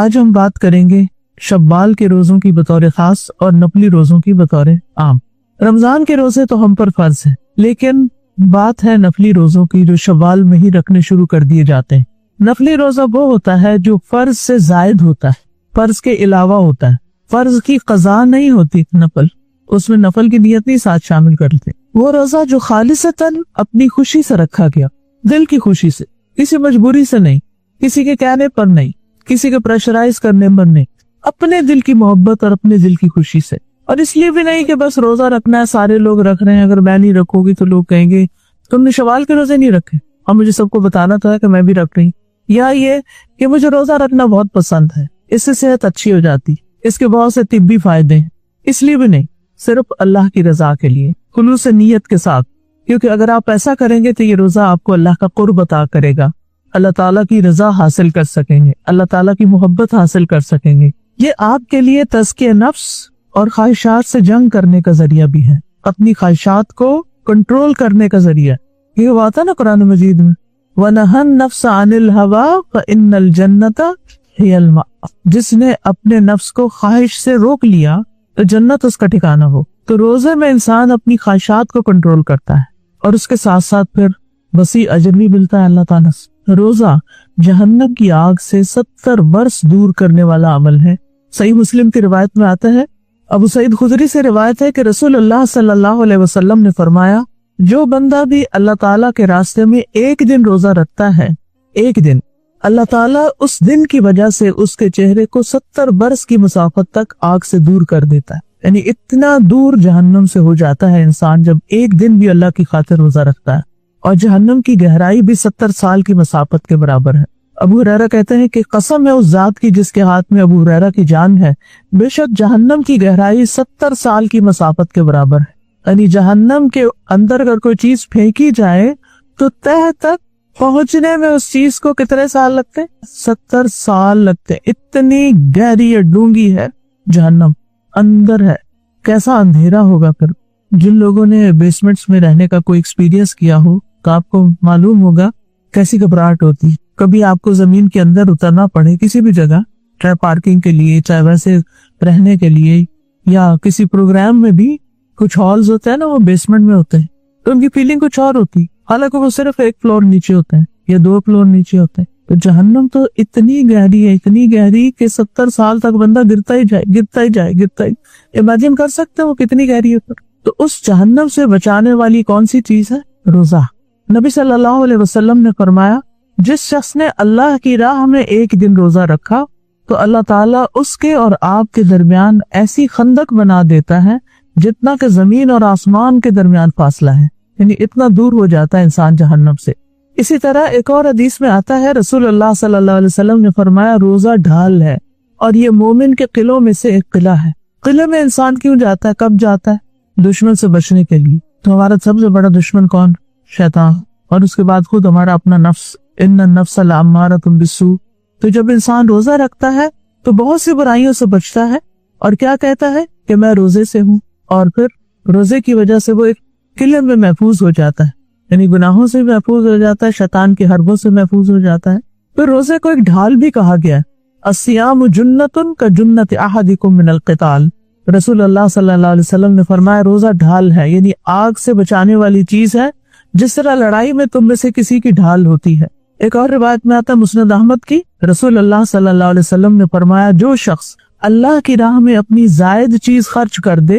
آج ہم بات کریں گے شوال کے روزوں کی بطور خاص اور نفلی روزوں کی بطور عام۔ رمضان کے روزے تو ہم پر فرض ہیں، لیکن بات ہے نفلی روزوں کی جو شوال میں ہی رکھنے شروع کر دیے جاتے ہیں۔ نفلی روزہ وہ ہوتا ہے جو فرض سے زائد ہوتا ہے، فرض کے علاوہ ہوتا ہے، فرض کی قضا نہیں ہوتی، نفل اس میں نفل کی نیت نہیں ساتھ شامل کرتے۔ وہ روزہ جو خالصتاً اپنی خوشی سے رکھا گیا، دل کی خوشی سے، کسی مجبوری سے نہیں، کسی کے کہنے پر نہیں، کسی کے پریشرائز کرنے پر نہیں، اپنے دل کی محبت اور اپنے دل کی خوشی سے۔ اور اس لیے بھی نہیں کہ بس روزہ رکھنا ہے، سارے لوگ رکھ رہے ہیں، اگر میں نہیں رکھوں گی تو لوگ کہیں گے تم نے شوال کے روزے نہیں رکھے، اور مجھے سب کو بتانا تھا کہ میں بھی رکھ رہی، یا یہ کہ مجھے روزہ رکھنا بہت پسند ہے، اس سے صحت اچھی ہو جاتی، اس کے بہت سے طبی فائدے ہیں۔ اس لیے بھی نہیں، صرف اللہ کی رضا کے لیے، خلوص نیت کے ساتھ، کیونکہ اگر آپ ایسا کریں گے تو یہ روزہ آپ کو اللہ کا قرب عطا کرے گا، اللہ تعالیٰ کی رضا حاصل کر سکیں گے، اللہ تعالیٰ کی محبت حاصل کر سکیں گے۔ یہ آپ کے لیے تزکیہ نفس اور خواہشات سے جنگ کرنے کا ذریعہ بھی ہے، اپنی خواہشات کو کنٹرول کرنے کا ذریعہ۔ یہ بات ہے نا قرآن مجید میں، وَنَهَا النَّفْسَ عَنِ الْهَوَىٰ فَإِنَّ الْجَنَّةَ هِيَ الْمَأْوَىٰ، جس نے اپنے نفس کو خواہش سے روک لیا تو جنت اس کا ٹھکانہ ہو۔ تو روزے میں انسان اپنی خواہشات کو کنٹرول کرتا ہے، اور اس کے ساتھ ساتھ پھر وسیع اجر بھی ملتا ہے اللہ تعالیٰ سے۔ روزہ جہنم کی آگ سے 70 برس دور کرنے والا عمل ہے۔ صحیح مسلم کی روایت میں آتا ہے، ابو سعید خدری سے روایت ہے کہ رسول اللہ صلی اللہ علیہ وسلم نے فرمایا، جو بندہ بھی اللہ تعالیٰ کے راستے میں ایک دن روزہ رکھتا ہے، ایک دن، اللہ تعالیٰ اس دن کی وجہ سے اس کے چہرے کو 70 برس کی مسافت تک آگ سے دور کر دیتا ہے۔ یعنی اتنا دور جہنم سے ہو جاتا ہے انسان جب ایک دن بھی اللہ کی خاطر روزہ رکھتا ہے، اور جہنم کی گہرائی بھی 70 سال کی مسافت کے برابر ہے۔ ابو ہریرہ کہتے ہیں کہ قسم ہے اس ذات کی جس کے ہاتھ میں ابو ہریرہ کی جان ہے، بے شک جہنم کی گہرائی 70 سال کی مسافت کے برابر ہے۔ یعنی جہنم کے اندر اگر کوئی چیز پھینکی جائے تو تہ تک پہنچنے میں اس چیز کو کتنے سال لگتے؟ 70 سال لگتے۔ اتنی گہری اور ڈونگی ہے جہنم، اندر ہے۔ کیسا اندھیرا ہوگا پھر۔ جن لوگوں نے بیسمنٹس میں رہنے کا کوئی ایکسپیرینس کیا ہو تو آپ کو معلوم ہوگا کیسی گھبراہٹ ہوتی۔ کبھی آپ کو زمین کے اندر اترنا پڑے کسی بھی جگہ، چاہے پارکنگ کے لیے، چاہے ویسے رہنے کے لیے، یا کسی پروگرام میں بھی کچھ ہالز ہوتے ہیں نا وہ بیسمنٹ میں ہوتے ہیں، تو ان کی فیلنگ کچھ اور ہوتی، حالانکہ وہ صرف ایک فلور نیچے ہوتے ہیں یا 2 فلور نیچے ہوتے ہیں۔ تو جہنم تو اتنی گہری ہے، اتنی گہری کہ 70 سال تک بندہ گرتا ہی جائے، گرتا ہی جائے، گرتا ہی۔ امیجن کر سکتے ہیں وہ کتنی گہری ہے۔ تو اس جہنم سے بچانے والی کون سی چیز ہے؟ روزہ۔ نبی صلی اللہ علیہ وسلم نے فرمایا، جس شخص نے اللہ کی راہ میں ایک دن روزہ رکھا تو اللہ تعالیٰ اس کے اور آپ کے درمیان ایسی خندق بنا دیتا ہے جتنا کہ زمین اور آسمان کے درمیان فاصلہ ہے، یعنی اتنا دور ہو جاتا ہے انسان جہنم سے۔ اسی طرح ایک اور حدیث میں آتا ہے، رسول اللہ صلی اللہ علیہ وسلم نے فرمایا، روزہ ڈھال ہے اور یہ مومن کے قلعوں میں سے ایک قلعہ ہے۔ قلعے میں انسان کیوں جاتا ہے، کب جاتا ہے؟ دشمن سے بچنے کے لیے۔ تو ہمارا سب سے بڑا دشمن کون؟ شیطان، اور اس کے بعد خود ہمارا اپنا نفس، ان النفس لامارۃ بالسوء۔ تو جب انسان روزہ رکھتا ہے تو بہت سی برائیوں سے بچتا ہے، اور کیا کہتا ہے کہ میں روزے سے ہوں، اور پھر روزے کی وجہ سے وہ ایک قلعے میں محفوظ ہو جاتا ہے، یعنی گناہوں سے محفوظ ہو جاتا ہے، شیطان کے حربوں سے محفوظ ہو جاتا ہے۔ پھر روزے کو ایک ڈھال بھی کہا گیا ہے، الصیام جنۃ کجنۃ احدکم من القتال۔ رسول اللہ صلی اللہ علیہ وسلم نے فرمایا، روزہ ڈھال ہے، یعنی آگ سے بچانے والی چیز ہے، جس طرح لڑائی میں تم میں سے کسی کی ڈھال ہوتی ہے۔ ایک اور روایت میں آتا ہے مسند احمد کی، رسول اللہ صلی اللہ علیہ وسلم نے فرمایا، جو شخص اللہ کی راہ میں اپنی زائد چیز خرچ کر دے،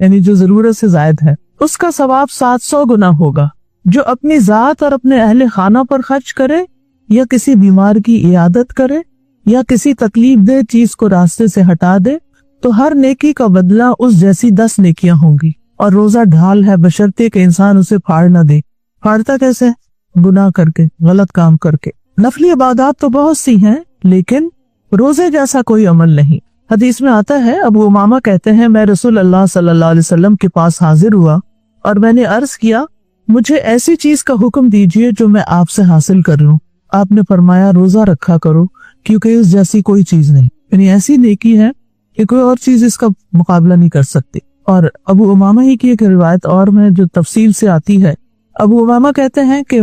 یعنی جو ضرورت سے زائد ہے، اس کا ثواب 700 گنا ہوگا۔ جو اپنی ذات اور اپنے اہل خانہ پر خرچ کرے، یا کسی بیمار کی عیادت کرے، یا کسی تکلیف دہ چیز کو راستے سے ہٹا دے، تو ہر نیکی کا بدلہ اس جیسی 10 نیکیاں ہوں گی۔ اور روزہ ڈھال ہے بشرطے کہ انسان اسے پھاڑ نہ دے۔ پھاڑتا کیسے؟ گناہ کر کے، غلط کام کر کے۔ نفلی عبادات تو بہت سی ہیں، لیکن روزے جیسا کوئی عمل نہیں۔ حدیث میں آتا ہے، ابو امامہ کہتے ہیں، میں رسول اللہ صلی اللہ علیہ وسلم کے پاس حاضر ہوا اور میں نے عرض کیا، مجھے ایسی چیز کا حکم دیجئے جو میں آپ سے حاصل کر لوں۔ آپ نے فرمایا، روزہ رکھا کرو، کیونکہ اس جیسی کوئی چیز نہیں، یعنی ایسی نیکی ہے کہ کوئی اور چیز اس کا مقابلہ نہیں کر سکتی۔ اور ابو امامہ ہی کی ایک روایت اور میں جو تفصیل سے آتی ہے، ابو امامہ کہتے ہیں کہ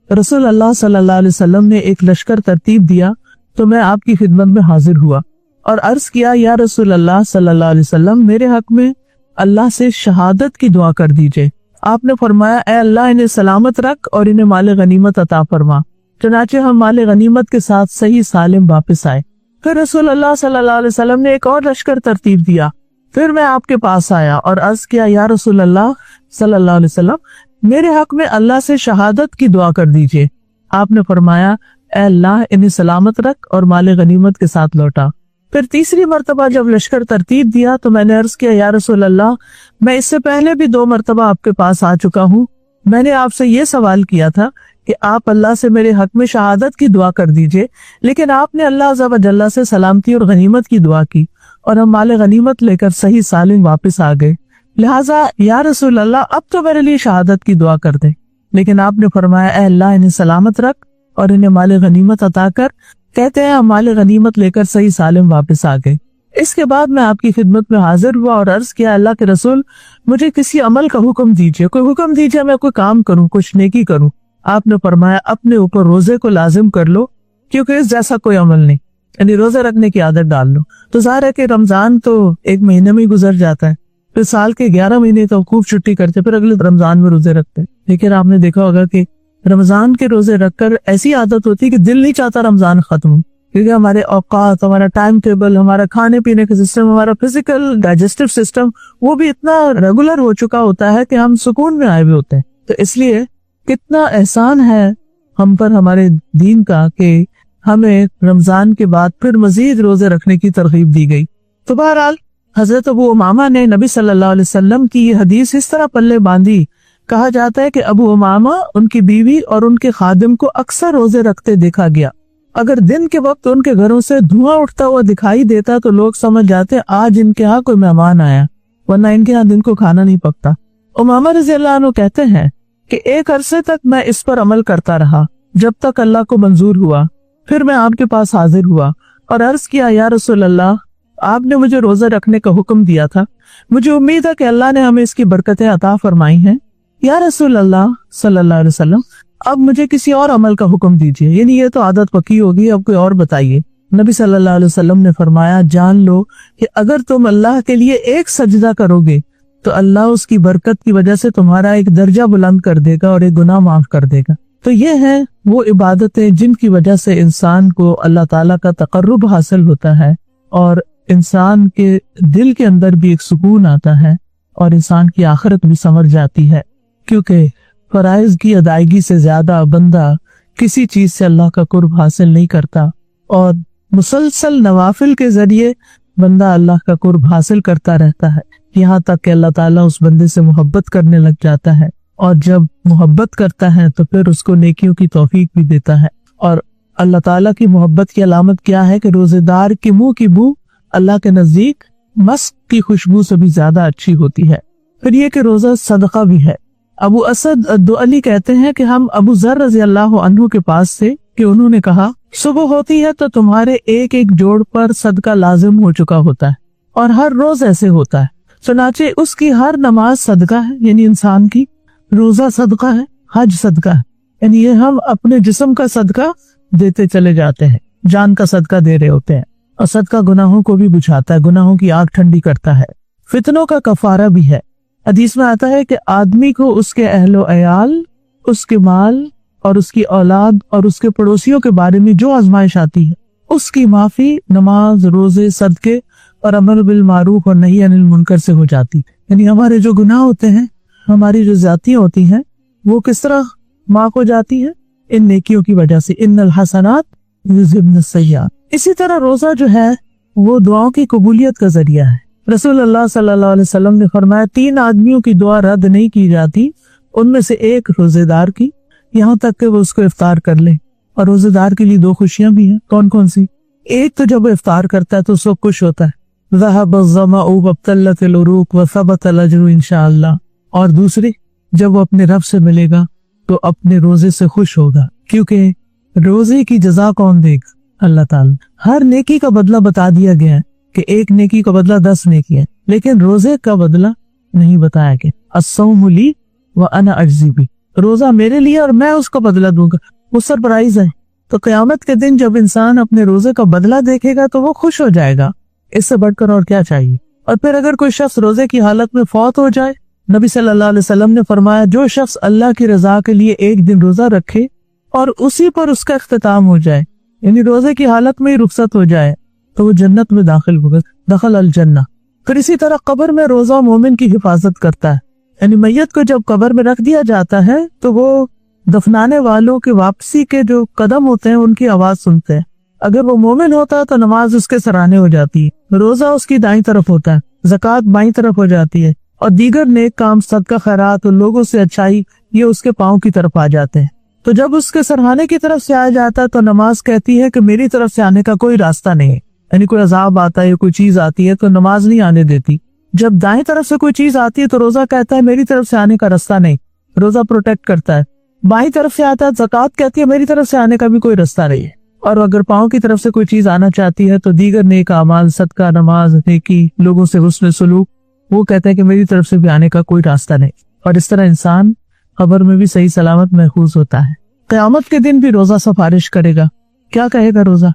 رسول اللہ صلی اللہ علیہ وسلم نے ایک لشکر ترتیب دیا तो मैं आपकी खिदमत में हाजिर हुआ और अर्ज किया, या रसूल अल्लाह सल्लल्लाहु अलैहि वसल्लम, मेरे हक में अल्लाह से शहादत की दुआ कर दीजिए। आपने फरमाया, ए अल्लाह, इन्हें सलामत रख और इन्हें माल गनीमत अता फरमा। चुनाचे हम माल गनीमत के साथ सही सालिम वापस आए। फिर रसूल अल्लाह सल्लल्लाहु अलैहि वसल्लम ने एक और लश्कर तरतीब दिया। फिर मैं आपके पास आया और अर्ज किया, या रसूल अल्लाह सल्लल्लाहु अलैहि वसल्लम, मेरे हक में अल्लाह से शहादत की दुआ कर दीजिए। आपने फरमाया, ए अल्लाह, इन्हें सलामत रख और माल गनीमत के साथ लौटा। फिर तीसरी मर्तबा जब लश्कर तरतीब दिया तो मैंने अर्ज किया, या रसूल अल्लाह, मैं इससे पहले भी 2 मर्तबा आपके पास आ चुका हूँ। मैंने आपसे ये सवाल किया था कि आप अल्लाह से मेरे हक में शहादत की दुआ कर दीजिए, लेकिन आपने अल्लाह अज़्ज़ा व जल्ला से सलामती और गनीमत की दुआ की और हम माल गनीमत लेकर सही सालिम वापस आ गए। लिहाजा या रसूल अल्लाह, अब तो मेरे लिए शहादत की दुआ कर दे। लेकिन आपने फरमाया, ए अल्लाह, इन्हें सलामत रख और इन्हें माल गनीमत अता कर। कहते हैं हम माल गनीमत लेकर सही सालिम वापस आ गए। इसके बाद मैं आपकी खिदमत में हाजिर हुआ और अर्ज किया, अल्लाह के रसूल, मुझे किसी अमल का हुक्म दीजिए, कोई हुक्म दीजिए, मैं कोई काम करूं, कुछ नेकी करूं। आपने फरमाया, अपने ऊपर रोजे को लाजिम कर लो, क्योंकि इस जैसा कोई अमल नहीं, यानी रोजे रखने की आदत डाल लो। तो ज़ाहिर है कि रमजान तो 1 महीने में ही गुजर जाता है, फिर साल के 11 महीने तो खूब छुट्टी करते, फिर अगले रमजान में रोजे रखते। लेकिन आपने देखा होगा कि रमजान के रोजे रखकर ऐसी आदत होती है कि दिल नहीं चाहता रमजान खत्म हो, क्योंकि हमारे औकात, हमारा टाइम टेबल, हमारा खाने पीने का सिस्टम, हमारा फिजिकल डाइजेस्टिव सिस्टम वो भी इतना रेगुलर हो चुका होता है कि हम सुकून में आए हुए होते हैं। तो इसलिए कितना एहसान है हम पर हमारे दीन का कि हमें रमजान के बाद फिर मजीद रोजे रखने की तरगीब दी गई। तो बहरहाल हजरत अबू उमामा ने नबी सल्लल्लाहु अलैहि वसल्लम की ये हदीस इस तरह पल्ले बांधी। कहा जाता है कि अबू उमामा, उनकी बीवी और उनके खादिम को अक्सर रोजे रखते देखा गया। अगर दिन के वक्त उनके घरों से धुआं उठता हुआ दिखाई देता तो लोग समझ जाते आज इनके यहाँ कोई मेहमान आया, वरना इनके यहाँ दिन को खाना नहीं पकता। उमामा रज़ियल्लाहु अन्हु कहते हैं कि एक अरसे तक मैं इस पर अमल करता रहा जब तक अल्लाह को मंजूर हुआ। फिर मैं आपके पास हाजिर हुआ और अर्ज किया, या रसूल अल्लाह, आपने मुझे रोजा रखने का हुक्म दिया था, मुझे उम्मीद है कि अल्लाह ने हमें इसकी बरकतें अता फरमाई हैं। या रसूल अल्लाह सल्लल्लाहु अलैहि वसल्लम, अब मुझे किसी और अमल का हुक्म दीजिए, यानी ये तो आदत पक्की होगी, अब कोई और बताइए। नबी सल्लल्लाहु अलैहि वसल्लम ने फरमाया, जान लो कि अगर तुम अल्लाह के लिए एक सजदा करोगे तो अल्लाह उसकी बरकत की वजह से तुम्हारा एक दर्जा बुलंद कर देगा और एक गुनाह माफ कर देगा। तो ये है वो इबादतें जिनकी वजह से इंसान को अल्लाह ताला का तकर्रुब हासिल होता है और इंसान के दिल के अंदर भी एक सुकून आता है और इंसान की आखिरत भी संवर जाती है, क्योंकि फराइज की अदायगी से ज्यादा बंदा किसी चीज से अल्लाह का कुर्ब हासिल नहीं करता और मुसलसल नवाफिल के जरिए बंदा अल्लाह का कुर्ब हासिल करता रहता है, यहाँ तक कि अल्लाह ताला उस बंदे से मोहब्बत करने लग जाता है और जब मोहब्बत करता है तो फिर उसको नेकियों की तौफीक भी देता है। और अल्लाह ताला की मोहब्बत की अलामत क्या है कि रोजेदार के मुंह की बू अल्लाह के नजदीक मस्क की खुशबू से भी ज्यादा अच्छी होती है। फिर ये कि रोजा सदका भी है। अबू असद दुअली कहते हैं कि हम अबू ज़र रज़ियल्लाहु अन्हु के पास थे कि उन्होंने कहा, सुबह होती है तो तुम्हारे एक एक जोड़ पर सदका लाजिम हो चुका होता है और हर रोज ऐसे होता है, चुनाचे उसकी हर नमाज सदका है, यानी इंसान की, रोजा सदका है, हज सदका है, यानी ये हम अपने जिस्म का सदका देते चले जाते हैं, जान का सदका दे रहे होते हैं। और सदका गुनाहों को भी बुझाता है, गुनाहों की आग ठंडी करता है, फितनों का कफारा भी है। हदीस में आता है कि आदमी को उसके अहलो अयाल, उसके माल और उसकी औलाद और उसके पड़ोसियों के बारे में जो आजमाइश आती है उसकी माफी नमाज, रोजे, सदके और अमर बिल मारूफ और नही अनिल मुनकर से हो जाती है। यानी हमारे जो गुनाह होते हैं, हमारी जो जातियां होती हैं, वो किस तरह माफ हो जाती है? इन नेकियों की वजह से। इन्नल हसनात युज़हिबन सय्यात। इसी तरह रोजा जो है वो दुआओं की कबूलियत का जरिया है। रसूल अल्लाह सल्लल्लाहु अलैहि वसल्लम ने फरमाया, 3 आदमियों की दुआ रद्द नहीं की जाती, उनमें से एक रोजेदार की, यहाँ तक कि वो उसको इफ्तार कर ले। और रोजेदार के लिए 2 खुशियां भी हैं। कौन कौन सी? एक तो जब वो इफ्तार करता है तो उसको खुश होता है, ज़हबज़्ज़माउ वब्तल्लतिल उरूक व सबतल अज्रु इंशाअल्लाह। और दूसरी, जब वो अपने रब से मिलेगा तो अपने रोजे से खुश होगा, क्योंकि रोजे की जजा कौन देगा? अल्लाह ताला। हर नेकी का बदला बता दिया गया है कि एक नेकी का बदला 10 नेकी है, लेकिन रोजे का बदला नहीं बताया गया। अस्सौमु ली व अना अज्ज़ी बी, रोजा मेरे लिए और मैं उसका बदला दूंगा। वो सरप्राइज है تو قیامت کے دن جب انسان اپنے روزے کا بدلہ دیکھے گا تو وہ خوش ہو جائے گا، اس سے بڑھ کر اور کیا چاہیے۔ اور پھر اگر کوئی شخص روزے کی حالت میں فوت ہو جائے، نبی صلی اللہ علیہ وسلم نے فرمایا جو شخص اللہ کی رضا کے لیے ایک دن روزہ رکھے اور اسی پر اس کا اختتام ہو جائے، یعنی روزے کی حالت میں ہی رخصت ہو جائے، تو وہ جنت میں داخل ہوگا، دخل الجنہ۔ پھر اسی طرح قبر میں روزہ مومن کی حفاظت کرتا ہے، یعنی میت کو جب قبر میں رکھ دیا جاتا ہے تو وہ دفنانے والوں کے واپسی کے جو قدم ہوتے ہیں ان کی آواز سنتے ہیں۔ اگر وہ مومن ہوتا ہے تو نماز اس کے سرانے ہو جاتی ہے، روزہ اس کی دائیں طرف ہوتا ہے، زکوٰۃ بائیں طرف ہو جاتی ہے، اور دیگر نیک کام، صدقہ خیرات اور لوگوں سے اچھائی یہ اس کے پاؤں کی طرف آ جاتے ہیں۔ تو جب اس کے سرہانے کی طرف سے آ جاتا ہے تو نماز کہتی ہے کہ میری طرف سے آنے کا کوئی راستہ نہیں ہے، یعنی کوئی عذاب آتا ہے یا کوئی چیز آتی ہے تو نماز نہیں آنے دیتی۔ جب دائیں طرف سے کوئی چیز آتی ہے تو روزہ کہتا ہے میری طرف سے آنے کا راستہ نہیں، روزہ پروٹیکٹ کرتا ہے۔ بائیں طرف سے آتا ہے زکوٰۃ کہتی ہے میری طرف سے آنے کا بھی کوئی راستہ نہیں ہے، اور اگر پاؤں کی طرف سے کوئی چیز آنا چاہتی ہے تو دیگر نیک اعمال، صدقہ، نماز، نیکی، لوگوں سے حسن سلوک، وہ کہتا ہے کہ میری طرف سے بھی آنے کا کوئی راستہ نہیں، اور اس طرح انسان قبر میں بھی صحیح سلامت محفوظ ہوتا ہے۔ قیامت کے دن بھی روزہ سفارش کرے گا۔ کیا کہے گا روزہ؟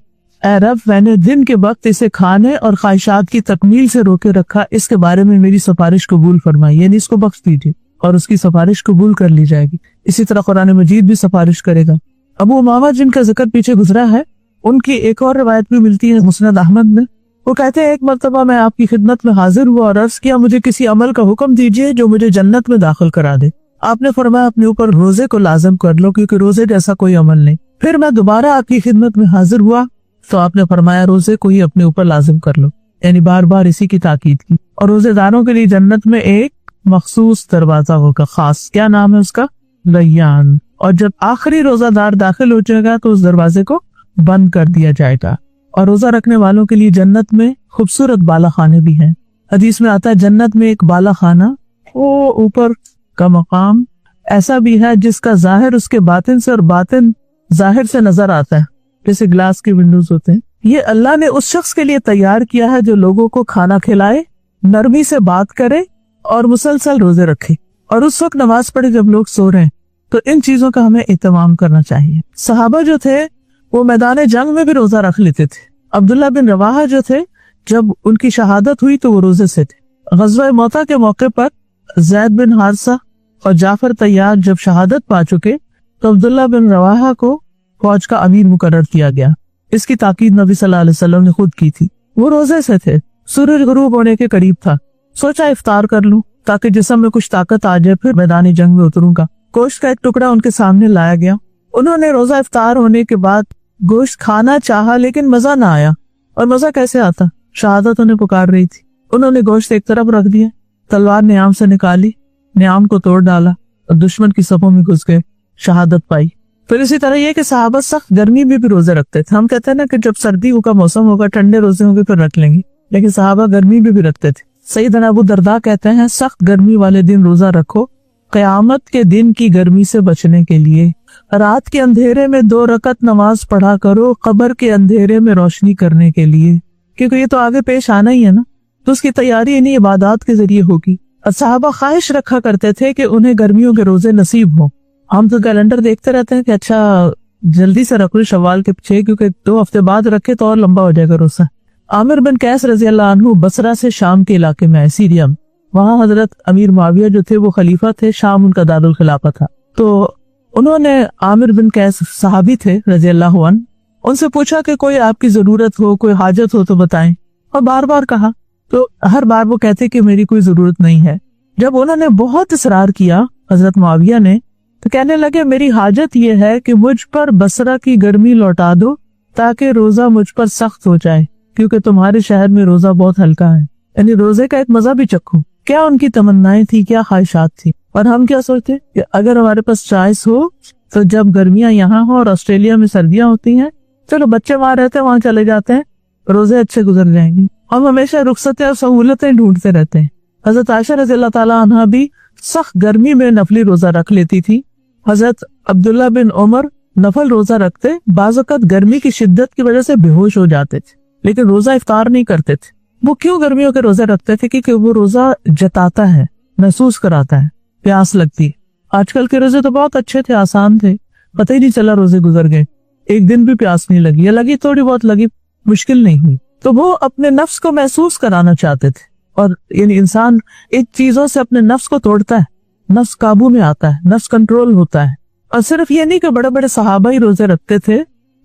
اے رب، میں نے دن کے وقت اسے کھانے اور خواہشات کی تکمیل سے روکے رکھا، اس کے بارے میں میری سفارش قبول فرمائی، یعنی اس کو بخش دیجیے اور اس کی سفارش قبول کر لی جائے گی۔ اسی طرح قرآن مجید بھی سفارش کرے گا۔ ابو امامہ جن کا ذکر پیچھے گزرا ہے، ان کی ایک اور روایت بھی ملتی ہے مسند احمد میں۔ وہ کہتے ہیں ایک مرتبہ میں آپ کی خدمت میں حاضر ہوا اور عرض کیا مجھے کسی عمل کا حکم دیجیے جو مجھے جنت میں داخل کرا دے۔ آپ نے فرمایا اپنے اوپر روزے کو لازم کر لو، کیونکہ روزے جیسا کوئی عمل نہیں۔ پھر میں دوبارہ آپ کی خدمت میں حاضر ہوا تو آپ نے فرمایا روزے کو ہی اپنے اوپر لازم کر لو، یعنی بار بار اسی کی تاکید کی۔ اور روزے داروں کے لیے جنت میں ایک مخصوص دروازہ ہوگا خاص، کیا نام ہے اس کا؟ ریان۔ اور جب آخری روزہ دار داخل ہو جائے گا تو اس دروازے کو بند کر دیا جائے گا۔ اور روزہ رکھنے والوں کے لیے جنت میں خوبصورت بالا خانے بھی ہیں۔ حدیث میں آتا ہے جنت میں ایک بالا خانہ، وہ اوپر کا مقام ایسا بھی ہے جس کا ظاہر اس کے باطن سے اور باطن ظاہر سے نظر آتا ہے، جیسے گلاس کے ونڈوز ہوتے ہیں۔ یہ اللہ نے اس شخص کے لیے تیار کیا ہے جو لوگوں کو کھانا کھلائے، نرمی سے بات کرے اور مسلسل روزے رکھے، اور اس وقت نماز پڑھے جب لوگ سو رہے ہیں۔ تو ان چیزوں کا ہمیں اہتمام کرنا چاہیے۔ صحابہ جو تھے وہ میدان جنگ میں بھی روزہ رکھ لیتے تھے۔ عبداللہ بن رواحہ جو تھے جب ان کی شہادت ہوئی تو وہ روزے سے تھے۔ غزوہ موتا کے موقع پر زید بن حارثہ اور جعفر طیار جب شہادت پا چکے تو عبداللہ بن رواحہ کو فوج کا امیر مقرر کیا گیا۔ اس کی تاکید نبی صلی اللہ علیہ وسلم نے خود کی تھی۔ وہ روزے سے تھے، سورج غروب ہونے کے قریب تھا، سوچا افطار کر لوں تاکہ جسم میں کچھ طاقت آ جائے، پھر میدان جنگ میں اتروں گا۔ گوشت کا ایک ٹکڑا ان کے سامنے لایا گیا۔ انہوں نے روزہ افطار ہونے کے بعد گوشت کھانا چاہا لیکن مزہ نہ آیا۔ اور مزہ کیسے آتا؟ شہادت انہیں پکار رہی تھی۔ انہوں نے گوشت ایک طرف رکھ دیا، تلوار نیام سے نکالی، نیام کو توڑ ڈالا اور دشمن کی صفوں میں گھس گئے، شہادت پائی۔ پھر اسی طرح یہ کہ صحابہ سخت گرمی میں بھی روزے رکھتے تھے۔ ہم کہتے ہیں نا کہ جب سردی کا موسم ہوگا، ٹھنڈے روزے ہوں گے پھر رکھ لیں گے، لیکن صحابہ گرمی میں بھی رکھتے تھے۔ سیدنا ابو درداء کہتے ہیں سخت گرمی والے دن روزہ رکھو قیامت کے دن کی گرمی سے بچنے کے لیے۔ رات کے اندھیرے میں 2 رکعت نماز پڑھا کرو قبر کے اندھیرے میں روشنی کرنے کے لیے، کیونکہ یہ تو آگے پیش آنا ہی ہے نا، تو اس کی تیاری انہیں عبادات کے ذریعے ہوگی۔ اور صحابہ خواہش رکھا کرتے تھے کہ انہیں گرمیوں کے روزے نصیب ہوں۔ ہم تو کیلنڈر دیکھتے رہتے ہیں کہ اچھا جلدی سے رکھ لو شوال کے پیچھے، کیونکہ 2 ہفتے بعد رکھے تو اور لمبا ہو جائے گا روزہ۔ عامر بن قیس رضی اللہ عنہ بصرہ سے شام کے علاقے میں ہے، سیریا میں۔ وہاں حضرت امیر معاویہ جو تھے وہ خلیفہ تھے، شام ان کا دارالخلافہ تھا۔ تو انہوں نے عامر بن قیس صحابی تھے رضی اللہ عنہ، ان سے پوچھا کہ کوئی آپ کی ضرورت ہو، کوئی حاجت ہو تو بتائیں، اور بار بار کہا تو ہر بار وہ کہتے کہ میری کوئی ضرورت نہیں ہے۔ جب انہوں نے بہت اصرار کیا حضرت معاویہ نے تو کہنے لگے میری حاجت یہ ہے کہ مجھ پر بصرہ کی گرمی لوٹا دو تاکہ روزہ مجھ پر سخت ہو جائے، کیونکہ تمہارے شہر میں روزہ بہت ہلکا ہے، یعنی روزے کا ایک مزہ بھی چکھوں۔ کیا ان کی تمنائیں تھی، کیا خواہشات تھی، اور ہم کیا سوچتے کہ اگر ہمارے پاس چوائس ہو تو جب گرمیاں یہاں ہوں اور آسٹریلیا میں سردیاں ہوتی ہیں، چلو بچے وہاں رہتے ہیں وہاں چلے جاتے ہیں، روزے اچھے گزر جائیں گے۔ ہم ہمیشہ رخصتیں اور سہولتیں ڈھونڈتے رہتے ہیں۔ حضرت عائشہ رضی اللہ تعالیٰ عنہا بھی سخت گرمی میں نفلی روزہ رکھ لیتی تھی۔ حضرت عبداللہ بن عمر نفل روزہ رکھتے، بعض اوقات گرمی کی شدت کی وجہ سے بے ہوش ہو جاتے تھے، لیکن روزہ افطار نہیں کرتے تھے۔ وہ کیوں گرمیوں کے روزے رکھتے تھے؟ کیونکہ وہ روزہ جتاتا ہے، محسوس کراتا ہے پیاس لگتی ہے۔ آج کل کے روزے تو بہت اچھے تھے، آسان تھے، پتہ ہی نہیں چلا روزے گزر گئے۔ एक दिन भी प्यास नहीं लगी, या लगी थोड़ी बहुत लगी, मुश्किल नहीं हुई। तो वो अपने नफ्स को महसूस कराना चाहते थे। और यानी इंसान इन चीजों से अपने नफ्स को तोड़ता है, नफ्स काबू में आता है, नफ्स कंट्रोल होता है। और सिर्फ ये नहीं कि बड़े बड़े सहाबा ही रोजे रखते थे,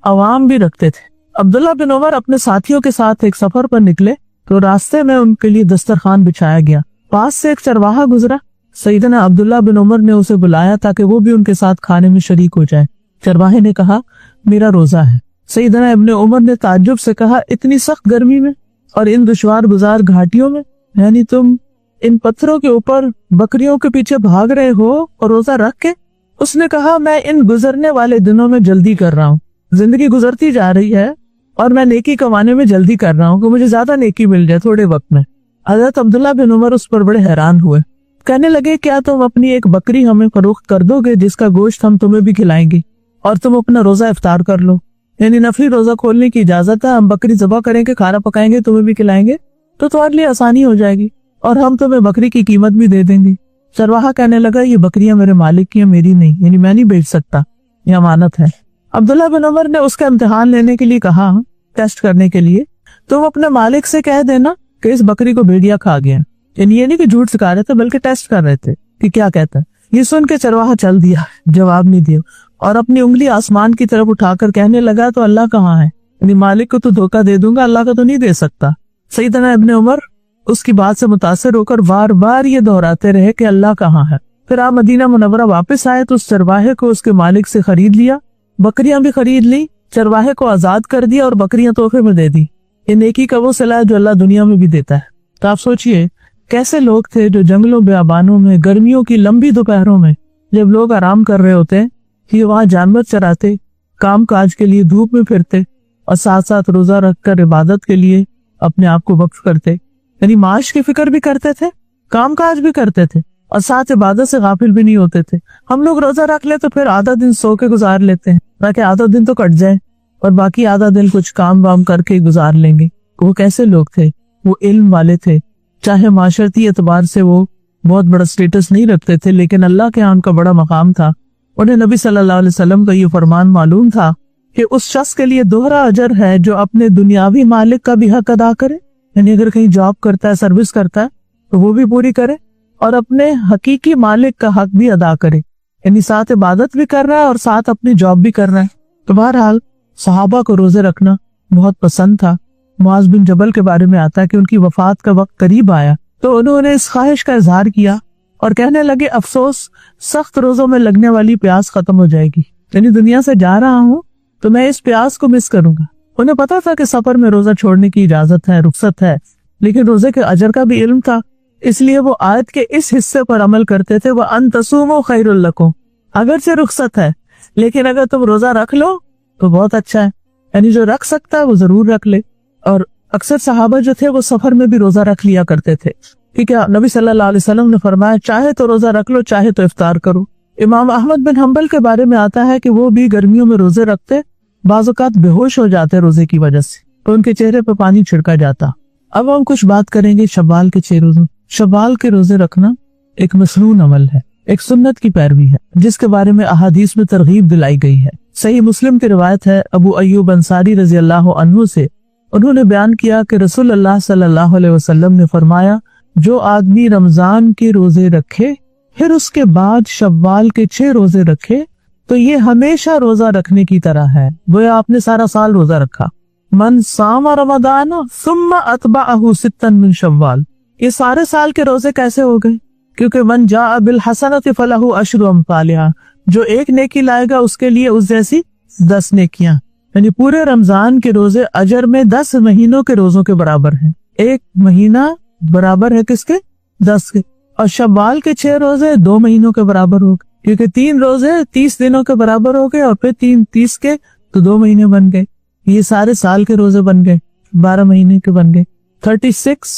अवाम भी रखते थे। अब्दुल्ला बिन उमर अपने साथियों के साथ एक सफर पर निकले तो रास्ते में उनके लिए दस्तरखान बिछाया गया। पास से एक चरवाहा गुजरा, सैयदना अब्दुल्ला बिन उमर ने उसे बुलाया ताकि वो भी उनके साथ खाने में शरीक हो जाए। चरवाहे ने कहा, मेरा रोजा है। सैयदना इब्ने उमर ने ताज्जुब से कहा, इतनी सख्त गर्मी में और इन दुश्वार गुजार घाटियों में, यानी तुम इन पत्थरों के ऊपर बकरियों के पीछे भाग रहे हो और रोजा रख के? उसने कहा, मैं इन गुजरने वाले दिनों में जल्दी कर रहा हूँ, जिंदगी गुजरती जा रही है और मैं नेकी कमाने में जल्दी कर रहा हूँ कि मुझे ज्यादा नेकी मिल जाए थोड़े वक्त में। हजरत अब्दुल्ला बिन उमर उस पर बड़े हैरान हुए, कहने लगे, क्या तुम अपनी एक बकरी हमें फरोख्त कर दोगे जिसका गोश्त हम तुम्हें भी खिलाएंगे और तुम अपना रोजा इफ्तार कर लो? यानी नफली रोजा खोलने की इजाजत है, हम बकरी ज़बह करेंगे, खाना पकाएंगे, तुम्हें भी खिलाएंगे, तो तुम्हारे लिए आसानी हो जाएगी और हम तुम्हें बकरी की कीमत भी दे देंगे। चरवाहा कहने लगा, ये बकरियां मेरे मालिक की हैं, मेरी नहीं, यानी मैं नहीं बेच सकता, ये अमानत है। अब्दुल्ला बिन उमर ने उसका इम्तिहान लेने के लिए कहा, टेस्ट करने के लिए, तुम अपने मालिक से कह देना कि इस बकरी को भेड़िया खा गया। यानी ये नहीं कि झूठ सिखा रहे थे, बल्कि टेस्ट कर रहे थे कि क्या कहता है। ये सुन के चरवाहा चल दिया, जवाब नहीं दिया और अपनी उंगली आसमान की तरफ उठाकर कहने लगा, तो अल्लाह कहाँ है? यानी मालिक को तो धोखा दे दूंगा, अल्लाह का तो नहीं दे सकता। सैयदना इब्ने उमर उसकी बात से मुतासिर होकर बार बार ये दोहराते रहे कि अल्लाह कहाँ है। फिर आप मदीना मुनव्वरा वापस आए तो उस चरवाहे को उसके मालिक से खरीद लिया, बकरियां भी खरीद ली, चरवाहे को आजाद कर दिया और बकरियां तोहफे में दे दी। ये नेकी का वो सिला है जो अल्लाह दुनिया में भी देता है। तो आप सोचिए कैसे लोग थे जो जंगलों बेआबानों में गर्मियों की लंबी दोपहरों में जब लोग आराम कर रहे होते कि वहां जानवर चराते, काम काज के लिए धूप में फिरते और साथ साथ रोजा रखकर इबादत के लिए अपने आप को वक्फ करते। यानी माश की फिक्र भी करते थे, काम काज भी करते थे और साथ इबादत से गाफिल भी नहीं होते थे। हम लोग रोजा रख ले तो फिर आधा दिन सो के गुजार लेते हैं ताकि आधा दिन तो कट जाए और बाकी आधा दिन कुछ काम वाम करके गुजार लेंगे। वो कैसे लोग थे? वो इल्म वाले थे, चाहे माशरती एतबार से वो बहुत बड़ा स्टेटस नहीं रखते थे, लेकिन अल्लाह के यहाँ उनका बड़ा मकाम था। उन्हें नबी सल्लल्लाहु अलैहि वसल्लम का ये फरमान मालूम था कि उस शख्स के लिए दोहरा अजर है जो अपने दुनियावी मालिक का भी हक अदा करे, यानी अगर कहीं जॉब करता है, सर्विस करता है तो वो भी पूरी करे और अपने हकीकी मालिक का हक भी अदा करे, यानी साथ इबादत भी कर रहा है और साथ अपनी जॉब भी कर रहा है। तो बहरहाल सहाबा को रोजे रखना बहुत पसंद था। मुआज बिन जबल के बारे में आता है कि उनकी वफात का वक्त करीब आया तो उन्होंने इस ख्वाहिश का इजहार किया और कहने लगे, अफसोस सख्त रोजों में लगने वाली प्यास खत्म हो जाएगी, यानी दुनिया से जा रहा हूँ तो मैं इस प्यास को मिस करूंगा। उन्हें पता था कि सफर में रोजा छोड़ने की इजाजत है, रुख्सत है, लेकिन रोजे के अजर का भी इल्म था, इसलिए वो आयत के इस हिस्से पर अमल करते थे, वह अन तसूमू खैरुल लकुम, अगरचे रुख्सत है लेकिन अगर तुम रोजा रख लो तो बहुत अच्छा है। यानी जो रख सकता है वो जरूर रख ले। और अक्सर सहाबा जो थे वो सफर में भी रोजा रख लिया करते थे। ठीक है, नबी सल्लल्लाहु अलैहि वसल्लम ने फरमाया, चाहे तो रोजा रख लो, चाहे तो इफ्तार करो। इमाम अहमद बिन हम्बल के बारे में आता है कि वो भी गर्मियों में रोजे रखते, बाज़ औक़ात बेहोश हो जाते रोजे की वजह से, तो उनके चेहरे पर पानी छिड़का जाता। अब हम कुछ बात करेंगे शव्वाल के 6 रोजों। शव्वाल के रोजे रखना एक मसनून अमल है, एक सुन्नत की पैरवी है जिसके बारे में अहादीस में तरगीब दिलाई गई है। सही मुस्लिम की रिवायत है अबू अय्यूब अंसारी रजी अल्लाह अन्हु से, उन्होंने बयान किया कि रसूलुल्लाह सल्लल्लाहु अलैहि वसल्लम ने फरमाया, जो आदमी रमजान के रोजे रखे फिर उसके बाद शव्वाल के 6 रोजे रखे तो ये हमेशा रोजा रखने की तरह है, वो आपने सारा साल रोजा रखा। मन सामा रमदान सुम्मा अतबाअहु सित्तन मिन शव्वाल, ये सारे साल के रोजे कैसे हो गए? क्योंकि मन जाअ बिल हसनति फलहु अशरु अम्सालिहा, जो एक नेकी लाएगा उसके लिए उस जैसी 10 नेकियां। यानी पूरे रमजान के रोजे अजर में 10 महीनों के रोजों के बराबर हैं। एक महीना बराबर है किसके? 10 के। और शव्वाल के 6 रोजे 2 महीनों के बराबर हो गए, क्योंकि 3 रोजे 30 दिनों के बराबर हो गए और फिर 3 30 के तो 2 महीने बन गए। ये सारे साल के रोजे बन गए, 12 महीने के बन गए। 36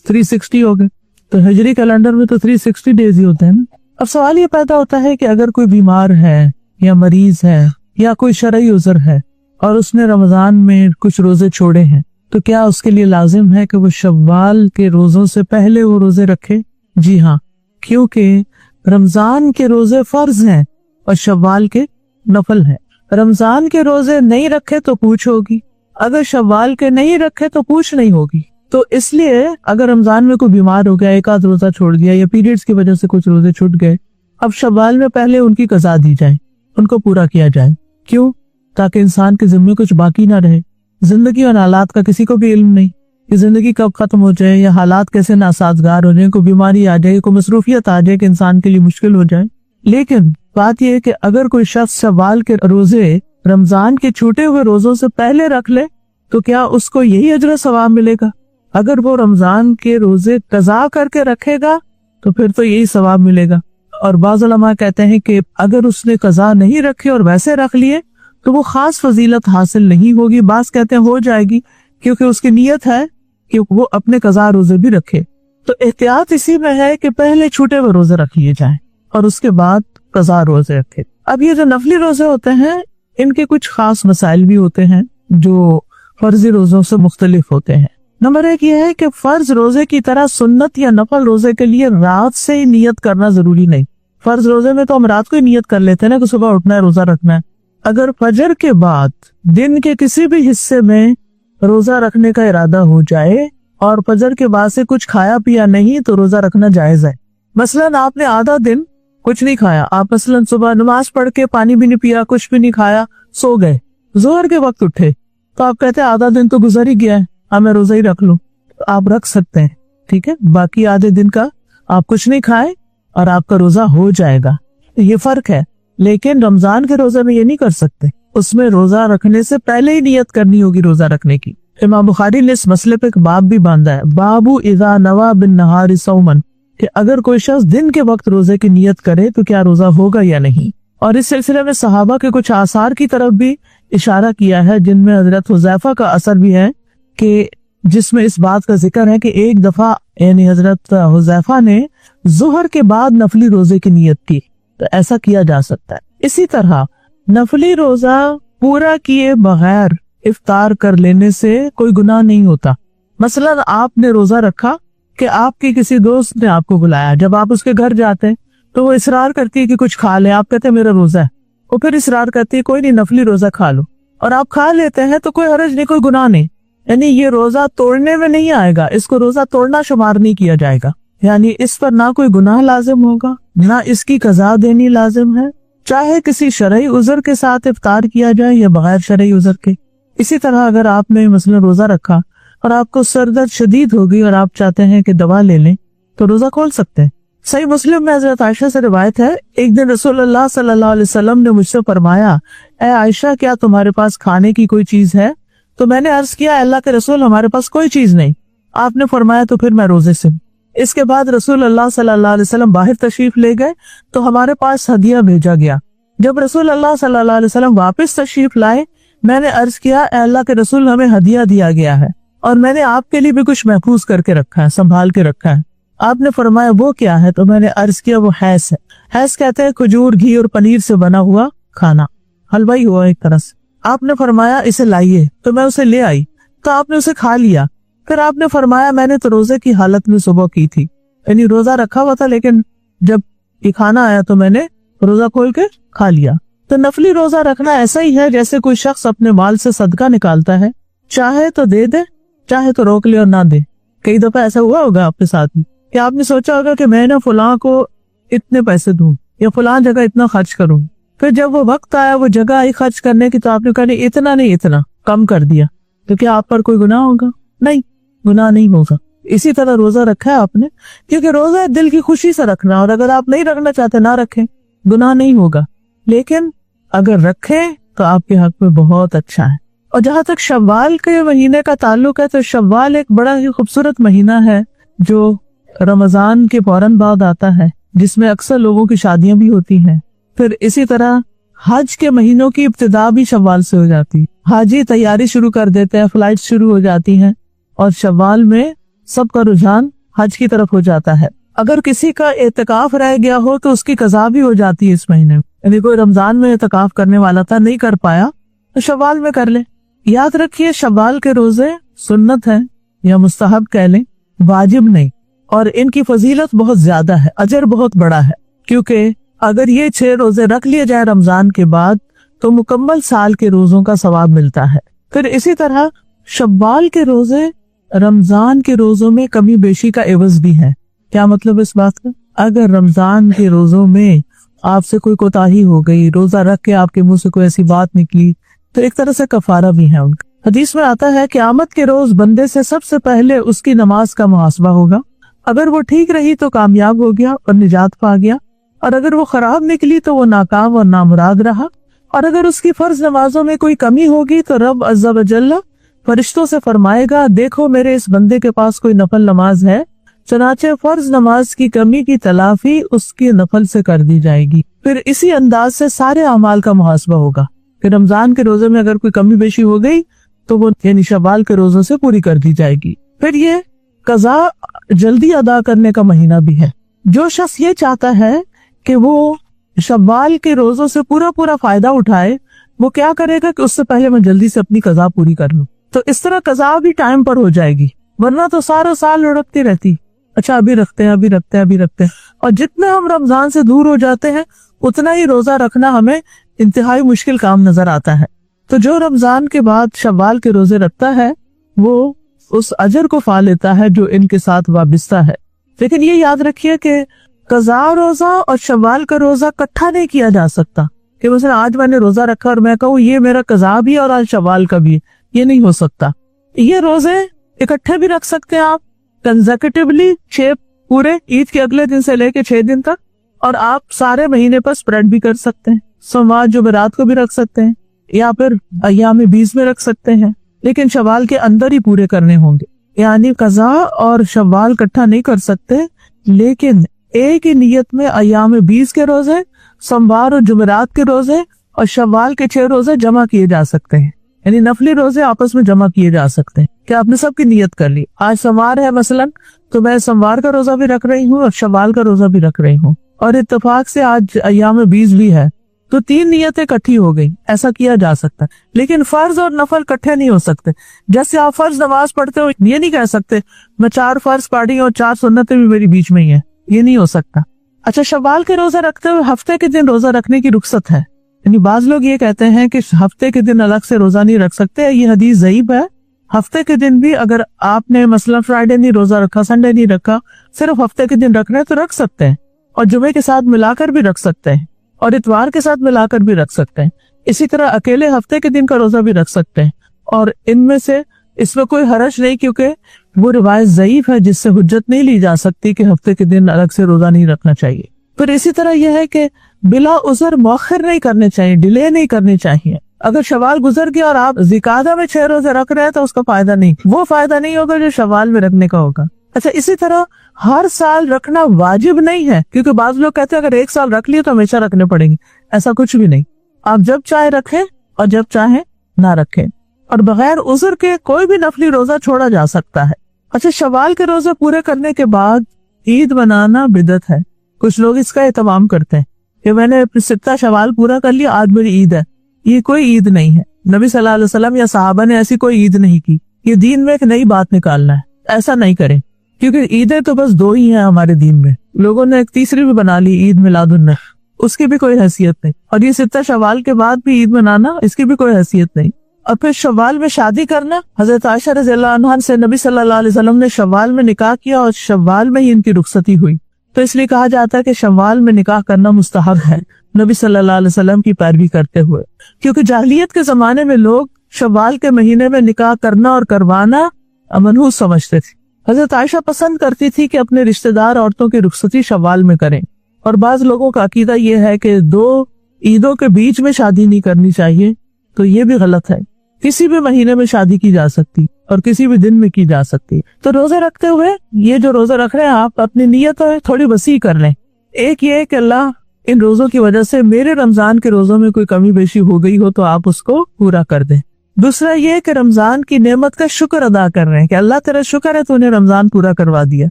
360 हो गए। तो हिजरी कैलेंडर में तो 360 डेज ही होते हैं ना। अब सवाल ये पैदा होता है कि अगर कोई बीमार है या मरीज है या कोई शरई उज़र है और उसने रमजान में कुछ रोजे छोड़े हैं तो क्या उसके लिए लाजिम है कि वो शव्वाल के रोजों से पहले वो रोजे रखे? जी हाँ, क्योंकि रमजान के रोजे फर्ज हैं और शव्वाल के नफल हैं। रमजान के रोजे नहीं रखे तो पूछ होगी, अगर शव्वाल के नहीं रखे तो पूछ नहीं होगी। तो इसलिए अगर रमजान में कोई बीमार हो गया, एक आध रोजा छोड़ गया, या पीरियड्स की वजह से कुछ रोजे छूट गए, अब शव्वाल में पहले उनकी कज़ा दी जाए, उनको पूरा किया जाए। क्यों? ताकि इंसान के जिम्मे कुछ बाकी ना रहे। जिंदगी और हालात का किसी को भी इल्म नहीं कि जिंदगी कब खत्म हो जाए, या हालात कैसे नासाजगार हो जाए, कोई बीमारी आ जाए, कोई मसरूफियत आ जाए कि इंसान के लिए मुश्किल हो जाए। लेकिन बात यह है कि अगर कोई शख्स शव्वाल के रोजे रमजान के छूटे हुए रोजों से पहले रख ले तो क्या उसको यही अजर सवाब मिलेगा? अगर वो रमजान के रोजे कज़ा करके रखेगा तो फिर तो यही सवाब मिलेगा। और बाज़ उलमा कहते हैं कि अगर उसने कज़ा नहीं रखे और वैसे रख लिए तो वो खास फजीलत हासिल नहीं होगी। बाज़ कहते हैं हो जाएगी, क्योंकि उसकी नीयत है कि वो अपने कज़ा रोजे भी रखे। तो एहतियात इसी में है कि पहले छूटे हुए रोजे रख लिए जाएं और उसके बाद कज़ा रोजे रखे। अब ये जो नफली रोजे होते हैं इनके कुछ खास मसाइल भी होते हैं जो फर्जी रोजों से मुख्तलिफ होते हैं। नंबर एक ये है कि फर्ज रोजे की तरह सुन्नत या नफल रोजे के लिए रात से ही नियत करना जरूरी नहीं। फर्ज रोजे में तो हम रात को ही नियत कर लेते हैं ना कि सुबह उठना है, रोजा रखना है। अगर फजर के बाद दिन के किसी भी हिस्से में रोजा रखने का इरादा हो जाए और फजर के बाद से कुछ खाया पिया नहीं तो रोजा रखना जायज है। मसलन आपने आधा दिन कुछ नहीं खाया, आप मसलन सुबह नमाज पढ़ के पानी भी नहीं पिया, कुछ भी नहीं खाया, सो गए, जोहर के वक्त उठे, तो आप कहते हैं आधा दिन तो गुजर ही गया है, अब मैं रोजा ही रख लूं, तो आप रख सकते हैं, ठीक है। बाकी आधे दिन का आप कुछ नहीं खाए और आपका रोजा हो जाएगा। ये फर्क है। लेकिन रमजान के रोजे में ये नहीं कर सकते, उसमें रोजा रखने से पहले ही नियत करनी होगी रोजा रखने की। इमाम बुखारी ने इस मसले पे एक बाब भी बांधा है, बाबू इज़ा नवा बिन नहारी सौमन, कि अगर कोई शख्स दिन के वक्त रोजे की नियत करे तो क्या रोजा होगा या नहीं। और इस सिलसिले में सहाबा के कुछ आसार की तरफ भी इशारा किया है, जिनमें हजरत हुज़ैफा का असर भी है कि जिसमें इस बात का जिक्र है कि एक दफा यानी हजरत हुज़ैफा ने जुहर के बाद नफली रोजे की नियत की, तो ऐसा किया जा सकता है। इसी तरह नफली रोजा पूरा किए बगैर इफ्तार कर लेने से कोई गुनाह नहीं होता। मसलन आपने रोजा रखा कि आपके किसी दोस्त ने आपको बुलाया, जब आप उसके घर जाते हैं तो वो इसरार करती है कि कुछ खा ले, आप कहते हैं मेरा रोजा है, वो फिर इसरार करती है कोई नहीं नफली रोजा खा लो, और आप खा लेते हैं तो कोई हरज नहीं, कोई गुनाह नहीं। यानी ये रोजा तोड़ने में नहीं आएगा, इसको रोजा तोड़ना शुमार नहीं किया जाएगा। यानी इस पर ना कोई गुनाह लाजिम होगा, ना इसकी कज़ा देनी लाजिम है, चाहे किसी शरई उज़र के साथ इफ्तार किया जाए या बगैर शरई उज़र के। इसी तरह अगर आपने मसलन रोजा रखा और आपको सरदर्द शदीद हो गई और आप चाहते हैं कि दवा ले लें तो रोजा खोल सकते हैं। सही मुस्लिम में हज़रत आयशा से रिवायत है, एक दिन रसूलुल्लाह सल्लल्लाहु अलैहि वसल्लम ने मुझसे फरमाया, ए आयशा क्या तुम्हारे पास खाने की कोई चीज है? तो मैंने अर्ज किया, अल्लाह के रसूल हमारे पास कोई चीज नहीं। आपने फरमाया तो फिर मैं रोजे से। इसके बाद रसूलुल्लाह सल्लल्लाहु अलैहि वसल्लम बाहर तशरीफ ले गए तो हमारे पास हदिया भेजा गया। जब रसूलुल्लाह सल्लल्लाहु अलैहि वसल्लम वापस तशरीफ लाए, मैंने अर्ज किया, अल्लाह के रसूल हमें हदिया दिया गया है और मैंने आपके लिए भी कुछ महफूज करके रखा है, संभाल के रखा है। आपने फरमाया वो क्या है? तो मैंने अर्ज किया वो हैस है। हैस कहते हैं खजूर, घी और पनीर से बना हुआ खाना, हलवा ही हुआ एक तरह से। आपने फरमाया इसे लाइए, तो मैं उसे ले आई, तो आपने उसे खा लिया। फिर आपने फरमाया मैंने तो रोजे की हालत में सुबह की थी, यानी रोजा रखा हुआ था, लेकिन जब ये खाना आया तो मैंने रोजा खोल के खा लिया। तो नफली रोजा रखना ऐसा ही है जैसे कोई शख्स अपने माल से सदका निकालता है, चाहे तो दे दे, चाहे तो रोक ले और ना दे। कई दफा ऐसा हुआ होगा आपके साथ भी कि आपने सोचा होगा कि मैं ना फलां को इतने पैसे दूं या फलां जगह इतना खर्च करूं, फिर जब वो वक्त आया, वो जगह आई खर्च करने की, तो आपने कहा नहीं इतना नहीं, इतना कम कर दिया, तो क्या आप पर कोई गुनाह होगा? नहीं, गुनाह नहीं होगा। इसी तरह रोजा रखा है आपने, क्योंकि रोजा है दिल की खुशी से रखना, और अगर आप नहीं रखना चाहते ना रखें, गुनाह नहीं होगा। लेकिन अगर रखें तो आपके हक में बहुत अच्छा है। और जहां तक शव्वाल के महीने का ताल्लुक है, तो शव्वाल एक बड़ा ही खूबसूरत महीना है जो रमजान के फौरन बाद आता है, जिसमें अक्सर लोगों की शादियां भी होती हैं। फिर इसी तरह हज के महीनों की इब्तिदा भी शव्वाल से हो जाती है। हाजी तैयारी शुरू कर देते हैं, फ्लाइट शुरू हो जाती हैं और शव्वाल में सबका रुझान हज की तरफ हो जाता है। अगर किसी का एतकाफ रह गया हो तो उसकी कज़ा भी हो जाती है इस महीने में। यदि कोई रमजान में एतकाफ करने वाला था, नहीं कर पाया, तो शव्वाल में कर ले। याद रखिए शव्वाल के रोजे सुन्नत हैं या मुस्तहब कह लें, वाजिब नहीं, और इनकी फजीलत बहुत ज्यादा है, अजर बहुत बड़ा है। क्योंकि अगर ये 6 रोजे रख लिए जाए रमजान के बाद तो मुकम्मल साल के रोजों का सवाब मिलता है। फिर इसी तरह शव्वाल के रोजे रमजान के रोजों में कमी बेशी का एवज भी है। क्या मतलब इस बात का? अगर रमजान के रोजों में आपसे कोई कोताही हो गई, रोजा रख के आपके मुंह से कोई ऐसी बात निकली, तो एक तरह से कफारा भी है उनका। हदीस में आता है क़यामत के रोज बंदे से सबसे पहले उसकी नमाज का मुहासबा होगा। अगर वो ठीक रही तो कामयाब हो गया और निजात पा गया, और अगर वो खराब निकली तो वो नाकाम और नामुराद रहा। और अगर उसकी फर्ज नमाजों में कोई कमी होगी तो रब अज़्ज़ा व जल्ला फरिश्तों से फरमाएगा, देखो मेरे इस बंदे के पास कोई नफल नमाज है, चनाचे फर्ज नमाज की कमी की तलाफी उसकी नफल से कर दी जाएगी। फिर इसी अंदाज से सारे अमाल का मुहासबा होगा कि रमजान के रोजे में अगर कोई कमी बेशी हो गई तो वो यानी शव्वाल के रोजों से पूरी कर दी जाएगी। फिर ये कज़ा जल्दी अदा करने का महीना भी है। जो शख्स ये चाहता है कि वो शव्वाल के रोजों से पूरा फायदा उठाए, वो क्या करेगा कि उससे पहले मैं जल्दी से अपनी कज़ा पूरी कर लूं, तो इस तरह कज़ा भी टाइम पर हो जाएगी, वरना तो सारा साल लुढ़कती रहती। अच्छा अभी रखते हैं, और जितने हम रमजान से दूर हो जाते हैं उतना ही रोजा रखना हमें इंतहाई मुश्किल काम नजर आता है। तो जो रमजान के बाद शव्वाल के रोजे रखता है वो उस अजर को पा लेता है जो इनके साथ वाबिस्ता है। लेकिन ये याद रखिए कि कज़ा रोजा और शव्वाल का रोजा इकट्ठा नहीं किया जा सकता कि mesela आज मैंने रोजा रखा और मैं कहूँ ये मेरा कज़ा भी और आज शव्वाल का भी, ये नहीं हो सकता। ये रोजे इकट्ठे भी रख सकते हैं आप कंसेक्यूटिवली 6 पूरे ईद के अगले दिन से लेके 6 दिन तक, और आप सारे महीने पर स्प्रेड भी कर सकते हैं। सोमवार जुमेरात को भी रख सकते हैं या फिर अय्याम 20 में रख सकते हैं, लेकिन शव्वाल के अंदर ही पूरे करने होंगे। यानी कज़ा और शव्वाल इकट्ठा नहीं कर सकते, लेकिन एक ही नियत में अय्याम 20 के रोजे, सोमवार और जुमेरात के रोजे और शव्वाल के 6 रोजे जमा किए जा सकते हैं। यानी नफली रोजे आपस में जमा किए जा सकते हैं कि आपने सबकी नियत कर ली। आज सोमवार है मसलन, तो मैं सोमवार का रोजा भी रख रही हूँ और शव्वाल का रोजा भी रख रही हूँ, और इत्तेफाक से आज अय्याम 20 भी है, तो 3 नियतें इकट्ठी हो गई। ऐसा किया जा सकता है, लेकिन फर्ज और नफल इकट्ठे नहीं हो सकते। जैसे आप फर्ज नमाज पढ़ते हो, ये नहीं कह सकते मैं 4 फर्ज पढ़ी और 4 सुन्नतें भी मेरी बीच में ही है, ये नहीं हो सकता। अच्छा शव्वाल के रोजा रखते हुए हफ्ते के दिन रोजा रखने की रुख्सत है। यानी बाज लोग ये कहते हैं कि हफ्ते के दिन अलग से रोजा नहीं रख सकते, ये हदीस ज़ईफ है। हफ्ते के दिन भी अगर आपने मसलन फ्राइडे नहीं रोजा रखा, संडे नहीं रखा, सिर्फ हफ्ते के दिन रखना है तो रख सकते हैं, और जुमे के साथ मिलाकर भी रख सकते हैं, और इतवार के साथ मिलाकर भी रख सकते हैं। इसी तरह अकेले हफ्ते के दिन का रोजा भी रख सकते हैं, और इनमें से इसमें कोई हरज नहीं, क्योंकि वो रिवायत ज़ईफ है जिससे हुज्जत नहीं ली जा सकती कि हफ्ते के दिन अलग से रोजा नहीं रखना चाहिए। फिर इसी तरह यह है कि बिला उज़र मौखर नहीं करने चाहिए, डिले नहीं करनी चाहिए। अगर शव्वाल गुजर गया और आप ज़िकादा में 6 रोजे रख रहे हैं तो उसका फायदा नहीं, वो फायदा नहीं होगा जो शव्वाल में रखने का होगा। अच्छा इसी तरह हर साल रखना वाजिब नहीं है, क्योंकि बाज़ लोग कहते हैं अगर 1 साल रख लिए तो हमेशा रखने पड़ेंगे। ऐसा कुछ भी नहीं, आप जब चाहे रखें और जब चाहे ना रखें, और बगैर उज़र के कोई भी नफली रोजा छोड़ा जा सकता है। अच्छा शव्वाल के रोजे पूरे करने के बाद ईद मनाना बिदअत है। कुछ लोग इसका एहतमाम करते हैं कि मैंने 6 शव्वाल पूरा कर लिया, आज मेरी ईद है। ये कोई ईद नहीं है। नबी सल्लल्लाहु अलैहि वसल्लम या सहाबा ने ऐसी कोई ईद नहीं की। ये दीन में एक नई बात निकालना है, ऐसा नहीं करें, क्योंकि ईदें तो बस 2 ही हैं हमारे दीन में। लोगों ने एक तीसरी भी बना ली, ईद मिलादुन्नबी, उसकी भी कोई हैसियत नहीं। और ये 6 शव्वाल के बाद भी ईद मनाना, इसकी भी कोई हैसियत नहीं। और फिर शव्वाल में शादी करना, हजरत आयशा रज़ियल्लाहु अन्हा से नबी सल्लल्लाहु अलैहि वसल्लम ने शव्वाल में निकाह किया और शव्वाल में ही इनकी रुखसती हुई, तो इसलिए कहा जाता है कि शव्वाल में निकाह करना मुस्तहब है नबी सल्लल्लाहु अलैहि वसल्लम की पैरवी करते हुए, क्योंकि जाहिलियत के जमाने में लोग शव्वाल के महीने में निकाह करना और करवाना मनहूस समझते थे। हजरत आयशा पसंद करती थी कि अपने रिश्तेदार औरतों की रुखसती शव्वाल में करें, और बाज लोगों का अकीदा यह है कि 2 ईदों के बीच में शादी नहीं करनी चाहिए, तो ये भी गलत है। किसी भी महीने में शादी की जा सकती और किसी भी दिन में की जा सकती। तो रोजे रखते हुए ये जो रोजे रख रहे हैं आप अपनी नीयत थोड़ी वसी कर लें। एक ये कि अल्लाह इन रोजों की वजह से मेरे रमजान के रोजों में कोई कमी बेशी हो गई हो तो आप उसको पूरा कर दें। दूसरा ये कि रमजान की नेमत का शुक्र अदा कर रहे हैं कि अल्लाह तेरा शुक्र है तूने रमजान पूरा करवा दिया,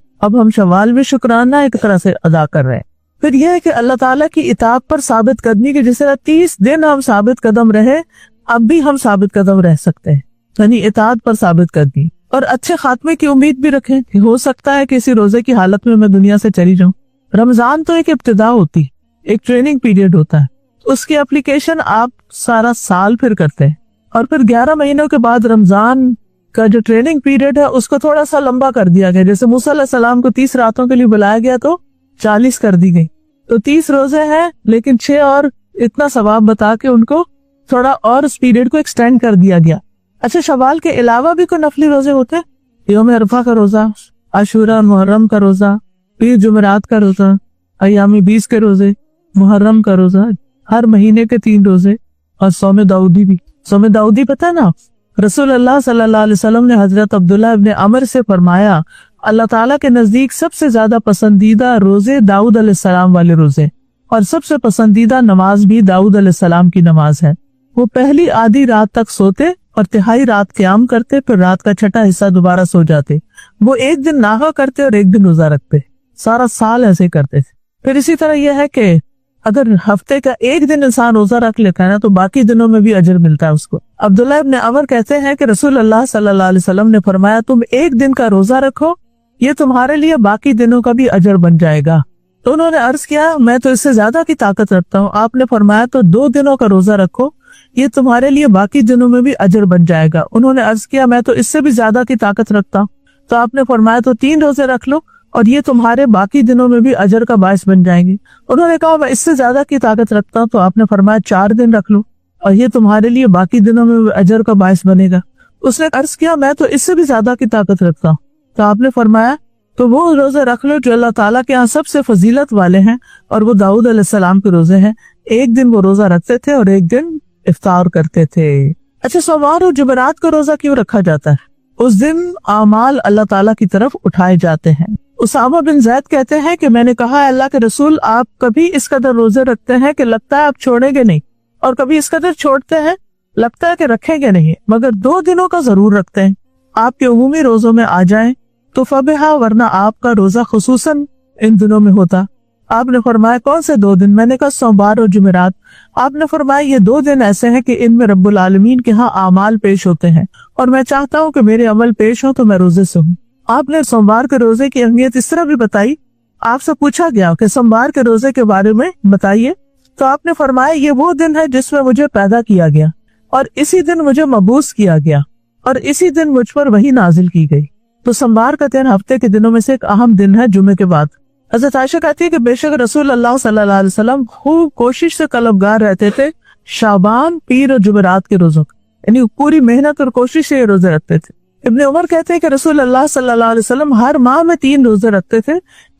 अब हम शव्वाल में शुक्राना एक तरह से अदा कर रहे हैं। फिर यह है कि अल्लाह ताला की इताअत पर साबित कदमी के जिस तरह 30 दिन हम साबित कदम रहे, अब भी हम साबित कदम रह सकते हैं, यानी इताअत पर साबित कदमी। और अच्छे खात्मे की उम्मीद भी रखें कि हो सकता है कि इसी रोजे की हालत में मैं दुनिया से चली जाऊं। रमजान तो एक इब्तिदा होती, एक ट्रेनिंग पीरियड होता है, उसकी एप्लीकेशन आप सारा साल फिर करते हैं। और फिर 11 महीनों के बाद रमजान का जो ट्रेनिंग पीरियड है उसको थोड़ा सा लंबा कर दिया गया। जैसे मूसा अलैहिस्सलाम को 30 रातों के लिए बुलाया गया तो 40 कर दी गई। तो 30 रोजे हैं, लेकिन 6 और इतना सवाब बता के उनको थोड़ा और उस पीरियड को एक्सटेंड कर दिया गया। अच्छा, शवाल के अलावा भी कोई नफली रोजे होते हैं? यौम अरफा का रोजा, आशूरा मुहर्रम का रोजा, पीर जुमेरात का रोजा, अय्यामी 20 के रोजे, मुहर्रम का रोजा, हर महीने के 3 रोजे, और सौम दाऊदी भी। सौम दाऊदी पता है ना, रसूल अल्लाह सल्लल्लाहु अलैहि वसल्लम ने हजरत अब्दुल्लाह इब्न अमर से फरमाया, अल्लाह ताला के नजदीक सबसे ज्यादा पसंदीदा रोजे दाऊद अलैहिस्सलाम वाले रोजे, और सबसे पसंदीदा नमाज भी दाऊद अलैहिस्सलाम की नमाज है। वो पहली आधी रात तक सोते और तिहाई रात क़याम करते, फिर रात का छठा हिस्सा दोबारा सो जाते। वो एक दिन नागा करते और एक दिन रोजा रखते, सारा साल ऐसे करते थे। फिर इसी तरह यह है कि अगर हफ्ते का एक दिन इंसान रोजा रख लेता है ना, तो बाकी दिनों में भी अजर मिलता है उसको। अब्दुल्लाह इब्न अमर कहते हैं कि रसूल अल्लाह सल्लल्लाहु अलैहि वसल्लम ने फरमाया, तुम एक दिन का रोजा रखो, ये तुम्हारे लिए बाकी दिनों का भी अजर बन जाएगा। तो उन्होंने अर्ज किया, मैं तो इससे ज्यादा की ताकत रखता हूँ। आपने फरमाया, तो 2 दिनों का रोजा रखो, ये तुम्हारे लिए बाकी दिनों में भी अजर बन जाएगा। उन्होंने अर्ज किया, मैं तो इससे भी ज्यादा की ताकत रखता हूँ। तो आपने फरमाया, तो 3 रोजे रख लो और ये तुम्हारे बाकी दिनों में भी अजर का बायस बन जाएंगे। उन्होंने कहा, मैं इससे ज्यादा की ताकत रखता हूँ। तो आपने फरमाया, 4 दिन रख लो और ये तुम्हारे लिए बाकी दिनों में भी अजर का बायस बनेगा। उसने अर्ज किया, मैं तो इससे भी ज्यादा की ताकत रखता हूँ। तो आपने फरमाया, तो वो रोजे रख लो जो अल्लाह ताला के यहाँ सबसे फजीलत वाले हैं, और वो दाऊद अलैहिस्सलाम के रोजे हैं। एक दिन वो रोजा रखते थे और एक दिन इफ्तार करते थे। अच्छा, सोमवार और जुमेरात को रोजा क्यों रखा जाता है? उस दिन आमाल अल्लाह ताला की तरफ उठाए जाते हैं। उसामा बिन जैद कहते हैं कि मैंने कहा, अल्लाह के रसूल, आप कभी इस कदर रोजे रखते हैं कि लगता है आप छोड़ेंगे नहीं, और कभी इस कदर छोड़ते हैं लगता है कि रखेंगे नहीं, मगर 2 दिनों का जरूर रखते हैं। आपके उमूमी रोजों में आ जाएं तो फबिहा, वरना आपका रोजा खुसूसन इन दिनों में होता। आपने फरमाया, कौन से 2 दिन? मैंने कहा, सोमवार और जुमेरात। आपने फरमाया, ये 2 दिन ऐसे हैं कि इनमें रब्बुल आलमीन के यहाँ आमाल पेश होते हैं, और मैं चाहता हूँ कि मेरे अमल पेश हो तो मैं रोजे से हूँ। आपने सोमवार के रोजे की अहमियत इस तरह भी बताई। आपसे पूछा गया कि सोमवार के रोजे के बारे में बताइए, तो आपने फरमाया, ये वो दिन है जिसमें मुझे पैदा किया गया, और इसी दिन मुझे मबूस किया गया, और इसी दिन मुझ पर वही नाजिल की गई। तो सोमवार का दिन हफ्ते के दिनों में से एक अहम दिन है, जुमे के बाद। हज़रत आयशा कहती है कि बेशक रसूल अल्लाह सल्लल्लाहु अलैहि वसल्लम खूब कोशिश से तलबगार रहते थे शाबान, पीर और जुमेरात के रोजों, यानी पूरी मेहनत और कोशिश से ये रोजे रखते थे। इब्न उमर कहते हैं कि रसूल अल्लाह सल्लल्लाहु अलैहि वसल्लम हर माह में 3 रोजे रखते थे,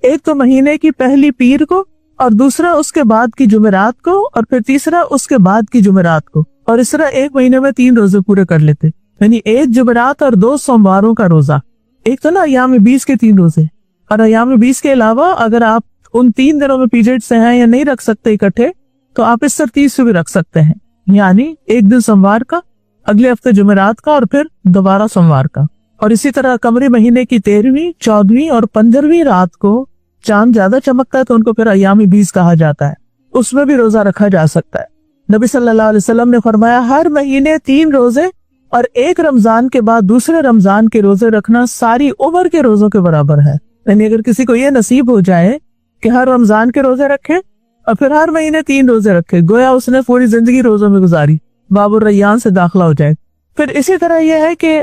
एक तो महीने की पहली पीर को, और दूसरा उसके बाद की जुमेरात को, और फिर तीसरा उसके बाद की जुमेरात को, और इस तरह एक महीने में 3 रोजे पूरे कर लेते, यानी 1 जुमेरात और 2 सोमवारों का रोजा। एक तो ना अय्याम 20 के 3 रोजे, और अय्याम 20 के अलावा अगर आप उन 3 दिनों में पीरियड से हैं या नहीं रख सकते इकट्ठे, तो आप इस तरतीब से भी रख सकते हैं, यानी एक दिन सोमवार का, अगले हफ्ते जुमेरात का, और फिर दोबारा सोमवार का। और इसी तरह कमरी महीने की 13वीं, 14वीं और 15वीं रात को चांद ज्यादा चमकता है, तो उनको फिर अय्याम 20 कहा जाता है, उसमें भी रोजा रखा जा सकता है। नबी सल्लल्लाहु अलैहि वसल्लम ने फरमाया, हर महीने 3 रोजे और एक रमजान के बाद दूसरे रमजान के रोजे रखना सारी उम्र के रोजों के बराबर है। यानी अगर किसी को ये नसीब हो जाए कि हर रमजान के रोजे रखे और फिर हर महीने 3 रोजे रखे, गोया उसने पूरी जिंदगी रोजों में गुजारी, बाबुर रैयान से दाखिला हो जाए। फिर इसी तरह यह है कि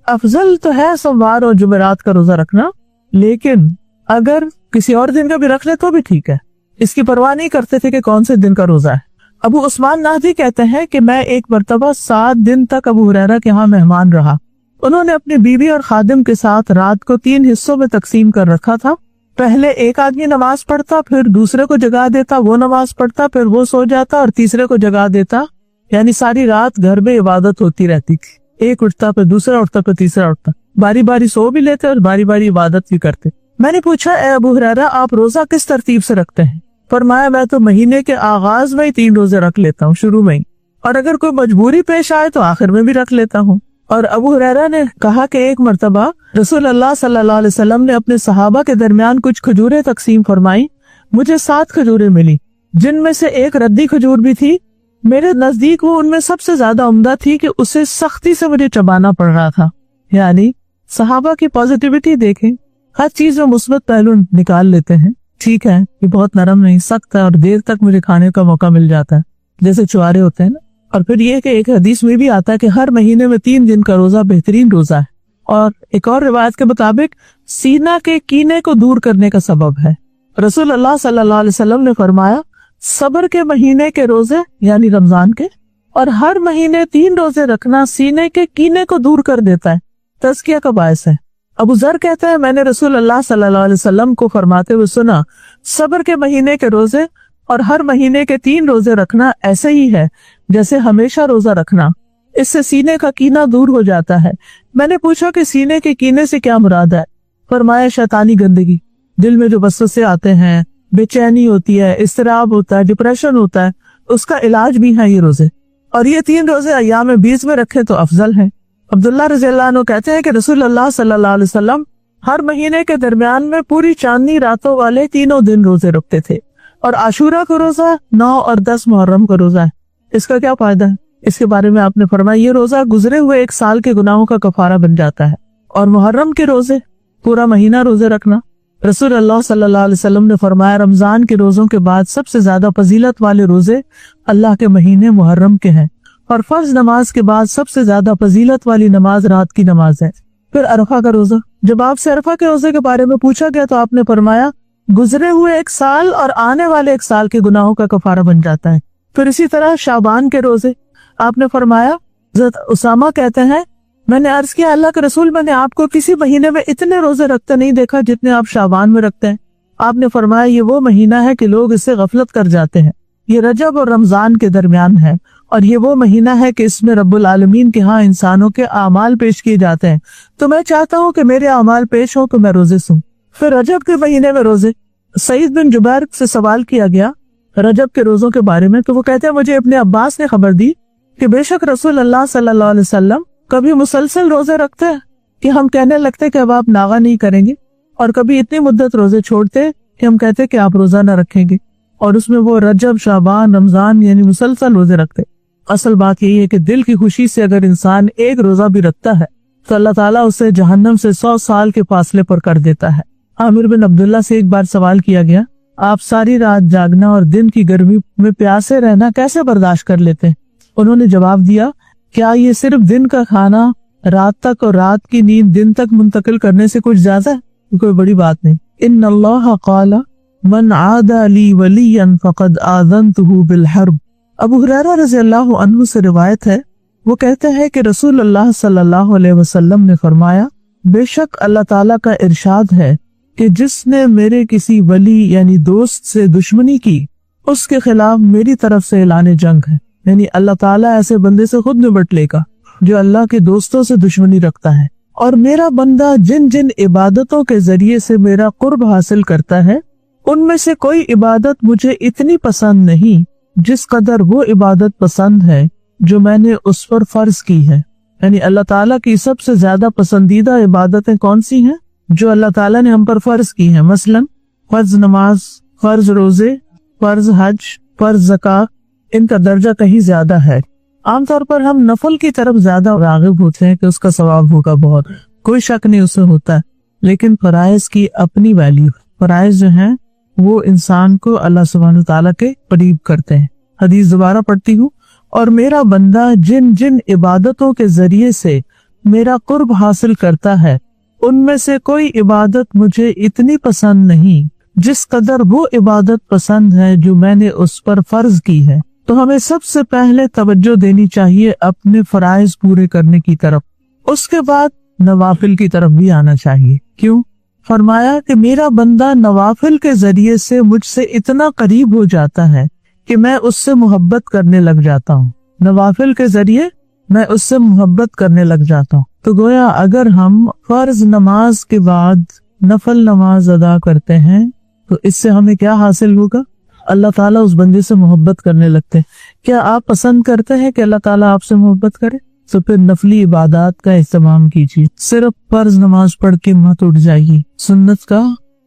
अफजल तो है सोमवार और जुमेरात का रोजा रखना, लेकिन अगर किसी और दिन का भी रख ले तो भी ठीक है, इसकी परवाह नहीं करते थे कि कौन से दिन का रोजा है। अबू उस्मान नाहदी कहते हैं कि मैं एक मरतबा 7 दिन तक अबू हुरैरा के यहाँ मेहमान रहा। उन्होंने अपनी बीवी और खादिम के साथ रात को 3 हिस्सों में तकसीम कर रखा था। पहले एक आदमी नमाज पढ़ता, फिर दूसरे को जगा देता, वो नमाज पढ़ता, फिर वो सो जाता और तीसरे को जगा देता, यानी सारी रात घर में इबादत होती रहती थी। एक उठता, फिर दूसरा उठता, फिर तीसरा उठता, बारी बारी सो भी लेते और बारी बारी इबादत भी करते। मैंने पूछा, ए अबू हुरैरा, आप रोजा किस तरतीब से रखते हैं? फरमाया, मैं तो महीने के आगाज में ही 3 रोजे रख लेता हूँ, शुरू में ही, और अगर कोई मजबूरी पेश आए तो आखिर में भी रख लेता हूँ। और अबू हुरैरा ने कहा कि एक मर्तबा रसूल अल्लाह सल्लल्लाहु अलैहि वसल्लम ने अपने सहाबा के दरमियान कुछ खजूरें तकसीम फरमाई। मुझे 7 खजूरें मिली, जिनमें से एक रद्दी खजूर भी थी। मेरे नजदीक वो उनमें सबसे ज्यादा उम्दा थी कि उसे सख्ती से मुझे चबाना पड़ रहा था। यानी सहाबा की पॉजिटिविटी देखें, हर चीज में मुस्बत पहलू निकाल लेते हैं। ठीक है, ये बहुत नरम नहीं, सख्त है और देर तक मुझे खाने का मौका मिल जाता है, जैसे चुआरे होते हैं ना, और फिर ये कि एक हदीस में भी आता है कि हर महीने में 3 दिन का रोजा बेहतरीन रोजा है, और एक और रिवायत के मुताबिक सीना के कीने को दूर करने का सबब है। रसूल अल्लाह सल्लल्लाहु अलैहि वसल्लम ने फरमाया, सब्र के महीने के रोजे यानी रमजान के और हर महीने 3 रोजे रखना सीने के कीने को दूर कर देता है, तज़किया का बायस है। अबू ज़र कहते हैं, मैंने रसूल अल्लाह सल्लल्लाहु अलैहि वसल्लम को फरमाते हुए सुना, सब्र के महीने के रोजे और हर महीने के 3 रोजे रखना ऐसे ही है जैसे हमेशा रोजा रखना, इससे सीने का कीना दूर हो जाता है। मैंने पूछा कि सीने के कीने से क्या मुराद है? फरमाया, शैतानी गंदगी, दिल में जो वसवसे आते हैं, बेचैनी होती है, इस्तराब होता है, डिप्रेशन होता है, उसका इलाज भी है ये रोजे। और ये 3 रोजे अय्याम बीच में रखे तो अफजल हैं। अब्दुल्लाह रज़ियल्लाहु अन्हु कहते हैं कि रसूल अल्लाह सल्लल्लाहु अलैहि वसल्लम हर महीने के दरमियान में पूरी चांदनी रातों वाले 3 दिन रोजे रखते थे, और आशूरा का रोजा 9 और 10 मुहर्रम का रोजा है। इसका क्या फायदा है? इसके बारे में आपने फरमाया, ये रोजा गुजरे हुए 1 साल के गुनाहों का कफारा बन जाता है। और मुहर्रम के रोजे पूरा महीना रोजे रखना, रसूल अल्लाह सल्लल्लाहु अलैहि वसल्लम ने फरमाया, रमजान के रोजों के बाद सबसे ज्यादा फजीलत वाले रोजे अल्लाह के महीने मुहर्रम के हैं, और फर्ज नमाज के बाद सबसे ज्यादा फजीलत वाली नमाज रात की नमाज है। फिर अरफा का रोजा, जब आपसे अरफा के रोजे के बारे में पूछा गया तो आपने फरमाया, गुजरे हुए 1 साल और आने वाले 1 साल के गुनाहों का कफारा बन जाता है। फिर इसी तरह शाबान के रोजे, आपने फरमाया, हज़रत उसामा कहते हैं, मैंने अर्ज किया, अल्लाह के रसूल, मैंने आपको किसी महीने में इतने रोजे रखते नहीं देखा जितने आप शाबान में रखते हैं। आपने फरमाया, ये वो महीना है कि लोग इससे गफलत कर जाते हैं, ये रजब और रमजान के दरमियान है, और ये वो महीना है कि इसमें रब्बुल आलमीन के यहाँ इंसानों के आमाल पेश किए जाते हैं, तो मैं चाहता हूँ कि मेरे आमाल पेश हो तो मैं रोजे सूं। फिर रजब के महीने में रोजे, सईद बिन जुबैर से सवाल किया गया रजब के रोजों के बारे में, तो वो कहते हैं, मुझे अपने अब्बास ने खबर दी कि बेशक रसूल अल्लाह सल्लल्लाहु अलैहि वसल्लम कभी मुसलसल रोजे रखते हैं कि हम कहने लगते कि अब आप नागा नहीं करेंगे, और कभी इतनी मुद्दत रोजे छोड़ते कि हम कहते कि आप रोजा न रखेंगे, और उसमें वो रजब, शाबान, रमजान यानी मुसलसल रोजे रखते। असल बात यही है कि दिल की खुशी से अगर इंसान एक रोजा भी रखता है तो अल्लाह ताला उसे जहन्नम से 100 साल के फासले पर कर देता है। आमिर बिन अब्दुल्ला से एक बार सवाल किया गया, आप सारी रात जागना और दिन की गर्मी में प्यासे रहना कैसे बर्दाश्त कर लेते हैं? उन्होंने जवाब दिया, क्या ये सिर्फ दिन का खाना रात तक और रात की नींद दिन तक मुंतकिल करने से कुछ ज्यादा है? कोई बड़ी बात नहीं। इन्नल्लाह क़ाला मन आदा ली वलियन फ़क़द आज़नतुहु बिल हर्ब। अबू हुरैरा रज़ियल्लाहु अन्हु से रिवायत है, वो कहते हैं कि रसूल अल्लाह सल्लल्लाहु अलैहि वसल्लम ने फरमाया, बेशक अल्लाह ताला का इरशाद है कि जिसने मेरे किसी वली यानी दोस्त से दुश्मनी की, उसके खिलाफ मेरी तरफ से ऐलान जंग है। यानी अल्लाह ताला ऐसे बंदे से खुद निपट लेगा जो अल्लाह के दोस्तों से दुश्मनी रखता है। और मेरा बंदा जिन जिन इबादतों के जरिए से मेरा कुर्ब हासिल करता है, उनमें से कोई इबादत मुझे इतनी पसंद नहीं जिस कदर वो इबादत पसंद है जो मैंने उस पर फर्ज की है। यानी अल्लाह ताला की सबसे ज्यादा पसंदीदा इबादतें कौन सी हैं? जो अल्लाह ताला ने हम पर फर्ज की हैं। मसलन फर्ज नमाज, फर्ज रोजे, फर्ज हज, फर्ज ज़कात, इनका दर्जा कहीं ज्यादा है। आमतौर पर हम नफल की तरफ ज्यादा राग़िब होते हैं कि उसका सवाब होगा बहुत, कोई शक नहीं उससे होता है, लेकिन फराइज की अपनी वैल्यू, फराइज जो हैं वो इंसान को अल्लाह सुब्हानहू तआला के करीब करते हैं। हदीस दोबारा पढ़ती हूँ, और मेरा बंदा जिन जिन इबादतों के जरिए से मेरा कुर्ब हासिल करता है, उनमें से कोई इबादत मुझे इतनी पसंद नहीं जिस कदर वो इबादत पसंद है जो मैंने उस पर फर्ज की है। तो हमें सबसे पहले तवज्जो देनी चाहिए अपने फराइज पूरे करने की तरफ, उसके बाद नवाफिल की तरफ भी आना चाहिए। क्यों? फरमाया कि मेरा बंदा नवाफिल के जरिए से मुझसे इतना करीब हो जाता है कि मैं उससे मोहब्बत करने लग जाता हूँ। नवाफिल के जरिए मैं उससे मोहब्बत करने लग जाता हूँ। तो गोया अगर हम फर्ज नमाज के बाद नफल नमाज अदा करते हैं तो इससे हमें क्या हासिल होगा? अल्लाह ताला उस बंदे से मोहब्बत करने लगते हैं। क्या आप पसंद करते हैं कि अल्लाह ताला आपसे मोहब्बत करे? तो फिर नफली इबादत का एहतमाम कीजिए। सिर्फ फर्ज नमाज पढ़ के मत उठ जाइए, सुन्नत का,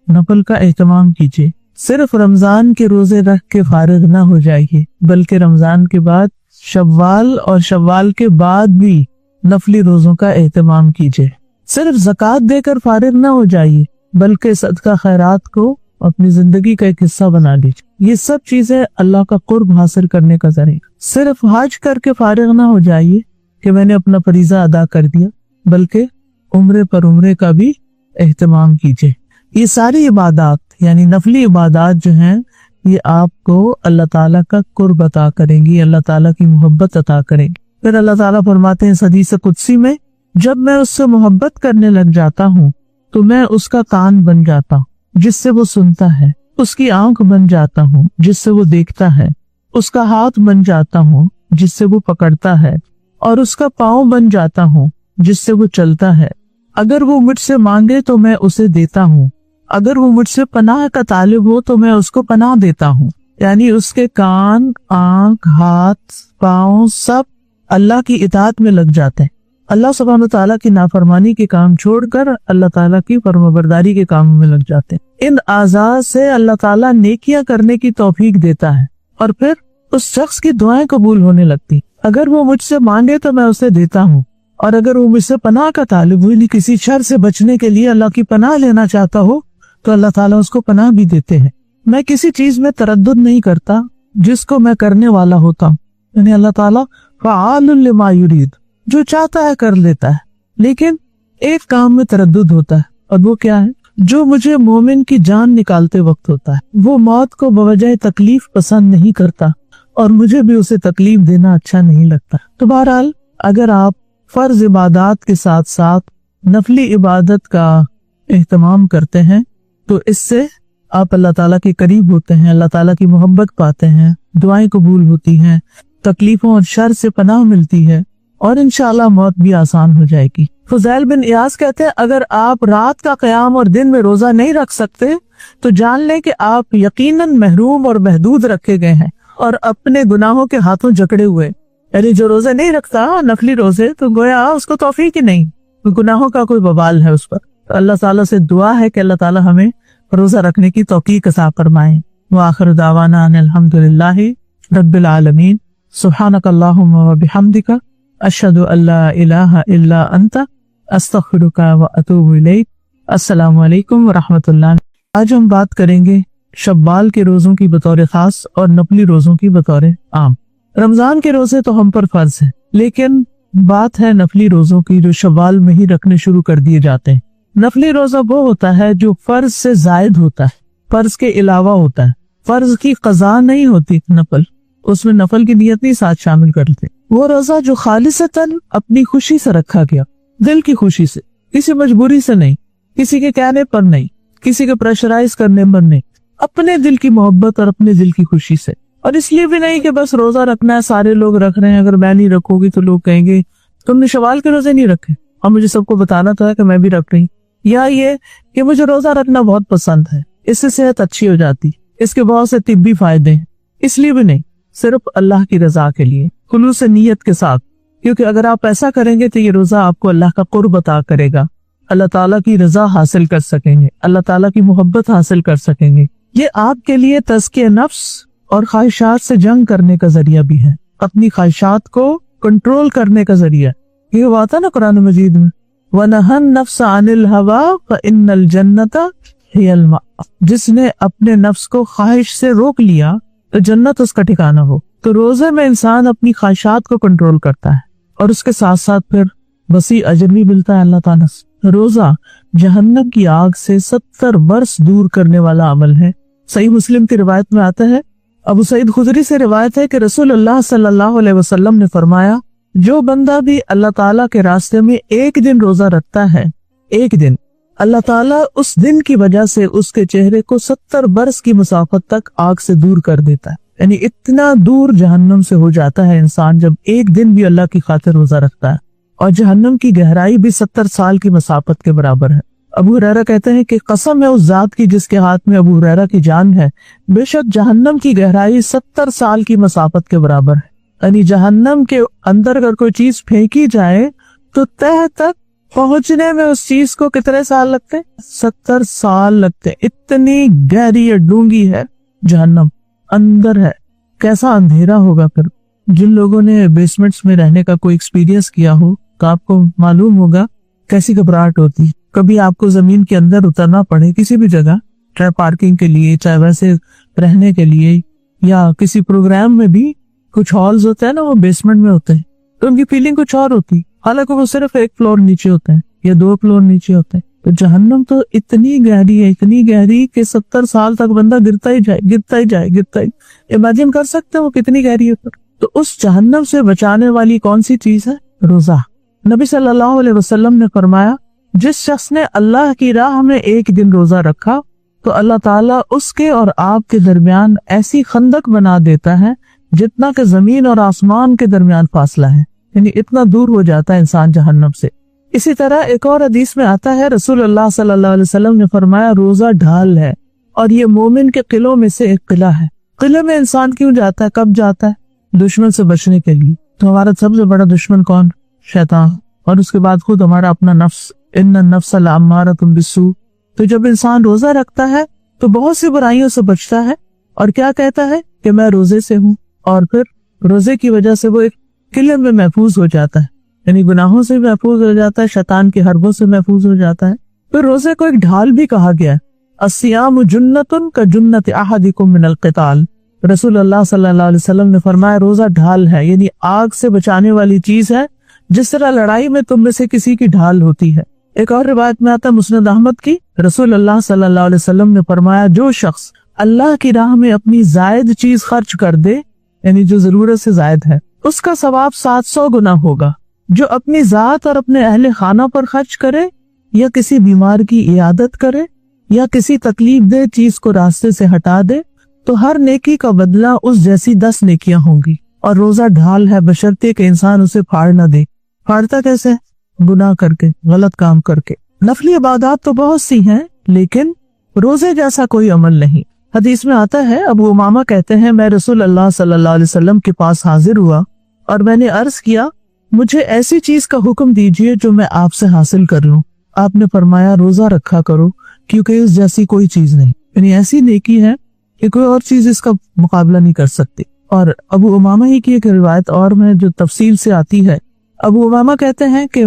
नफल का एहतमाम कीजिए। सिर्फ रमजान के रोजे रख के फारिग ना हो जाइए, बल्कि रमजान के बाद शव्वाल और शव्वाल के बाद भी नफली रोजों का एहतमाम कीजिए। सिर्फ ज़कात देकर फारिग ना हो जाइए, बल्कि सदका खैरात को अपनी जिंदगी का एक हिस्सा बना लीजिए। ये सब चीजें अल्लाह का कुर्ब हासिल करने का जरिया। सिर्फ हज करके फारिग ना हो जाइए कि मैंने अपना फरीजा अदा कर दिया, बल्कि उम्रे पर उम्रे का भी एहतमाम कीजिए। ये सारी इबादत यानी नफली इबादत जो हैं, ये आपको अल्लाह ताला का कुर्ब अता करेंगी, अल्लाह ताला की मोहब्बत अता करेंगी। फिर अल्लाह ताला फरमाते हैं हदीस कुदसी में, जब मैं उससे मोहब्बत करने लग जाता हूँ तो मैं उसका कान बन जाता हूँ जिससे वो सुनता है, उसकी आंख बन जाता हूँ जिससे वो देखता है, उसका हाथ बन जाता हूँ जिससे वो पकड़ता है, और उसका पाँव बन जाता हूँ जिससे वो चलता है। अगर वो मुझसे मांगे तो मैं उसे देता हूँ, अगर वो मुझसे पनाह का तालिब हो तो मैं उसको पनाह देता हूँ। यानी उसके कान, आंख, हाथ, पाँव सब अल्लाह की इताअत में लग जाते हैं। अल्लाह सुब्हानहू तआला की नाफरमानी के काम छोड़कर अल्लाह ताला की फरमाबरदारी के कामों में लग जाते हैं। इन आज़ा से अल्लाह ताला नेकियां करने की तौफीक देता है और फिर उस शख्स की दुआएं कबूल होने लगती। अगर वो मुझसे मांगे तो मैं उसे देता हूँ, और अगर वो मुझसे पनाह का तालिब हुई, किसी शर से बचने के लिए अल्लाह की पनाह लेना चाहता हो तो अल्लाह ताला उसको पनाह भी देते हैं। मैं किसी चीज में तरद्दुद नहीं करता जिसको मैं करने वाला होता हूँ। यानी अल्लाह ताला फ़आलुन लिमा युरीद, जो चाहता है कर लेता है, लेकिन एक काम में तरद्दुद होता है, और वो क्या है? जो मुझे मोमिन की जान निकालते वक्त होता है। वो मौत को बवजह तकलीफ पसंद नहीं करता और मुझे भी उसे तकलीफ देना अच्छा नहीं लगता। तो बहरहाल अगर आप फर्ज इबादत के साथ साथ नफली इबादत का एहतमाम करते हैं तो इससे आप अल्लाह ताला के करीब होते हैं, अल्लाह ताला की मोहब्बत पाते हैं, दुआएं कबूल होती हैं, तकलीफों और शर से पनाह मिलती है, और इंशाअल्लाह मौत भी आसान हो जाएगी। फुज़ैल बिन इयास कहते हैं, अगर आप रात का क़याम और दिन में रोजा नहीं रख सकते तो जान लें कि आप यकीनन महरूम और महदूद रखे गए हैं और अपने गुनाहों के हाथों जकड़े हुए। यानी जो रोजे नहीं रखता नफली रोजे, तो गोया उसको तौफीक ही नहीं, गुनाहों का कोई बवाल है उस पर। तो अल्लाह ताला से दुआ है कि अल्लाह ताला हमें रोजा रखने की तौफीक अता फरमाए। व आखिर दावाना अनिल हम्दुलिल्लाहि रब्बिल आलमीन। सुब्हानकल्लाहुम्मा व बिहम्दिका अशहदु अल्ला इलाहा इल्ला अंता अस्तगफिरुका व अतूबु इलैक। अस्सलामु अलैकुम व रहमतुल्लाह। आज हम बात करेंगे शव्वाल के रोजों की बतौर खास और नफली रोजों की बतौर आम। रमजान के रोजे तो हम पर फर्ज है, लेकिन बात है नफली रोजों की जो शव्वाल में ही रखने शुरू कर दिए जाते हैं। नफली रोजा वो होता है जो फर्ज से जायद होता है, फर्ज के अलावा होता है, फर्ज की कज़ा नहीं होती, नफल उसमें नफल की नियत नहीं साथ शामिल करते। वो रोजा जो खालिसतन अपनी खुशी से रखा गया, दिल की खुशी से, किसी मजबूरी से नहीं, किसी के कहने पर नहीं, किसी के प्रेशराइज करने पर नहीं, अपने दिल की मोहब्बत और अपने दिल की खुशी से। और इसलिए भी नहीं कि बस रोजा रखना है, सारे लोग रख रहे हैं, अगर मैं नहीं रखूंगी तो लोग कहेंगे तुमने शवाल के रोजे नहीं रखे, और मुझे सबको बताना था कि मैं भी रख रही। या ये कि मुझे रोजा रखना बहुत पसंद है, इससे सेहत अच्छी हो जाती, इसके बहुत से तिब्बी फायदे हैं, इसलिए भी नहीं, सिर्फ अल्लाह की रजा के लिए खुलूस नीयत के साथ। क्योंकि अगर आप ऐसा करेंगे तो ये रोजा आपको अल्लाह का कुर्ब अता करेगा, अल्लाह ताला की रजा हासिल कर सकेंगे, अल्लाह ताला की मोहब्बत हासिल कर सकेंगे। ये आपके लिए तज़किया नफ्स और ख्वाहिशात से जंग करने का जरिया भी है, अपनी ख्वाहिशात को कंट्रोल करने का जरिया। ये बात है ना कुरान मजीद में, वनहन नफ्स अनिल हवा फइन्नल जन्नता हियल मअवा। जिसने अपने नफ्स को ख्वाहिश से रोक लिया तो जन्नत उसका ठिकाना हो। तो रोजे में इंसान अपनी ख्वाहिशात को कंट्रोल करता है और उसके साथ साथ फिर वसी अजर भी मिलता है अल्लाह ताला से। रोजा जहन्नम की आग से 70 बरस दूर करने वाला अमल है। सही मुस्लिम की रिवायत में आता है, अबू सईद खुदरी से रिवायत है कि रसूलुल्लाह सल्लल्लाहु अलैहि वसल्लम ने फरमाया, जो बंदा भी अल्लाह ताला के रास्ते में एक दिन रोजा रखता है, एक दिन, अल्लाह ताला उस दिन की वजह से उसके चेहरे को 70 बरस की मुसाफत तक आग से दूर कर देता है। यानी इतना दूर जहन्नम से हो जाता है इंसान जब एक दिन भी अल्लाह की खातिर रोजा रखता है। और जहन्नम की गहराई भी 70 साल की मसाफत के बराबर है। अबू हुरैरा कहते हैं कि कसम है उस जात की जिसके हाथ में अबू हुरैरा की जान है, बेशक जहन्नम की गहराई 70 साल की मसाफत के बराबर है। यानी जहन्नम के अंदर अगर कोई चीज फेंकी जाए तो तह तक पहुंचने में उस चीज को कितने साल लगते हैं? 70 साल लगते हैं। इतनी गहरी और डूंगी है जहन्नम, अंदर है। कैसा अंधेरा होगा फिर। जिन लोगों ने बेसमेंट्स में रहने का कोई एक्सपीरियंस किया हो तो आपको मालूम होगा कैसी घबराहट होती है। कभी आपको जमीन के अंदर उतरना पड़े किसी भी जगह, चाहे पार्किंग के लिए, चाहे वैसे रहने के लिए, या किसी प्रोग्राम में भी कुछ हॉल्स होते हैं ना, वो बेसमेंट में होते हैं, तो उनकी फीलिंग कुछ और होती, हालांकि वो सिर्फ एक फ्लोर नीचे होते हैं या 2 फ्लोर नीचे होते हैं। तो जहन्नम तो इतनी गहरी है, इतनी गहरी कि 70 साल तक बंदा गिरता ही जाए, गिरता ही जाए, गिरता ही। इमेजिन कर सकते हैं वो कितनी गहरी है। तो उस जहन्नम से बचाने वाली कौन सी चीज है? रोजा। नबी सल्लल्लाहु अलैहि वसल्लम ने फरमाया, जिस शख्स ने अल्लाह की राह में एक दिन रोजा रखा तो अल्लाह ताला उसके और आपके दरमियान ऐसी खंदक बना देता है जितना कि जमीन और आसमान के दरमियान फासला है, यानी इतना दूर हो जाता है इंसान जहन्नम से। इसी तरह एक और हदीस में आता है, रसूलुल्लाह सल्लल्लाहु अलैहि वसल्लम ने फरमाया, रोजा ढाल है और ये मोमिन के किलों में से एक किला है। किले में इंसान क्यों जाता है, कब जाता है? दुश्मन से बचने के लिए। तो हमारा सबसे बड़ा दुश्मन कौन? शैतान, और उसके बाद खुद हमारा अपना नफ्स, इन्नन नफ्स लअम्मारतुम बिस्सू। तो जब इंसान रोजा रखता है तो बहुत सी बुराइयों से बचता है और क्या कहता है कि मैं रोजे से हूँ, और फिर रोजे की वजह से वो एक किले में महफूज हो जाता है, यानी गुनाहों से महफूज हो जाता है, शैतान के हरबों से महफूज हो जाता है। फिर रोजे को एक ढाल भी कहा गया है, अस्सियामु जुन्नतुन का जुन्नति अहदिकुम मिनल क़िताल। रसूलुल्लाह सल्लल्लाहु अलैहि वसल्लम ने फरमाया, रोजा ढाल है, यानी आग से बचाने वाली चीज है, जिस तरह लड़ाई में तुम में से किसी की ढाल होती है। एक और रिवायत में आता है मुस्नद अहमद की, रसूलुल्लाह सल्लल्लाहु अलैहि वसल्लम ने फरमाया, जो शख्स अल्लाह की राह में अपनी जायद चीज खर्च कर दे, यानी जो जरूरत से जायद है, उसका सवाब 700 गुना होगा। जो अपनी जात और अपने अहले खाना पर खर्च करे, या किसी बीमार की इयादत करे, या किसी तकलीफ दे चीज को रास्ते से हटा दे, तो हर नेकी का बदला उस जैसी 10 नेकियां होंगी। और रोजा ढाल है बशर्ते कि इंसान उसे फाड़ न दे। फाड़ता कैसे? गुनाह करके, गलत काम करके। नफली इबादत तो बहुत सी हैं, लेकिन रोजे जैसा कोई अमल नहीं। हदीस में आता है, अबू उमामा कहते हैं, मैं रसूल अल्लाह सल्लल्लाहु अलैहि वसल्लम के पास हाजिर हुआ और मैंने अर्ज किया, मुझे ऐसी चीज का हुक्म दीजिए जो मैं आपसे हासिल कर लूं। आपने फरमाया, रोजा रखा करो, क्योंकि इस जैसी कोई चीज नहीं, यानी ऐसी नेकी है कि कोई और चीज इसका मुकाबला नहीं कर सकती। और अबू उमामा ही की एक रिवायत और में जो तफसील से आती है, अबू उमामा कहते हैं कि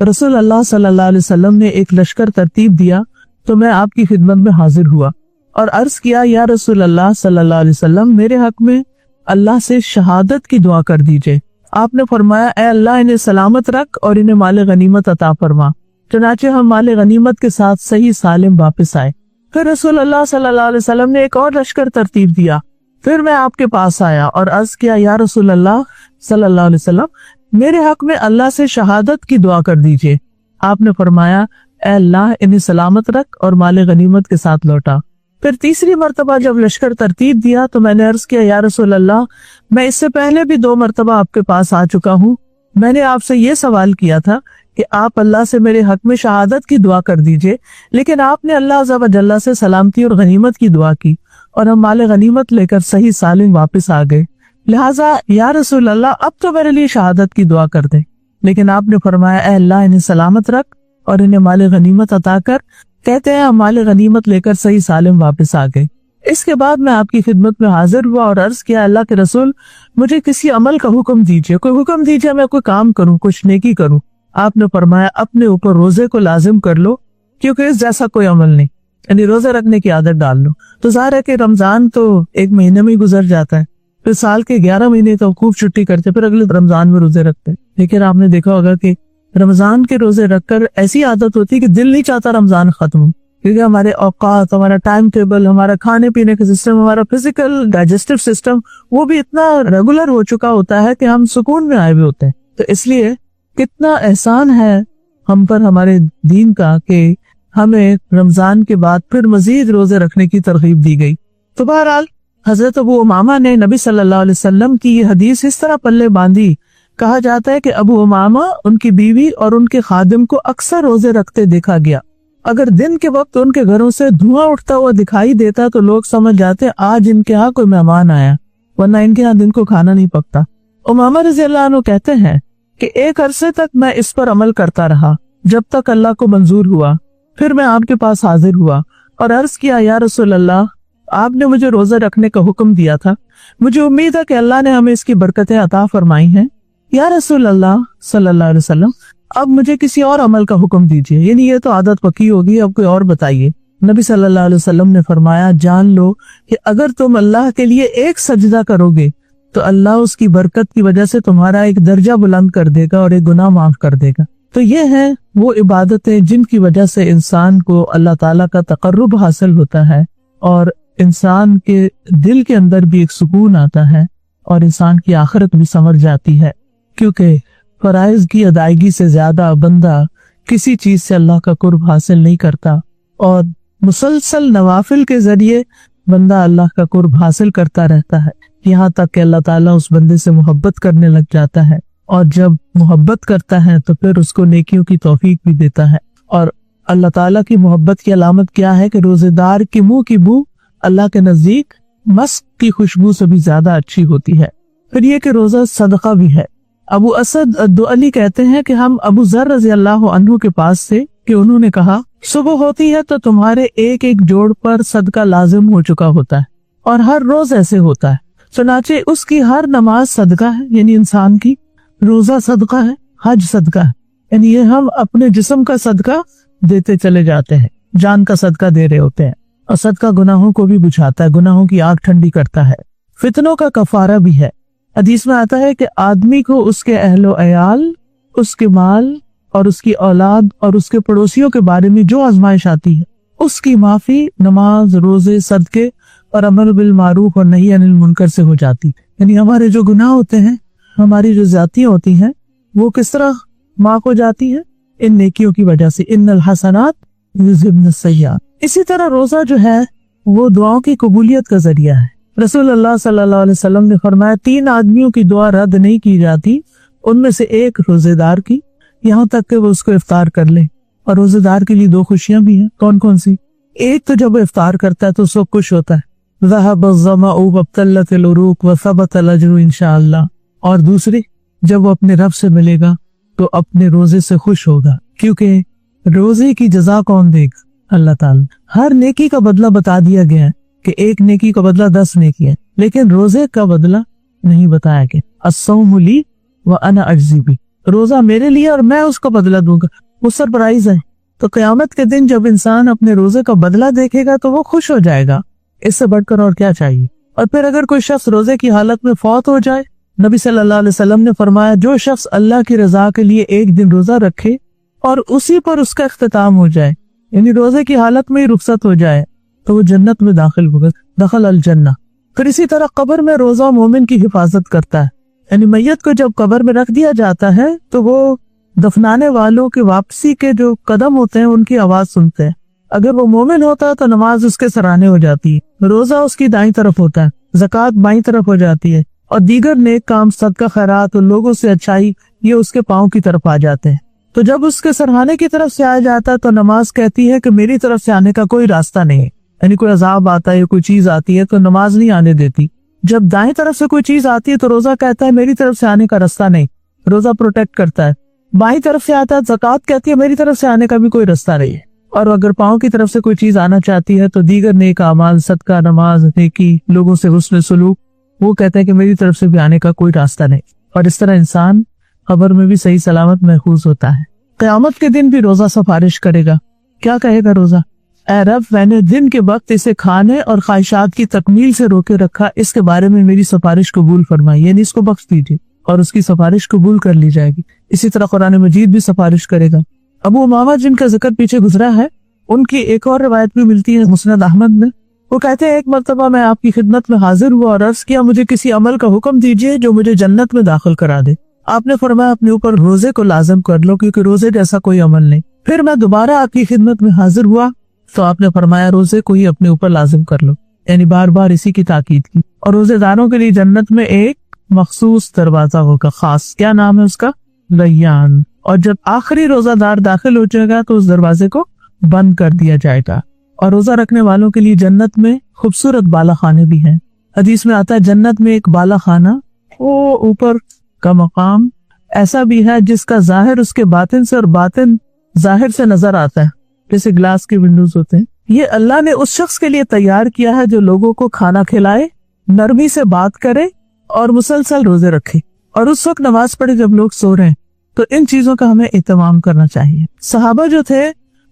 रसूल अल्लाह सल्लल्लाहु अलैहि वसल्लम ने एक लश्कर तरतीब दिया तो मैं आपकी खिदमत में हाजिर हुआ और अर्ज किया, या रसूल अल्लाह सल्लल्लाहु अलैहि वसल्लम, मेरे हक में अल्लाह से शहादत की दुआ कर दीजिए। आपने फरमाया, ए अल्लाह, इन्हें सलामत रख और इन्हें माले गनीमत अता फरमा। चुनाचे हम माले गनीमत के साथ सही सालिम वापस आए। फिर रसूल अल्लाह सल्लल्लाहु अलैहि वसल्लम ने एक और लश्कर तरतीब दिया। फिर मैं आपके पास आया और अर्ज किया, या रसूल अल्लाह सल्लल्लाहु अलैहि वसल्लम, मेरे हक में अल्लाह से शहादत की दुआ कर दीजिए। आपने फरमाया, ए अल्लाह, इन्हें सलामत रख और माले गनीमत के साथ लौटा। फिर तीसरी मर्तबा जब लश्कर तरतीब दिया तो मैंने अर्ज किया, या रसूल अल्लाह, मैं इससे पहले भी 2 मर्तबा आपके पास आ चुका हूँ। मैंने आपसे ये सवाल किया था कि आप अल्लाह से मेरे हक में शहादत की दुआ कर दीजिए, लेकिन आपने अल्लाह अज़्ज़ा व जल्ला से सलामती और गनीमत की दुआ की और हम माले गनीमत लेकर सही सालिम वापस आ गए। लिहाजा या रसूल अल्लाह, अब तो मेरे लिए शहादत की दुआ कर दे। लेकिन आपने फरमाया, ए अल्लाह, इन्हें सलामत रख और इन्हें माले गनीमत अता कर। कहते हैं हम माले गनीमत लेकर सही सालिम वापस आ गए। इसके बाद मैं आपकी खिदमत में हाजिर हुआ और अर्ज किया, अल्लाह के रसूल, मुझे किसी अमल का हुक्म दीजिए, कोई हुक्म दीजिए, मैं कोई काम करूं, कुछ नेकी करूं। आपने फरमाया, अपने ऊपर रोजे को लाजिम कर लो, क्योंकि इस जैसा कोई अमल नहीं, यानी रोजे रखने की आदत डाल लो। तो जाहिर है कि रमजान तो 1 महीने में ही गुजर जाता है, फिर साल के 11 महीने तो खूब छुट्टी करते, फिर अगले रमजान में रोजे रखते। लेकिन आपने देखा होगा कि रमजान के रोजे रखकर ऐसी आदत होती है कि दिल नहीं चाहता रमजान खत्म हो, क्योंकि हमारे औकात, हमारा टाइम टेबल, हमारा खाने पीने का सिस्टम, हमारा फिजिकल डाइजेस्टिव सिस्टम, वो भी इतना रेगुलर हो चुका होता है कि हम सुकून में आए हुए होते हैं। तो इसलिए कितना एहसान है हम पर हमारे दीन का कि हमें रमजान के बाद फिर मजीद रोजे रखने की तरगीब दी गई। तो बहरहाल हजरत अबू उमामा ने नबी सल्लल्लाहु अलैहि वसल्लम की ये हदीस इस तरह पल्ले बांधी। कहा जाता है कि अबू उमामा, उनकी बीवी और उनके खादिम को अक्सर रोजे रखते देखा गया। अगर दिन के वक्त उनके घरों से धुआं उठता हुआ दिखाई देता तो लोग समझ जाते आज इनके यहाँ कोई मेहमान आया, वरना इनके यहाँ दिन को खाना नहीं पकता। उमामा रज़ियल्लाहु अन्हु कहते हैं कि एक अरसे तक मैं इस पर अमल करता रहा जब तक अल्लाह को मंजूर हुआ। फिर मैं आपके पास हाजिर हुआ और अर्ज किया, या रसूल अल्लाह, आपने मुझे रोजा रखने का हुक्म दिया था, मुझे उम्मीद है कि अल्लाह ने हमें इसकी बरकतें अता फरमाई हैं। या रसूल अल्लाह सल्लल्लाहु अलैहि वसल्लम, अब मुझे किसी और अमल का हुक्म दीजिए, यानी ये तो आदत पक्की होगी, अब कोई और बताइए। नबी सल्लल्लाहु अलैहि वसल्लम ने फरमाया, जान लो कि अगर तुम अल्लाह के लिए एक सजदा करोगे तो अल्लाह उसकी बरकत की वजह से तुम्हारा एक दर्जा बुलंद कर देगा और एक गुनाह माफ कर देगा। तो ये है वो इबादतें जिनकी वजह से इंसान को अल्लाह ताला का तकर्रुब हासिल होता है और इंसान के दिल के अंदर भी एक सुकून आता है और इंसान की आखिरत भी समझ जाती है, क्योंकि फराइज की अदायगी से ज्यादा बंदा किसी चीज से अल्लाह का कुर्ब हासिल नहीं करता और मुसलसल नवाफिल के जरिए बंदा अल्लाह का कुर्ब हासिल करता रहता है, यहाँ तक कि अल्लाह ताला उस बंदे से मोहब्बत करने लग जाता है और जब मोहब्बत करता है तो फिर उसको नेकियों की तौफीक भी देता है। और अल्लाह ताला की मोहब्बत की अलामत क्या है कि रोजेदार के मुंह की बू अल्लाह के नजदीक मस्क की खुशबू से भी ज्यादा अच्छी होती है। फिर ये कि रोजा सदका भी है। अबू असद दुअली कहते हैं कि हम अबू जर रज़ी अल्लाह अन्हु के पास से कि उन्होंने कहा, सुबह होती है तो तुम्हारे एक एक जोड़ पर सदका लाजिम हो चुका होता है और हर रोज ऐसे होता है, चुनाचे उसकी हर नमाज सदका है, यानी इंसान की रोजा सदका है, हज सदका है, यानी ये हम अपने जिस्म का सदका देते चले जाते हैं, जान का सदका दे रहे होते हैं। और सदका गुनाहों को भी बुझाता है, गुनाहों की आग ठंडी करता है, फितनों का कफारा भी है। हदीस में आता है कि आदमी को उसके अहलो अयाल, उसके माल और उसकी औलाद और उसके पड़ोसियों के बारे में जो आजमाइश आती है उसकी माफी नमाज, रोजे, सदके और अमर बिल मारूफ और नही अनिल मुनकर से हो जाती। यानी हमारे जो गुनाह होते हैं, हमारी जो ज्यादतियां होती हैं, वो किस तरह माफ हो जाती है? इन नेकियों की वजह से। इन्नल हसनात युज़हिबन सय्यात। इसी तरह रोजा जो है वो दुआओं की कबूलियत का जरिया है। रसूलुल्लाह सल्लल्लाहु अलैहि वसल्लम ने फरमाया, 3 आदमियों की दुआ रद्द नहीं की जाती, उनमें से एक रोजेदार की, यहाँ तक कि वो उसको इफ्तार कर ले। और रोजेदार के लिए 2 खुशियां भी हैं। कौन कौन सी? एक तो जब वो इफ्तार करता है तो सब खुश होता है, ज़हब अज़्ज़माउ वब्तल्लतिल उरूक व सबतल अज्रु इंशाअल्लाह। और दूसरी, जब वो अपने रब से मिलेगा तो अपने रोजे से खुश होगा, क्योंकि रोजे की जजा कौन देगा? अल्लाह ताला। हर नेकी का बदला बता दिया गया है कि एक नेकी का बदला 10 नेकी है, लेकिन रोजे का बदला नहीं बताया गया। अस्सौमु ली व अना अज्ज़ी बी, रोजा मेरे लिए और मैं उसको बदला दूंगा। वो सरप्राइज है। तो क़यामत के दिन जब इंसान अपने रोजे का बदला देखेगा तो वो खुश हो जाएगा। इससे बढ़कर और क्या चाहिए? और फिर अगर कोई शख्स रोजे की हालत में फौत हो जाए, नबी सल्लल्लाहु अलैहि वसल्लम ने फरमाया, जो शख्स अल्लाह की रजा के लिए एक दिन रोजा रखे और उसी पर उसका इख्तिताम हो जाए, यानी रोजे की हालत में ही रुखसत हो जाए, तो वो जन्नत में दाखिल होगा, दखल अल जन्नह। फिर इसी तरह कब्र में रोजा मोमिन की हिफाजत करता है। यानी मैयत को जब कब्र में रख दिया जाता है तो वो दफनाने वालों के वापसी के जो कदम होते हैं उनकी आवाज सुनते हैं। अगर वो मोमिन होता है तो नमाज उसके सराहने हो जाती है, रोजा उसकी दाईं तरफ होता है, ज़कात बाईं तरफ हो जाती है और दीगर नेक काम, सदका, खैरात और लोगों से अच्छाई ये उसके पांव की तरफ आ जाते हैं। तो जब उसके सरहाने की तरफ से आ जाता है तो नमाज कहती है कि मेरी तरफ से आने का कोई रास्ता नहीं है। यानी कोई अजाब आता है, कोई चीज आती है तो नमाज नहीं आने देती। जब दाएं तरफ से कोई चीज आती है तो रोजा कहता है मेरी तरफ से आने का रास्ता नहीं, रोजा प्रोटेक्ट करता है। बाईं तरफ से आता है, ज़कात कहती है मेरी तरफ से आने का भी कोई रास्ता नहीं है। और अगर पांव की तरफ से कोई चीज आना चाहती है तो दीगर नेक अमाल, सदका, नमाज, नेकी, लोगों से हुस्न सलूक, वो कहता है कि मेरी तरफ से भी आने का कोई रास्ता नहीं। और इस तरह इंसान कब्र में भी सही सलामत महफूज होता है। क़यामत के दिन भी रोजा सिफारिश करेगा। क्या कहेगा रोजा? ऐ रब, मैंने दिन के वक्त इसे खाने और ख्वाहिशात की तकमील से रोके रखा, इसके बारे में मेरी सिफारिश कबूल फरमाई, यानी इसको बख्श दीजिए, और उसकी सिफारिश कबूल कर ली जाएगी। इसी तरह कुरान मजीद भी सिफारिश करेगा। अबू उमामा जिनका जिक्र पीछे गुजरा है, उनकी एक और रिवायत भी मिलती है मुस्नद अहमद में। वो कहते हैं, एक मर्तबा मैं आपकी खिदमत में हाजिर हुआ और अर्ज किया, मुझे किसी अमल का हुक्म दीजिए जो मुझे जन्नत में दाखिल करा दे। आपने फरमाया, अपने ऊपर रोजे को लाजिम कर लो, क्योंकि रोजे जैसा कोई अमल नहीं। फिर मैं दोबारा आपकी खिदमत में हाजिर हुआ तो आपने फरमाया, रोजे को ही अपने ऊपर लाजिम कर लो, यानी बार बार इसी की ताकीद की। और रोजेदारों के लिए जन्नत में एक मखसूस दरवाजा होगा, खास, क्या नाम है उसका? रय्यान। और जब आखिरी रोजादार दाखिल हो जाएगा तो उस दरवाजे को बंद कर दिया जाएगा। और रोजा रखने वालों के लिए जन्नत में खूबसूरत बाला खाने भी हैं। हदीस में आता है, जन्नत में एक बाला खाना, वो ऊपर का मकाम ऐसा भी है जिसका जाहिर उसके बातिन से और बातिन जाहिर से नजर आता है, जैसे ग्लास के विंडोज होते हैं। ये अल्लाह ने उस शख्स के लिए तैयार किया है जो लोगों को खाना खिलाए, नरमी से बात करे और मुसलसल रोजे रखे, और उस वक्त नमाज पढ़े जब लोग सो रहे हैं। तो इन चीजों का हमें एहतमाम करना चाहिए। सहाबा जो थे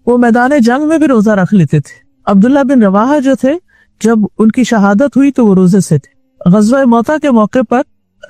वो मैदान जंग में भी रोजा रख लेते थे। अब्दुल्ला बिन रवाहा जो थे, जब उनकी शहादत हुई तो वो रोजे से थे। गज़वा मौता के मौके पर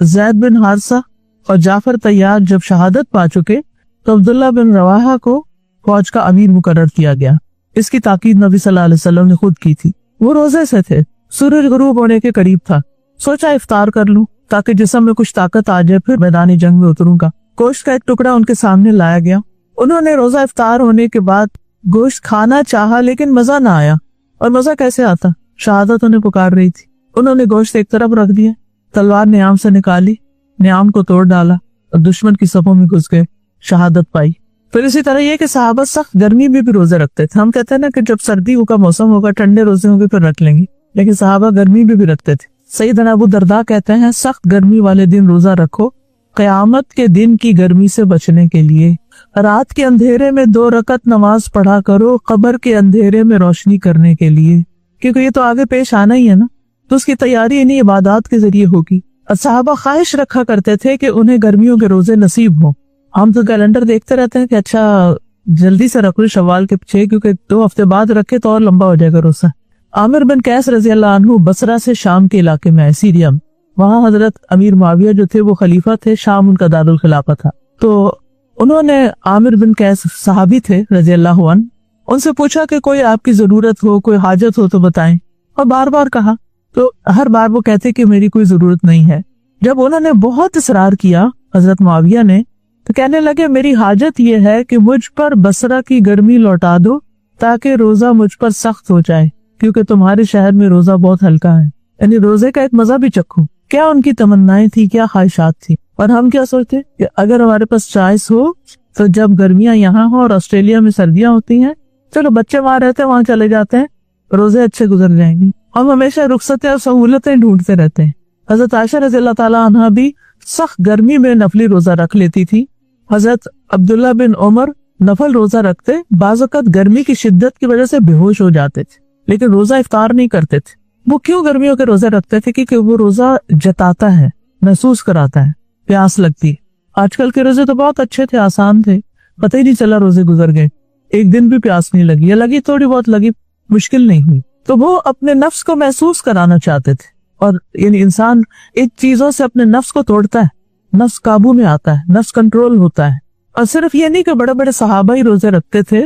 ज़ैद बिन हारिसा और जाफर तैयार जब शहादत पा चुके तो अब्दुल्ला बिन रवाहा को फौज का अमीर मुकर्रर किया गया। इसकी ताकीद नबी सल्लल्लाहु अलैहि वसल्लम ने खुद की थी। वो रोजे से थे, सूरज गुरूब होने के करीब था। सोचा इफ्तार कर लूं ताकि जिस्म में कुछ ताकत आ जाए, फिर मैदानी जंग में उतरूंगा। गोश्त का एक टुकड़ा उनके सामने लाया गया। उन्होंने रोजा इफ्तार होने के बाद गोश्त खाना चाहा, लेकिन मजा ना आया। और मजा कैसे आता, शहादत उन्हें पुकार रही थी। उन्होंने गोश्त एक तरफ रख दिया, तलवार न्याम से निकाली, न्याम को तोड़ डाला और दुश्मन की सफों में घुस गए, शहादत पाई। फिर इसी तरह ये कि सहाबा सख्त गर्मी में भी रोजे रखते थे। हम कहते हैं ना कि जब सर्दी का मौसम होगा, ठंडे रोजे होंगे फिर रख लेंगे, लेकिन सहाबा गर्मी में भी रखते थे। सैयदना अबू दरदा कहते हैं, सख्त गर्मी वाले दिन रोजा रखो, कयामत के दिन की गर्मी से बचने के लिए। रात के अंधेरे में 2 रकत नमाज पढ़ा करो, कब्र के अंधेरे में रोशनी करने के लिए, क्योंकि ये तो आगे पेश आना ही है ना, तो उसकी तैयारी इन्हीं इबादत के जरिए होगी। और सहाबा ख्वाहिश रखा करते थे कि उन्हें गर्मियों के रोजे नसीब हो। हम तो कैलेंडर देखते रहते हैं कि अच्छा जल्दी से रख लो शव्वाल के पीछे, क्योंकि 2 हफ्ते बाद रखे तो और लंबा हो जाएगा रोजा। आमिर बिन कैस रजी अल्लाह अन्हु बसरा से शाम के इलाके में है, सीरिया में। वहाँ हजरत अमीर मुआविया जो थे वो खलीफा थे, शाम उनका दारुल खिलाफा था। तो उन्होंने आमिर बिन कैस सहाबी थे रजी अल्लाह अन्हु, उनसे पूछा कि कोई आपकी जरूरत हो, कोई हाजत हो तो बताएं। और बार बार कहा तो हर बार वो कहते कि मेरी कोई जरूरत नहीं है। जब उन्होंने बहुत इसरार किया हजरत मुआविया ने, तो कहने लगे मेरी हाजत ये है कि मुझ पर बसरा की गर्मी लौटा दो ताकि रोजा मुझ पर सख्त हो जाए, क्योंकि तुम्हारे शहर में रोजा बहुत हल्का है। यानी रोजे का एक मजा भी चखूं। क्या उनकी तमन्नाएं थी, क्या ख्वाहिशात थी। और हम क्या सोचते कि अगर हमारे पास चॉइस हो तो जब गर्मियां यहाँ हो और ऑस्ट्रेलिया में सर्दियां होती हैं, चलो बच्चे वहां रहते हैं, वहां चले जाते हैं, रोजे अच्छे गुजर जाएंगे। हम हमेशा रुखसतें और सहूलतें ढूंढते रहते हैं। हजरत आयशा रज़ी अल्लाह ताला अन्हा भी सख्त गर्मी में नफली रोजा रख लेती थी। हजरत अब्दुल्ला बिन उमर नफल रोजा रखते, बाज़ वक़्त गर्मी की शिद्दत की वजह से बेहोश हो जाते थे, लेकिन रोजा इफ्तार नहीं करते थे। वो क्यों गर्मियों के रोजे रखते थे? क्योंकि वो रोजा जताता है, महसूस कराता है, प्यास लगती है। आजकल के रोजे तो बहुत अच्छे थे, आसान थे, पता ही नहीं चला रोजे गुजर गए, एक दिन भी प्यास नहीं लगी, या लगी थोड़ी बहुत लगी, मुश्किल नहीं हुई। तो वो अपने नफ्स को महसूस कराना चाहते थे। और यानी इंसान इन चीजों से अपने नफ्स को तोड़ता है, नफ्स काबू में आता है, नफ्स कंट्रोल होता है। और सिर्फ ये नहीं कि बड़े बड़े सहाबा ही रोजे रखते थे,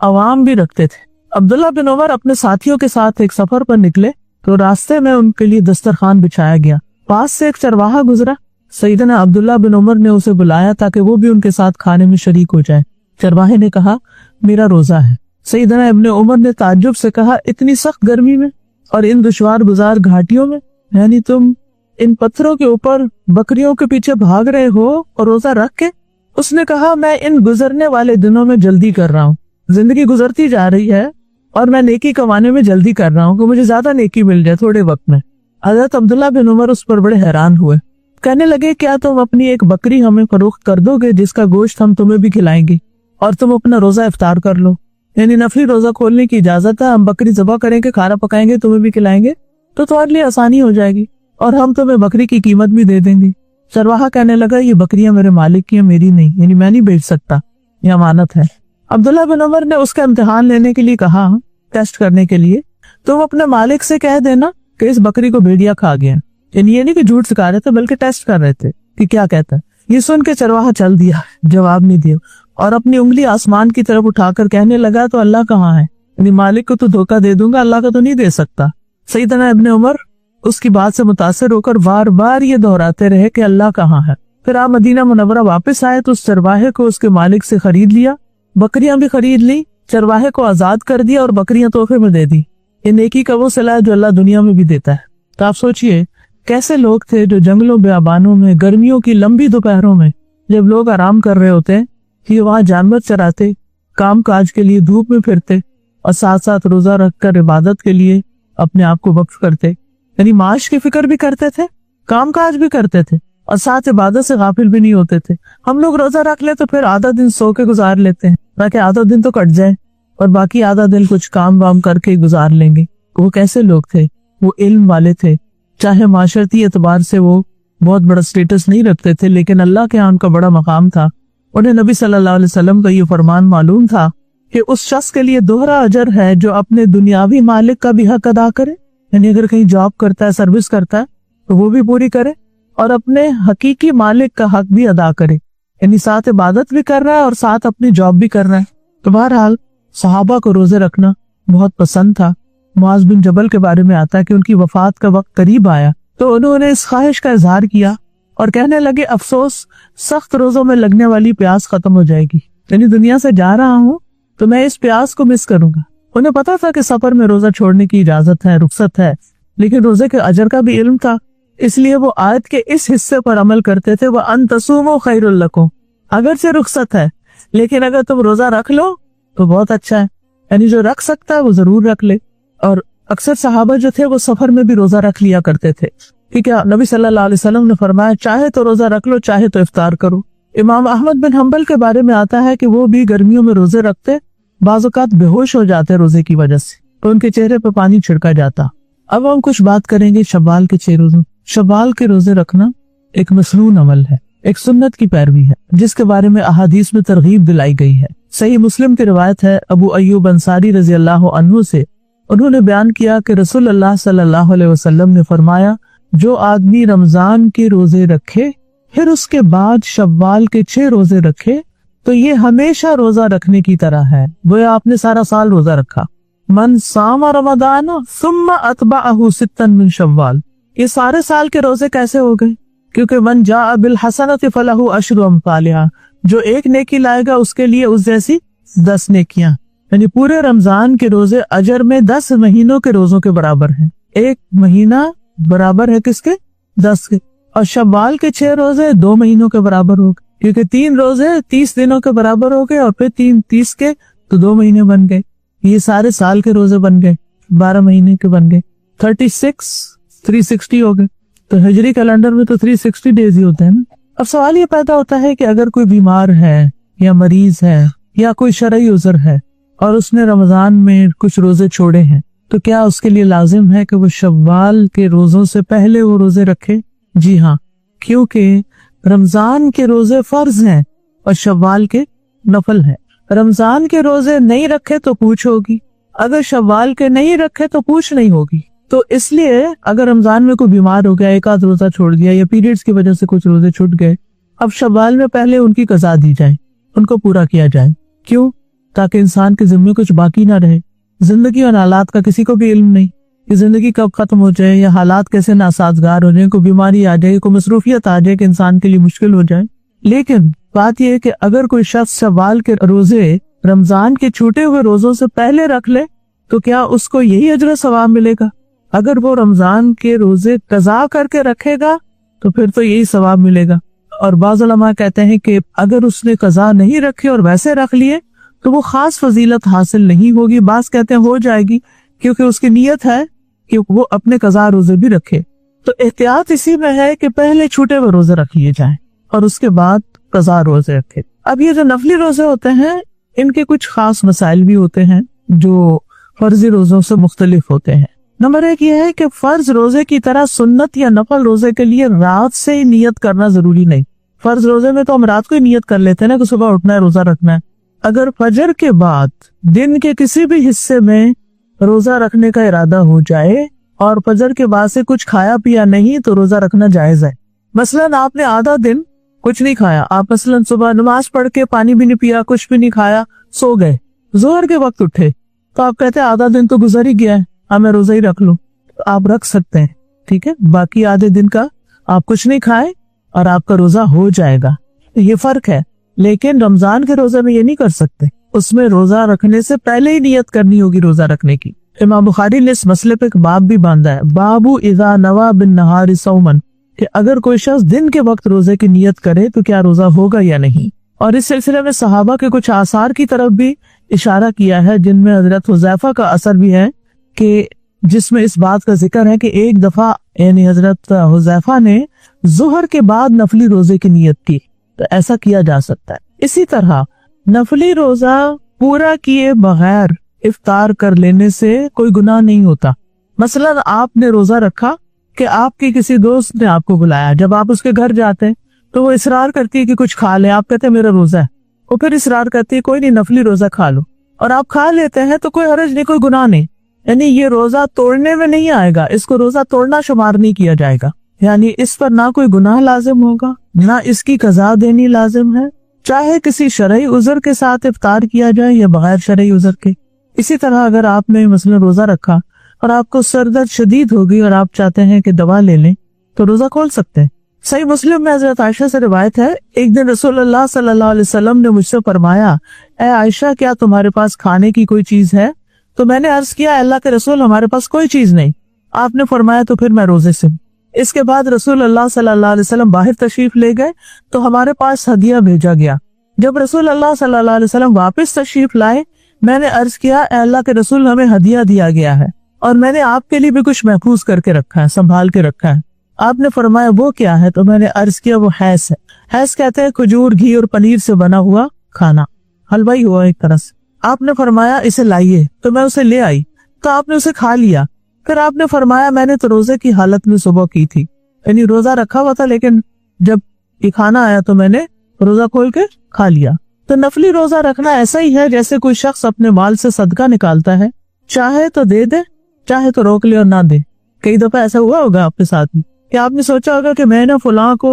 अवाम भी रखते थे। अब्दुल्ला बिन उमर अपने साथियों के साथ एक सफर पर निकले तो रास्ते में उनके लिए दस्तरखान बिछाया गया। पास से एक चरवाहा गुजरा, सैयदना अब्दुल्ला बिन उमर ने उसे बुलाया ताकि वो भी उनके साथ खाने में शरीक हो जाए। चरवाहे ने कहा मेरा रोजा है। सैयदना इब्ने उमर ने ताज्जुब से कहा इतनी सख्त गर्मी में और इन दुश्वार गुजार घाटियों में, यानी तुम इन पत्थरों के ऊपर बकरियों के पीछे भाग रहे हो और रोजा रख के? उसने कहा मैं इन गुजरने वाले दिनों में जल्दी कर रहा हूँ, जिंदगी गुजरती जा रही है और मैं नेकी कमाने में जल्दी कर रहा हूँ कि मुझे ज्यादा नेकी मिल जाए थोड़े वक्त में। हजरत अब्दुल्ला बिन उमर उस पर बड़े हैरान हुए, कहने लगे क्या तुम अपनी एक बकरी हमें फरोख्त कर दोगे जिसका गोश्त हम तुम्हें भी खिलाएंगे और तुम अपना रोजा इफ्तार कर लो? यानी नफली रोजा खोलने की इजाजत है, हम बकरी ज़बह करेंगे, खाना पकाएंगे, तुम्हें भी खिलाएंगे, तो तुम्हारे लिए आसानी हो जाएगी और हम तुम्हें बकरी की कीमत भी दे देंगे। चरवाहा कहने लगा ये बकरियां मेरे मालिक की हैं, मेरी नहीं, यानी मैं नहीं बेच सकता, ये अमानत है। अब्दुल्ला बिन उमर ने उसका इम्तिहान लेने के लिए कहा, टेस्ट करने के लिए, तुम अपने मालिक से कह देना कि इस बकरी को भेड़िया खा गया। यानी ये नहीं कि झूठ सिखा रहे थे बल्कि टेस्ट कर रहे थे कि क्या कहता है। ये सुन के चरवाहा चल दिया, जवाब नहीं दिया और अपनी उंगली आसमान की तरफ उठाकर कहने लगा तो अल्लाह कहाँ है? यानी मालिक को तो धोखा दे दूंगा, अल्लाह का तो नहीं दे सकता। सैयदना इब्ने उमर उसकी बात से मुतासिर होकर बार बार ये दोहराते रहे कि अल्लाह कहाँ है। फिर आप मदीना मुनव्वरा वापस आए तो उस चरवाहे को उसके मालिक से खरीद लिया, बकरियां भी खरीद ली, चरवाहे को आजाद कर दिया और बकरियां तोहफे में दे दी। ये नेकी का वो सिला है जो अल्लाह दुनिया में भी देता है। तो आप सोचिए कैसे लोग थे जो जंगलों बेआबानों में गर्मियों की लंबी दोपहरों में जब लोग आराम कर रहे होते हैं कि वहां जानवर चराते, काम काज के लिए धूप में फिरते और साथ साथ रोजा रखकर इबादत के लिए अपने आप को वक्फ करते। यानी माश की फिक्र भी करते थे, काम काज भी करते थे और साथ इबादत से गाफिल भी नहीं होते थे। हम लोग रोजा रख ले तो फिर आधा दिन सो के गुजार लेते हैं ताकि आधा दिन तो कट जाए और बाकी आधा दिन कुछ काम वाम करके गुजार लेंगे। वो कैसे लोग थे? वो इल्म वाले थे, चाहे माशरती एतबार से वो बहुत बड़ा स्टेटस नहीं रखते थे, लेकिन अल्लाह के यहाँ उनका बड़ा मकाम था। उन्हें नबी सल्लल्लाहु अलैहि वसल्लम का ये फरमान मालूम था کہ उस शख्स के लिए दोहरा अजर है जो अपने दुनियावी मालिक का भी हक अदा करे, यानी अगर कहीं जॉब करता है, सर्विस करता है तो वो भी पूरी करे, और अपने हकीकी मालिक का हक भी अदा करे, यानी साथ इबादत भी कर रहा है और साथ अपनी जॉब भी कर रहा है। तो बहरहाल सहाबा को रोजे रखना बहुत पसंद था। मुआज बिन जबल के बारे में आता है कि उनकी वफात का वक्त करीब आया तो उन्होंने इस ख्वाहिश का इजहार किया और कहने लगे, अफसोस सख्त रोजों में लगने वाली प्यास खत्म हो जाएगी, यानी दुनिया से जा रहा हूँ तो मैं इस प्यास को मिस करूंगा। उन्हें पता था कि सफर में रोजा छोड़ने की इजाजत है, रुख्सत है, लेकिन रोजे के अजर का भी इल्म था, इसलिए वो आयत के इस हिस्से पर अमल करते थे, वह अन तसूमो खैरुल लकुम, अगरचे रुख्सत है लेकिन अगर तुम रोजा रख लो तो बहुत अच्छा है, यानी जो रख सकता है वो जरूर रख ले। और अक्सर सहाबा जो थे वो सफर में भी रोजा रख लिया करते थे। ठीक है, नबी सल्लल्लाहु अलैहि वसल्लम ने फरमाया, चाहे तो रोजा रख लो, चाहे तो इफ्तार करो। इमाम अहमद बिन हम्बल के बारे में आता है कि वो भी गर्मियों में रोजे रखते, बाज़ औक़ात बेहोश हो जाते रोजे की वजह से, तो उनके चेहरे पर पानी छिड़का जाता। अब हम कुछ बात करेंगे शव्वाल के 6 रोजों। शव्वाल के रोजे रखना एक मसनून अमल है, एक सुन्नत की पैरवी है, जिसके बारे में अहादीस में तरगीब दिलाई गई है। सही मुस्लिम की रिवायत है, अबू अय्यूब अंसारी रजी अल्लाह अन्हु से, उन्होंने बयान किया कि रसूलुल्लाह सल्लल्लाहु अलैहि वसल्लम ने फरमाया, जो आदमी रमजान के रोजे रखे फिर उसके बाद शव्वाल के 6 रोजे रखे तो ये हमेशा रोजा रखने की तरह है, वो आपने सारा साल रोजा रखा। मन सामा रमदान सुम्मा अतबाअहु सित्तन मिन शव्वाल, ये सारे साल के रोजे कैसे हो गए? क्योंकि मन जा बिल हसनति फलहु अशरु अम्सालिहा, जो एक नेकी लाएगा उसके लिए उस जैसी 10 नेकियां, यानी पूरे रमजान के रोजे अजर में 10 महीनों के रोजों के बराबर हैं। एक महीना बराबर है किसके? 10 के। और शव्वाल के 6 रोजे 2 महीनों के बराबर हो गए, क्योंकि 3 रोजे 30 दिनों के बराबर हो गए और फिर 3 30 के तो 2 महीने बन गए। ये सारे साल के रोजे बन गए, 12 महीने के बन गए। 36 360 हो गए, तो हिजरी कैलेंडर में तो 360 डेज ही होते हैं ना। अब सवाल ये पैदा होता है कि अगर कोई बीमार है या मरीज है या कोई शरई उज़र है और उसने रमजान में कुछ रोजे छोड़े हैं, तो क्या उसके लिए लाजिम है कि वो शव्वाल के रोजों से पहले वो रोजे रखे? जी हाँ, क्योंकि रमजान के रोजे फर्ज हैं और शव्वाल के नफल हैं। रमजान के रोजे नहीं रखे तो पूछ होगी, अगर शव्वाल के नहीं रखे तो पूछ नहीं होगी। तो इसलिए अगर रमजान में कोई बीमार हो गया, एक आध रोजा छोड़ दिया या पीरियड्स की वजह से कुछ रोजे छूट गए, अब शव्वाल में पहले उनकी कज़ा दी जाए, उनको पूरा किया जाए। क्यों? ताकि इंसान के जिम्मे कुछ बाकी ना रहे। जिंदगी और हालात का किसी को भी इल्म नहीं कि जिंदगी कब खत्म हो जाए या हालात कैसे नासाजगार हो जाए, कोई बीमारी आ जाए, कोई मसरूफियत आ जाए कि इंसान के लिए मुश्किल हो जाए। लेकिन बात यह है कि अगर कोई शख्स शव्वाल के रोजे रमजान के छूटे हुए रोजों से पहले रख ले तो क्या उसको यही अजर सवाब मिलेगा? अगर वो रमजान के रोजे कज़ा करके रखेगा तो फिर तो यही सवाब मिलेगा। और बाज़ उलमा कहते हैं कि अगर उसने कज़ा नहीं रखे और वैसे रख लिए तो वो खास फजीलत हासिल नहीं होगी। बाज़ कहते हैं हो जाएगी, क्योंकि उसकी नीयत है कि वो अपने कज़ा रोजे भी रखे। तो एहतियात इसी में है कि पहले छूटे हुए रोजे रख लिए जाएं और उसके बाद कज़ा रोजे रखे। अब ये जो नफली रोजे होते हैं इनके कुछ खास मसाइल भी होते हैं जो फर्जी रोजों से मुख्तलिफ होते हैं। नंबर 1 ये है कि फर्ज रोजे की तरह सुन्नत या नफल रोजे के लिए रात से ही नियत करना जरूरी नहीं। फर्ज रोजे में तो हम रात को ही नियत कर लेते हैं ना कि सुबह उठना है, रोजा रखना है। अगर फजर के बाद दिन के किसी भी हिस्से में रोजा रखने का इरादा हो जाए और फजर के बाद से कुछ खाया पिया नहीं तो रोजा रखना जायज है। मसलन आपने आधा दिन कुछ नहीं खाया, आप मसलन सुबह नमाज पढ़ के पानी भी नहीं पिया, कुछ भी नहीं खाया, सो गए, जोहर के वक्त उठे, तो आप कहते हैं आधा दिन तो गुजर ही गया है, मैं रोजा ही रख लूं, तो आप रख सकते हैं। ठीक है, बाकी आधे दिन का आप कुछ नहीं खाए और आपका रोजा हो जाएगा। ये फर्क है। लेकिन रमजान के रोजे में ये नहीं कर सकते, उसमें रोजा रखने से पहले ही नियत करनी होगी रोजा रखने की। इमाम बुखारी ने इस मसले पे एक बाब भी बांधा है, बाबू इज़ा नवा बिन नहारी सौमन, कि अगर कोई शख्स दिन के वक्त रोजे की नियत करे तो क्या रोजा होगा या नहीं। और इस सिलसिले में सहाबा के कुछ आसार की तरफ भी इशारा किया है, जिनमें हजरत हुज़ैफा का असर भी है कि जिसमें इस बात का जिक्र है कि एक दफा यानी हजरत हुज़ैफा ने जोहर के बाद नफली रोजे की नियत की, तो ऐसा किया जा सकता है। इसी तरह नफली रोजा पूरा किए बगैर इफ्तार कर लेने से कोई गुनाह नहीं होता। मसलन आपने रोजा रखा कि आपके किसी दोस्त ने आपको बुलाया, जब आप उसके घर जाते हैं तो वो इसरार करती है कि कुछ खा ले, आप कहते हैं मेरा रोजा है, और फिर इसरार करती है कोई नहीं नफली रोजा खा लो। और आप खा लेते हैं तो कोई हर्ज नहीं, कोई गुनाह नहीं, यानी ये रोजा तोड़ने में नहीं आएगा, इसको रोजा तोड़ना शुमार नहीं किया जाएगा, यानी इस पर ना कोई गुनाह लाजिम होगा, ना इसकी कज़ा देनी लाजिम है, चाहे किसी शरई उज़र के साथ इफ्तार किया जाए या बगैर शरई उज़र के। इसी तरह अगर आपने मसलन रोजा रखा और आपको सर दर्द शदीद हो गई और आप चाहते हैं कि दवा ले लें तो रोजा खोल सकते हैं। सही मुस्लिम में हज़रत आयशा से रिवायत है, एक दिन रसूलुल्लाह सल्लल्लाहु अलैहि वसल्लम ने मुझसे फरमाया, ए आयशा क्या तुम्हारे पास खाने की कोई चीज है? तो मैंने अर्ज किया, अल्लाह के रसूल हमारे पास कोई चीज नहीं। आपने फरमाया तो फिर मैं रोजे से। इसके बाद रसूलुल्लाह सल्लल्लाहु अलैहि वसल्लम बाहर तशरीफ ले गए तो हमारे पास हदिया भेजा गया। जब रसूलुल्लाह सल्लल्लाहु अलैहि वसल्लम वापस तशरीफ लाए, मैंने अर्ज किया, अल्लाह के रसूल हमें हदिया दिया गया है और मैंने आपके लिए भी कुछ महफूज करके रखा है, संभाल के रखा है। आपने फरमाया वो क्या है? तो मैंने अर्ज किया वो हैस है। हैस कहते हैं खजूर, घी और पनीर से बना हुआ खाना, हलवा ही हुआ एक तरह से। आपने फरमाया इसे लाइए, तो मैं उसे ले आई, तो आपने उसे खा लिया। फिर आपने फरमाया मैंने तो रोजे की हालत में सुबह की थी, यानी रोजा रखा हुआ था, लेकिन जब ये खाना आया तो मैंने रोजा खोल के खा लिया। तो नफली रोजा रखना ऐसा ही है जैसे कोई शख्स अपने माल से सदका निकालता है, चाहे तो दे दे, चाहे तो रोक ले और ना दे। कई दफा ऐसा हुआ होगा आपके साथ भी कि आपने सोचा होगा कि मैं ना फलां को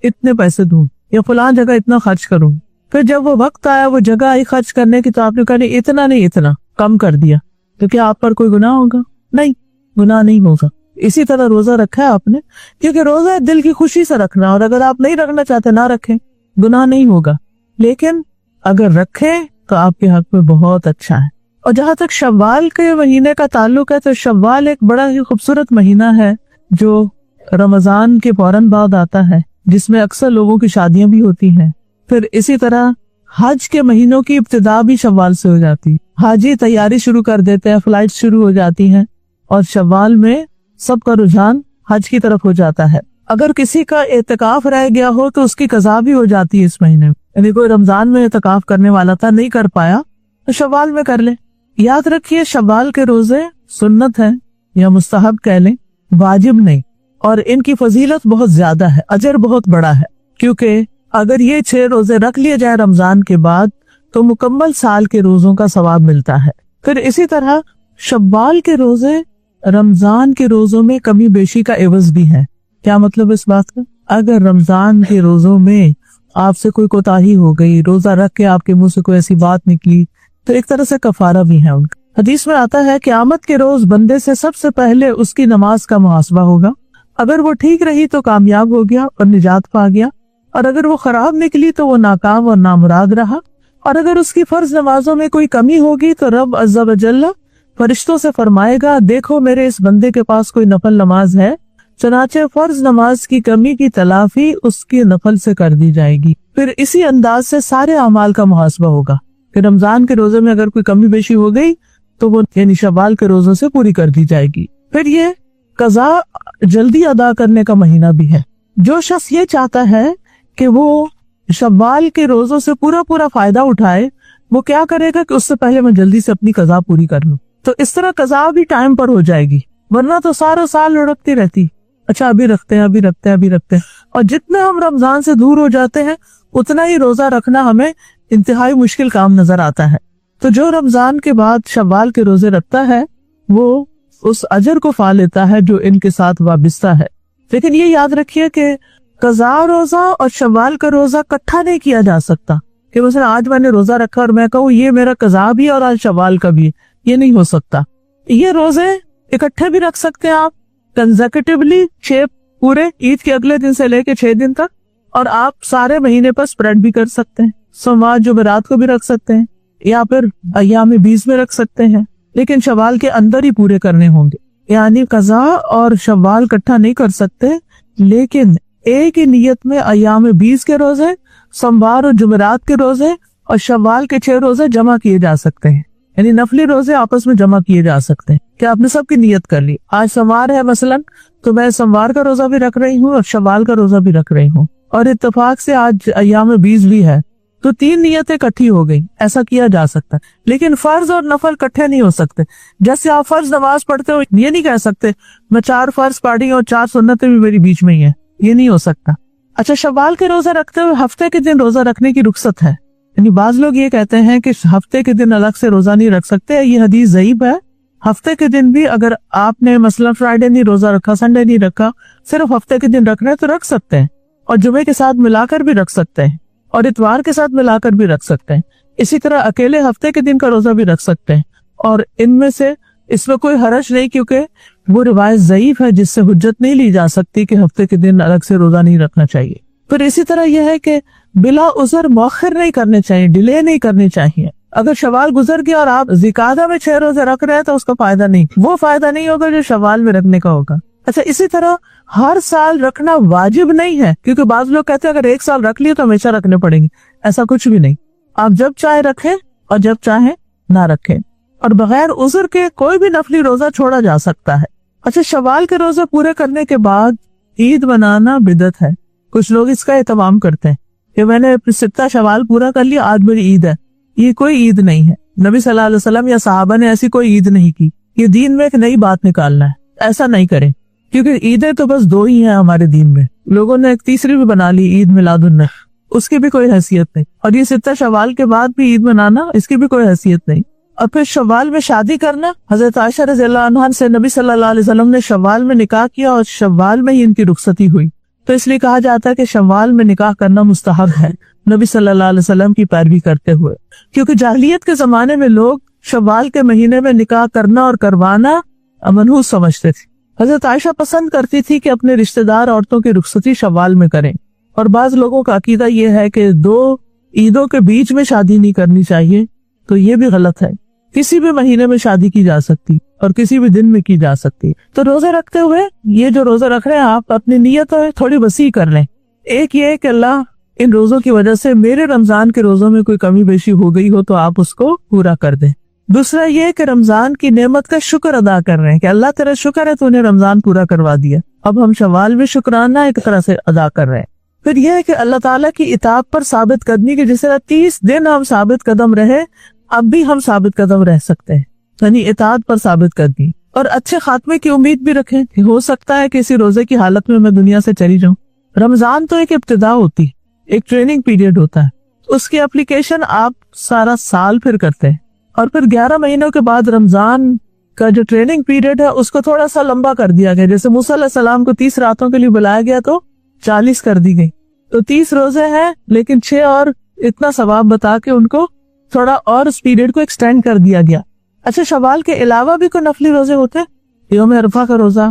इतने पैसे दूं या फलां जगह इतना खर्च करूं, फिर जब वो वक्त आया वो जगह आई खर्च करने की तो आपने कहा नहीं इतना नहीं, इतना कम कर दिया, तो क्या आप पर कोई गुनाह होगा? नहीं, गुनाह नहीं होगा। इसी तरह रोजा रखा है आपने, क्योंकि रोजा दिल की खुशी से रखना, और अगर आप नहीं रखना चाहते ना रखें, गुनाह नहीं होगा। लेकिन अगर रखें तो आपके हक में बहुत अच्छा है। और जहां तक शव्वाल के महीने का ताल्लुक है, तो शव्वाल एक बड़ा ही खूबसूरत महीना है जो रमजान के फौरन बाद आता है, जिसमें अक्सर लोगों की शादियां भी होती हैं। फिर इसी तरह हज के महीनों की इब्तिदा भी शव्वाल से हो जाती है। हाजी तैयारी शुरू कर देते हैं, फ्लाइट शुरू हो जाती हैं और शव्वाल में सबका रुझान हज की तरफ हो जाता है। अगर किसी का एतकाफ रह गया हो तो उसकी कज़ा भी हो जाती है इस महीने में, यानी कोई रमजान में एतकाफ करने वाला था, नहीं कर पाया, तो शव्वाल में कर ले। याद रखिए शव्वाल के रोजे सुन्नत है या मुस्तहब कह लें, वाजिब नहीं, और इनकी फजीलत बहुत ज्यादा है, अजर बहुत बड़ा है, क्योंकि अगर ये 6 रोजे रख लिए जाए रमजान के बाद तो मुकम्मल साल के रोजों का सवाब मिलता है। फिर इसी तरह शव्वाल के रोजे रमजान के रोजों में कमी बेशी का एवज भी है। क्या मतलब इस बात का? अगर रमजान के रोजों में आपसे कोई कोताही हो गई, रोजा रख के आपके मुंह से कोई ऐसी बात निकली, तो एक तरह से कफारा भी है उनका। हदीस में आता है क़यामत के रोज बंदे से सबसे पहले उसकी नमाज का मुहासबा होगा। अगर वो ठीक रही तो कामयाब हो गया और निजात पा गया, और अगर वो खराब निकली तो वो नाकाम और नामुराद रहा। और अगर उसकी फर्ज नमाजों में कोई कमी होगी तो रब अज़्ज़ा व जल्ला फरिश्तों से फरमाएगा, देखो मेरे इस बंदे के पास कोई नफल नमाज है, चनाचे फर्ज नमाज की कमी की तलाफी उसकी नफल से कर दी जाएगी। फिर इसी अंदाज से सारे अमाल का मुहासबा होगा। फिर रमजान के रोजे में अगर कोई कमी बेशी हो गई तो वो यानी शव्वाल के रोजों से पूरी कर दी जाएगी। फिर ये कज़ा जल्दी अदा करने का महीना भी है। जो शख्स ये चाहता है कि वो शव्वाल के रोजों से पूरा फायदा उठाए, वो क्या करेगा कि उससे पहले मैं जल्दी से अपनी कज़ा पूरी कर लूं, तो इस तरह कज़ा भी टाइम पर हो जाएगी, वरना तो सारा साल लुढ़कती रहती, अच्छा अभी रखते हैं। और जितने हम रमजान से दूर हो जाते हैं उतना ही रोजा रखना हमें इंतहाई मुश्किल काम नजर आता है। तो जो रमजान के बाद शव्वाल के रोजे रखता है वो उस अजर को पा लेता है जो इनके साथ वाबिस्ता है। लेकिन ये याद रखिए कि कज़ा रोजा और शव्वाल का रोजा इकट्ठा नहीं किया जा सकता, कि mesela आज मैंने रोजा रखा और मैं कहूँ ये मेरा कज़ा भी और आज शव्वाल का भी, ये नहीं हो सकता। ये रोजे इकट्ठे भी रख सकते हैं आप कंसेक्यूटिवली 6 पूरे ईद के अगले दिन से लेके 6 दिन तक, और आप सारे महीने पर स्प्रेड भी कर सकते हैं, सोमवार जुमेरात को भी रख सकते हैं या फिर अय्याम 20 में रख सकते हैं, लेकिन शव्वाल के अंदर ही पूरे करने होंगे। यानी कज़ा और शव्वाल इकट्ठा नहीं कर सकते, लेकिन एक ही नियत में अय्याम 20 के रोजे, सोमवार और जुमेरात के रोजे और शव्वाल के 6 रोजे जमा किए जा सकते हैं, यानी नफली रोजे आपस में जमा किए जा सकते हैं। कि आपने सबकी नियत कर ली, आज सोमवार है मसलन, तो मैं सोमवार का रोजा भी रख रही हूँ और शव्वाल का रोजा भी रख रही हूँ, और इत्तेफाक से आज अय्याम 20 भी है, तो 3 नियतें इकट्ठी हो गई। ऐसा किया जा सकता है, लेकिन फर्ज और नफल इकट्ठे नहीं हो सकते। जैसे आप फर्ज नमाज पढ़ते हो, ये नहीं कह सकते मैं 4 फर्ज पढ़ी और 4 सुन्नतें भी मेरी बीच में ही है, ये नहीं हो सकता। अच्छा, शव्वाल के रोजा रखते हुए हफ्ते के दिन रोजा रखने की रुख्सत है, यानी बाज लोग ये कहते हैं कि हफ्ते के दिन अलग से रोजा नहीं रख सकते, ये हदीस ज़ईफ है। हफ्ते के दिन भी अगर आपने मसलन फ्राइडे नहीं रोजा रखा, संडे नहीं रखा, सिर्फ हफ्ते के दिन रखना है तो रख सकते हैं, और जुमे के साथ मिलाकर भी रख सकते हैं, और इतवार के साथ मिलाकर भी रख सकते हैं। इसी तरह अकेले हफ्ते के दिन का रोजा भी रख सकते हैं, और इनमें से इसमें कोई हरज नहीं, क्योंकि वो रिवायत ज़ईफ है जिससे हुज्जत नहीं ली जा सकती कि हफ्ते के दिन अलग से रोजा नहीं रखना चाहिए। फिर इसी तरह यह है कि बिला उज़र मौखर नहीं करने चाहिए, डिले नहीं करनी चाहिए। अगर शवाल गुजर गया और आप ज़िकादा में 6 रोजे रख रहे हैं तो उसका फायदा नहीं, वो फायदा नहीं होगा जो शवाल में रखने का होगा। अच्छा, इसी तरह हर साल रखना वाजिब नहीं है, क्योंकि बाज़ लोग कहते हैं अगर एक साल रख लिए तो हमेशा रखने पड़ेंगे। ऐसा कुछ भी नहीं, आप जब चाहे रखें और जब चाहे ना रखें, और बगैर उज़र के कोई भी नफली रोजा छोड़ा जा सकता है। अच्छा, शवाल के रोजे पूरे करने के बाद ईद मनाना बिदअत है। कुछ लोग इसका एहतमाम करते हैं कि मैंने सित्ता शवाल पूरा कर लिया, आज मेरी ईद है। ये कोई ईद नहीं है। नबी सल्लल्लाहु अलैहि वसल्लम या सहाबा ने ऐसी कोई ईद नहीं की। ये दीन में एक नई बात निकालना है, ऐसा नहीं करें, क्योंकि ईदें तो बस 2 ही हैं हमारे दीन में। लोगों ने एक तीसरी भी बना ली, ईद मिलादुन्नबी, उसकी भी कोई हैसियत नहीं। और ये सित्ता शवाल के बाद भी ईद मनाना, इसकी भी कोई हैसियत नहीं। और फिर शवाल में शादी करना, हजरत आयशा रज़ियल्लाहु अन्हा से नबी सल्लल्लाहु अलैहि वसल्लम ने शवाल में निकाह किया और शवाल में ही इनकी रुखसती हुई, तो इसलिए कहा जाता है कि शवाल में निकाह करना मुस्तहब है नबी सल्लल्लाहु अलैहि वसल्लम की पैरवी करते हुए, क्योंकि जाहिलियत के जमाने में लोग शवाल के महीने में निकाह करना और करवाना मनहूस समझते थे। हजरत आयशा पसंद करती थी कि अपने रिश्तेदार औरतों की रुखसती शवाल में करें, और बाज लोगों का अकीदा यह है कि 2 ईदों के बीच में शादी नहीं करनी चाहिए, तो ये भी गलत है। किसी भी महीने में शादी की जा सकती और किसी भी दिन में की जा सकती। तो रोजे रखते हुए ये जो रोजा रख रहे हैं आप अपनी नीयत थोड़ी वसी कर लें। एक ये कि अल्लाह इन रोजों की वजह से मेरे रमजान के रोजों में कोई कमी बेशी हो गई हो तो आप उसको पूरा कर दें। दूसरा ये कि रमजान की नेमत का शुक्र अदा कर रहे हैं कि अल्लाह तेरा शुक्र है तूने रमजान पूरा करवा दिया, अब हम शवाल में शुक्राना एक तरह से अदा कर रहे हैं। फिर यह है कि अल्लाह ताला की इताअत पर साबित कदमी की, जिस तरह 30 दिन हम साबित कदम रहे, अब भी हम साबित कदम रह सकते हैं, यानी इताअत पर साबित कदमी। और अच्छे खात्मे की उम्मीद भी रखें कि हो सकता है कि इसी रोजे की हालत में मैं दुनिया से चली जाऊं। रमजान तो एक इब्तिदा होती, एक ट्रेनिंग पीरियड होता है, उसकी एप्लीकेशन आप सारा साल फिर करते हैं, और फिर 11 महीनों के बाद रमजान का जो ट्रेनिंग पीरियड है उसको थोड़ा सा लंबा कर दिया गया। जैसे मूसा अलैहिस्सलाम को 30 रातों के लिए बुलाया गया तो 40 कर दी गई, तो 30 रोजे हैं, लेकिन 6 और इतना सवाब बता के उनको थोड़ा और उस पीरियड को एक्सटेंड कर दिया गया। अच्छा, शवाल के अलावा भी कोई नफली रोजे होते हैं, यौम अरफा का रोजा,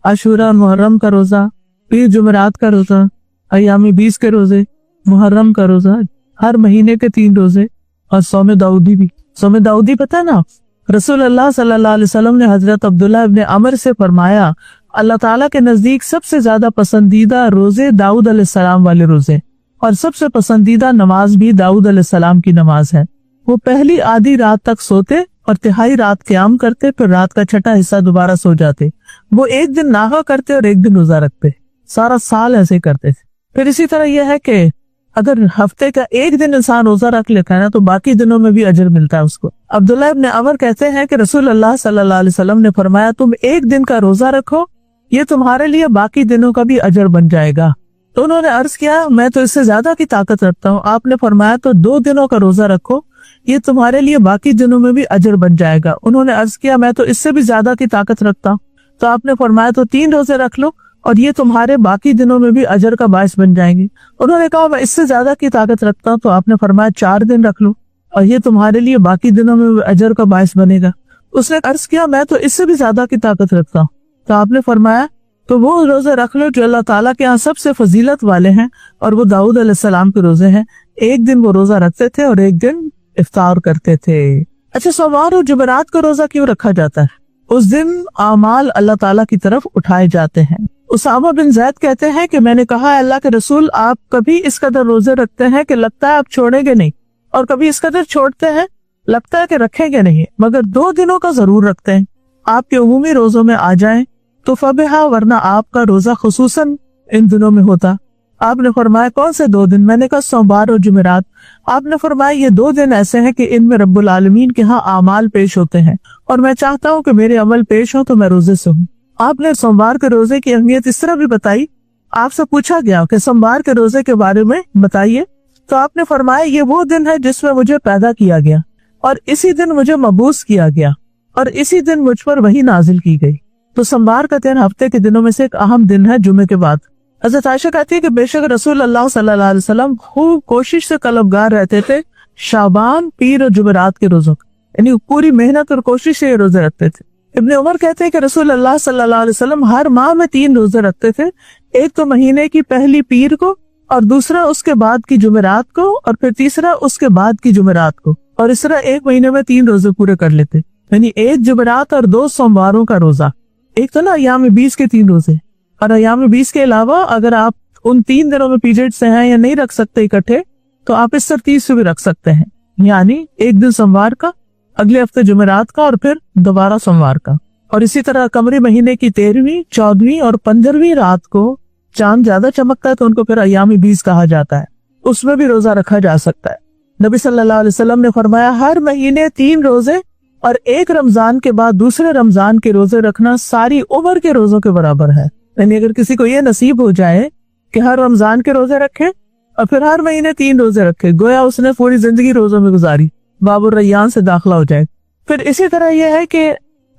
आशूरा और मुहर्रम का रोजा, पीर जुमेरात का रोजा, अय्याम 20 के रोजे, मुहर्रम का रोजा, हर महीने के 3 रोजे, और सौम दाऊदी भी। सौम दाऊदी पता है ना, रसूलुल्लाह सल्लल्लाहु अलैहि वसल्लम ने हजरत अब्दुल्लाह इब्न अमर से फरमाया अल्लाह ताला के नजदीक सबसे ज्यादा पसंदीदा रोजे दाऊद अलैहिस्सलाम वाले रोजे, और सबसे पसंदीदा नमाज भी दाऊद अलैहिस्सलाम की नमाज है। वो पहली आधी रात तक सोते और तिहाई रात क़याम करते, फिर रात का छठा हिस्सा दोबारा सो जाते। वो एक दिन नागा करते और एक दिन रोजा रखते, सारा साल ऐसे करते थे। फिर इसी तरह यह है कि अगर हफ्ते का एक दिन इंसान रोजा रख लेता है ना, तो बाकी दिनों में भी अजर मिलता है उसको। अब्दुल्लाह इब्न अमर कहते हैं कि रसूलुल्लाह सल्लल्लाहु अलैहि वसल्लम ने फरमाया, तुम एक दिन का रोजा रखो, ये तुम्हारे लिए बाकी दिनों का भी अजर बन जाएगा। तो उन्होंने अर्ज किया, मैं तो इससे ज्यादा की ताकत रखता हूँ। आपने फरमाया, तो 2 दिनों का रोजा रखो, ये तुम्हारे लिए बाकी दिनों में भी अजर बन जाएगा। उन्होंने अर्ज किया, मैं तो इससे भी ज्यादा की ताकत रखता हूँ। तो आपने फरमाया, तो 3 रोजे रख लो और ये तुम्हारे बाकी दिनों में भी अजर का बायस बन जाएंगे। उन्होंने कहा, मैं इससे ज्यादा की ताकत रखता हूँ। तो आपने फरमाया, 4 दिन रख लो और ये तुम्हारे लिए बाकी दिनों में भी अजर का बायस बनेगा। उसने अर्ज किया, मैं तो इससे भी ज्यादा की ताकत रखता हूँ। तो आपने फरमाया, तो वो रोजे रख लो जो अल्लाह ताला के यहाँ सबसे फजीलत वाले हैं, और वो दाऊद अलैहिस्सलाम के रोजे हैं। एक दिन वो रोजा रखते थे और एक दिन इफ्तार करते थे। अच्छा, सोमवार और जुमेरात को रोजा क्यों रखा जाता है? उस दिन आमाल अल्लाह ताला की तरफ उठाए जाते हैं। उसामा बिन ज़ैद कहते हैं कि मैंने कहा, अल्लाह के रसूल, आप कभी इस कदर रोजे रखते हैं कि लगता है आप छोड़ेंगे नहीं, और कभी इस कदर छोड़ते हैं लगता है कि रखेंगे नहीं, मगर 2 दिनों का जरूर रखते हैं। आपके उमूमी रोजों में आ जाएं तो फबिहा, वरना आपका रोजा खुसूसन इन दिनों में होता। आपने फरमाया, कौन से 2 दिन? मैंने कहा, सोमवार और जुमेरात। आपने फरमाया, ये 2 दिन ऐसे हैं कि इनमें रब्बुल आलमीन के यहाँ आमाल पेश होते हैं, और मैं चाहता हूँ कि मेरे अमल पेश हो तो मैं रोजे से हूँ। आपने सोमवार के रोजे की अहमियत इस तरह भी बताई। आपसे पूछा गया कि सोमवार के रोजे के बारे में बताइए, तो आपने फरमाया ये वो दिन है जिसमें मुझे पैदा किया गया और इसी दिन मुझे मबूस किया गया और इसी दिन मुझ पर वही नाजिल की गई। तो सोमवार का दिन हफ्ते के दिनों में से एक अहम दिन है जुमे के बाद। हज़रत आयशा कहती है कि बेशक रसूल अल्लाह सल्लल्लाहु अलैहि वसल्लम खूब कोशिश से तलबगार रहते थे शाबान, पीर और जुमेरात के रोजों, यानी पूरी मेहनत और कोशिश से ये रोजे रखते थे। इब्ने उमर कहते हैं कि रसूल अल्लाह सल्लल्लाहु अलैहि वसल्लम हर माह में 3 रोजे रखते थे, एक तो महीने की पहली पीर को और दूसरा उसके बाद की जुमेरात को और फिर तीसरा उसके बाद की जुमेरात को, और इस तरह एक महीने में 3 रोजे पूरे कर लेते, यानी 1 जुमेरात और 2 सोमवारों का रोजा। एक तो ना अय्याम 20 के 3 रोजे, और अय्याम 20 के अलावा अगर आप उन 3 दिनों में पीरियड से हैं या नहीं रख सकते इकट्ठे तो आप इस तरतीब से भी रख सकते हैं, यानी एक दिन सोमवार का, अगले हफ्ते जुमेरात का और फिर दोबारा सोमवार का। और इसी तरह कमरी महीने की 13वीं, 14वीं और 15वीं रात को चांद ज्यादा चमकता है तो उनको फिर अय्याम 20 कहा जाता है, उसमें भी रोजा रखा जा सकता है। नबी सल्लल्लाहु अलैहि वसल्लम ने फरमाया हर महीने 3 रोजे और एक रमजान के बाद दूसरे रमजान के रोजे रखना सारी उम्र के रोजों के बराबर है। यानी अगर किसी को ये नसीब हो जाए कि हर रमजान के रोजे रखे और फिर हर महीने 3 रोजे रखे, गोया उसने पूरी जिंदगी रोजों में गुजारी, बाबुर रैयान से दाखिला हो जाए। फिर इसी तरह यह है कि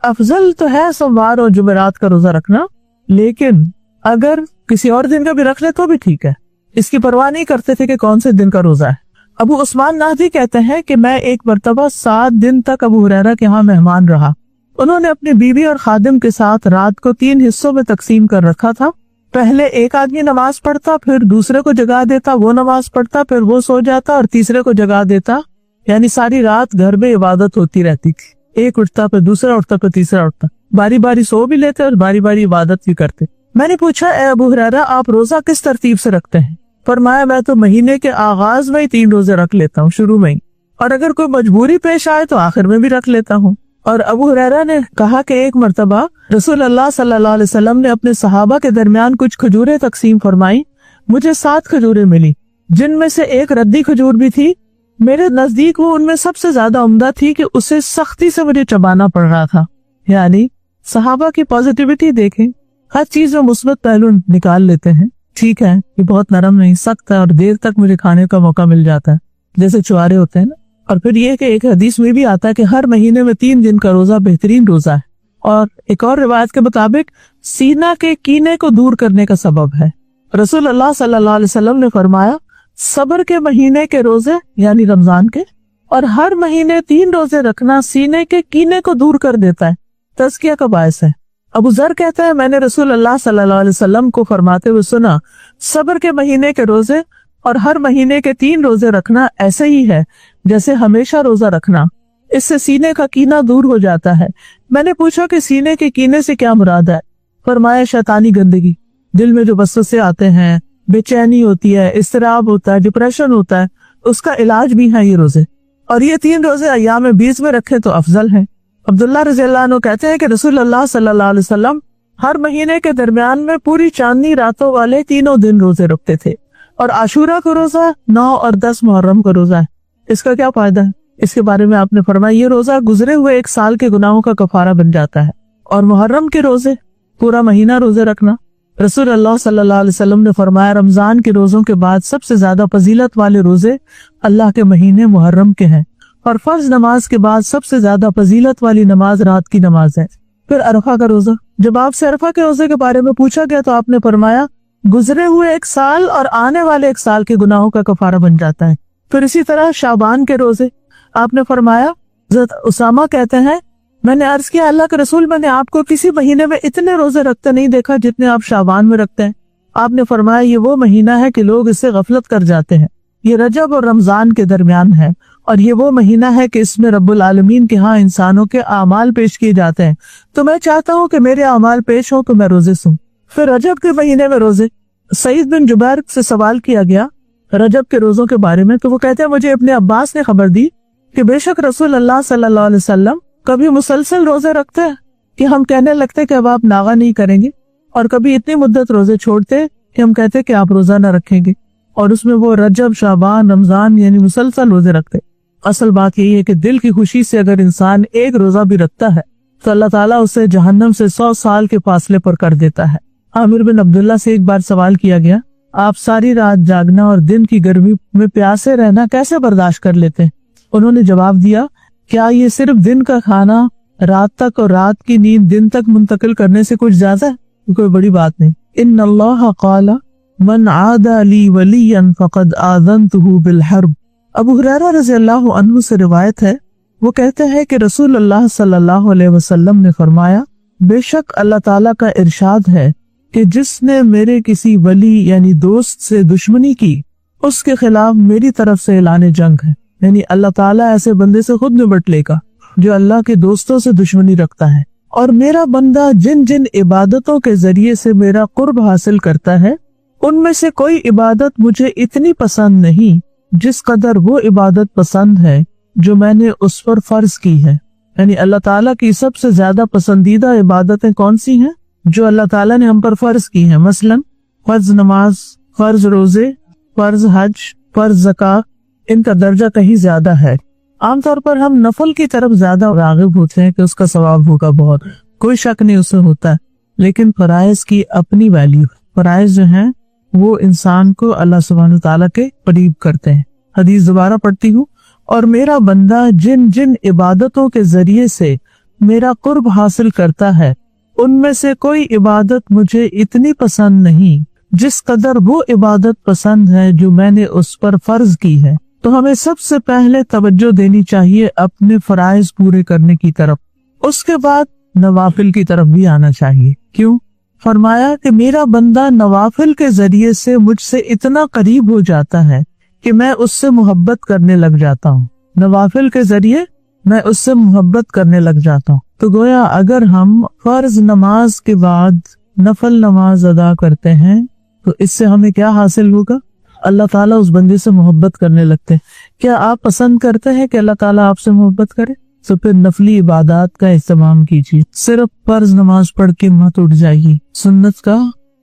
अफजल तो है सोमवार और जुमेरात का रोजा रखना, लेकिन अगर किसी और दिन का भी रख ले तो भी ठीक है, इसकी परवाह नहीं करते थे कि कौन से दिन का रोजा है। अबू उस्मान नाहदी कहते हैं कि मैं एक मरतबा 7 दिन तक अबू हुरैरा के यहाँ मेहमान रहा। उन्होंने अपनी बीवी और खादिम के साथ रात को 3 हिस्सों में तकसीम कर रखा था। पहले एक आदमी नमाज पढ़ता, फिर दूसरे को जगा देता, वो नमाज पढ़ता, फिर वो सो जाता और तीसरे को जगा देता, यानी सारी रात घर में इबादत होती रहती थी। एक उठता, फिर दूसरा उठता, फिर तीसरा उठता, बारी बारी सो भी लेते और बारी बारी इबादत भी करते। मैंने पूछा ए अबू हुरैरा आप रोजा किस तरतीब से रखते हैं? फरमाया मैं तो महीने के आगाज में ही 3 रोजे रख लेता हूँ, शुरू में ही, और अगर कोई मजबूरी पेश आए तो आखिर में भी रख लेता हूँ। और अबू हुरैरा ने कहा कि एक मर्तबा रसूल अल्लाह सल्लल्लाहु अलैहि वसल्लम ने अपने सहाबा के दरमियान कुछ खजूरें तकसीम फरमाई। मुझे 7 खजूरें मिली, जिनमें से एक रद्दी खजूर भी थी। मेरे नजदीक वो उनमें सबसे ज्यादा उम्दा थी कि उसे सख्ती से मुझे चबाना पड़ रहा था। यानी सहाबा की पॉजिटिविटी देखें, हर चीज में मुस्बत पहलू निकाल लेते हैं। ठीक है, ये बहुत नरम नहीं, सख्त है और देर तक मुझे खाने का मौका मिल जाता है, जैसे चुआरे होते हैं ना। और फिर ये कि एक हदीस में भी आता है कि हर महीने में 3 दिन का रोजा बेहतरीन रोजा है, और एक और रिवायत के मुताबिक सीना के कीने को दूर करने का सबब है। रसूल अल्लाह सल्लल्लाहु अलैहि वसल्लम ने फरमाया सब्र के महीने के रोजे यानी रमजान के और हर महीने 3 रोजे रखना सीने के कीने को दूर कर देता है, तज़किया का बायस है। अबू जर कहता है मैंने रसूल अल्लाह सल्लल्लाहु अलैहि वसल्लम को फरमाते हुए सुना सब्र के महीने के रोजे और हर महीने के 3 रोजे रखना ऐसे ही है जैसे हमेशा रोजा रखना, इससे सीने का कीना दूर हो जाता है। मैंने पूछा कि सीने के कीने से क्या मुराद है? फरमाया शैतानी गंदगी, दिल में जो वसवसे आते हैं, बेचैनी होती है, इस्तराब होता है, डिप्रेशन होता है, उसका इलाज भी है ये रोजे। और ये 3 रोजे अय्याम 20 में रखे तो अफजल है। अब्दुल्ला रज़ियल्लाहु अन्हु कहते हैं कि रसूल अल्लाह सल्लल्लाहु अलैहि वसल्लम हर महीने के दरमियान में पूरी चांदनी रातों वाले 3 दिन रोजे रखते थे, और आशूरा का रोजा 9 और 10 मुहर्रम का रोजा है। इसका क्या फायदा है? इसके बारे में आपने फरमाया ये रोजा गुजरे हुए 1 साल के गुनाहों का कफारा बन जाता है। और मुहर्रम के रोजे पूरा महीना रोजे रखना, रसूल अल्लाह सल्लल्लाहु अलैहि वसल्लम ने फरमाया रमजान के रोजों के बाद सबसे ज्यादा फजीलत वाले रोजे अल्लाह के महीने मुहर्रम के हैं, और फर्ज नमाज के बाद सबसे ज्यादा फजीलत वाली नमाज रात की नमाज है। फिर अरफा का रोजा, जब आपसे अरफा के रोजे के बारे में पूछा गया तो आपने फरमाया गुजरे हुए 1 साल और आने वाले 1 साल के गुनाहों का कफारा बन जाता है। फिर इसी तरह शाबान के रोजे, आपने फरमाया, हज़रत उसामा कहते हैं मैंने अर्ज किया अल्लाह के रसूल मैंने आपको किसी महीने में इतने रोजे रखते नहीं देखा जितने आप शाबान में रखते हैं। आपने फरमाया ये वो महीना है कि लोग इससे गफलत कर जाते हैं, ये रजब और रमजान के दरमियान है, और ये वो महीना है कि इसमें रब्बुल आलमीन के यहाँ इंसानों के आमाल पेश किए जाते हैं, तो मैं चाहता हूँ कि मेरे आमाल पेश हो तो मैं रोजे सूं। फिर रजब के महीने में रोजे, सईद बिन जुबैर से सवाल किया गया रजब के रोजों के बारे में, तो वो कहते हैं मुझे अपने अब्बास ने खबर दी कि बेशक रसूल अल्लाह सल्लल्लाहु अलैहि वसल्लम कभी मुसलसल रोजे रखते हैं कि हम कहने लगते कि अब आप नागा नहीं करेंगे, और कभी इतनी मुद्दत रोजे छोड़ते कि हम कहते कि आप रोजा न रखेंगे, और उसमें वो रजब, शाबान, रमजान यानी मुसलसल रोजे रखते। असल बात यही है कि दिल की खुशी से अगर इंसान एक रोजा भी रखता है तो अल्लाह ताला उसे जहन्नम से 100 साल के फासले पर कर देता है। आमिर बिन अब्दुल्ला से एक बार सवाल किया गया आप सारी रात जागना और दिन की गर्मी में प्यासे रहना कैसे बर्दाश्त कर लेते हैं? उन्होंने जवाब दिया, क्या ये सिर्फ दिन का खाना रात तक और रात की नींद दिन तक मुंतकिल करने से कुछ ज्यादा है? कोई बड़ी बात नहीं। इन्नल्लाह क़ाला मन आदा ली वलियन फ़क़द आज़नतुहु बिल हर्ब। अबू हुरैरा रज़ियल्लाहु अन्हु से रिवायत है, वो कहते हैं कि रसूल अल्लाह सल्लल्लाहु अलैहि वसल्लम ने फरमाया, बेशक अल्लाह ताला का इरशाद है कि जिसने मेरे किसी वली यानी दोस्त से दुश्मनी की, उसके खिलाफ मेरी तरफ से ऐलान जंग है। यानी अल्लाह ताला ऐसे बंदे से खुद निपट लेगा जो अल्लाह के दोस्तों से दुश्मनी रखता है। और मेरा बंदा जिन जिन इबादतों के जरिए से मेरा कुर्ब हासिल करता है, उनमें से कोई इबादत मुझे इतनी पसंद नहीं जिस कदर वो इबादत पसंद है जो मैंने उस पर फर्ज की है। यानी अल्लाह ताला की सबसे ज्यादा पसंदीदा इबादतें कौन सी हैं? जो अल्लाह ताला ने हम पर फर्ज की हैं। मसलन फर्ज नमाज, फर्ज रोजे, फर्ज हज, फर्ज ज़कात, इनका दर्जा कहीं ज्यादा है। आमतौर पर हम नफल की तरफ ज्यादा राग़िब होते हैं कि उसका सवाब होगा बहुत, कोई शक नहीं उससे होता है, लेकिन फराइज की अपनी वैल्यू। फराइज जो हैं वो इंसान को अल्लाह सुब्हानहू तआला के करीब करते हैं। हदीस दोबारा पढ़ती हूँ, और मेरा बंदा जिन जिन इबादतों के जरिए से मेरा कुर्ब हासिल करता है, उनमें से कोई इबादत मुझे इतनी पसंद नहीं जिस कदर वो इबादत पसंद है जो मैंने उस पर फर्ज की है। तो हमें सबसे पहले तवज्जो देनी चाहिए अपने फराइज पूरे करने की तरफ, उसके बाद नवाफिल की तरफ भी आना चाहिए। क्यों? फरमाया कि मेरा बंदा नवाफिल के जरिए से मुझसे इतना करीब हो जाता है कि मैं उससे मोहब्बत करने लग जाता हूँ। नवाफिल के जरिए मैं उससे मोहब्बत करने लग जाता हूँ। तो गोया अगर हम फर्ज नमाज के बाद नफल नमाज अदा करते हैं तो इससे हमें क्या हासिल होगा? अल्लाह ताला उस बंदे से मोहब्बत करने लगते हैं। क्या आप पसंद करते हैं कि अल्लाह ताला आपसे मोहब्बत करे? तो फिर नफली इबादत का इस्तेमाल कीजिए। सिर्फ फर्ज नमाज पढ़ के मत उठ जाइए, सुन्नत का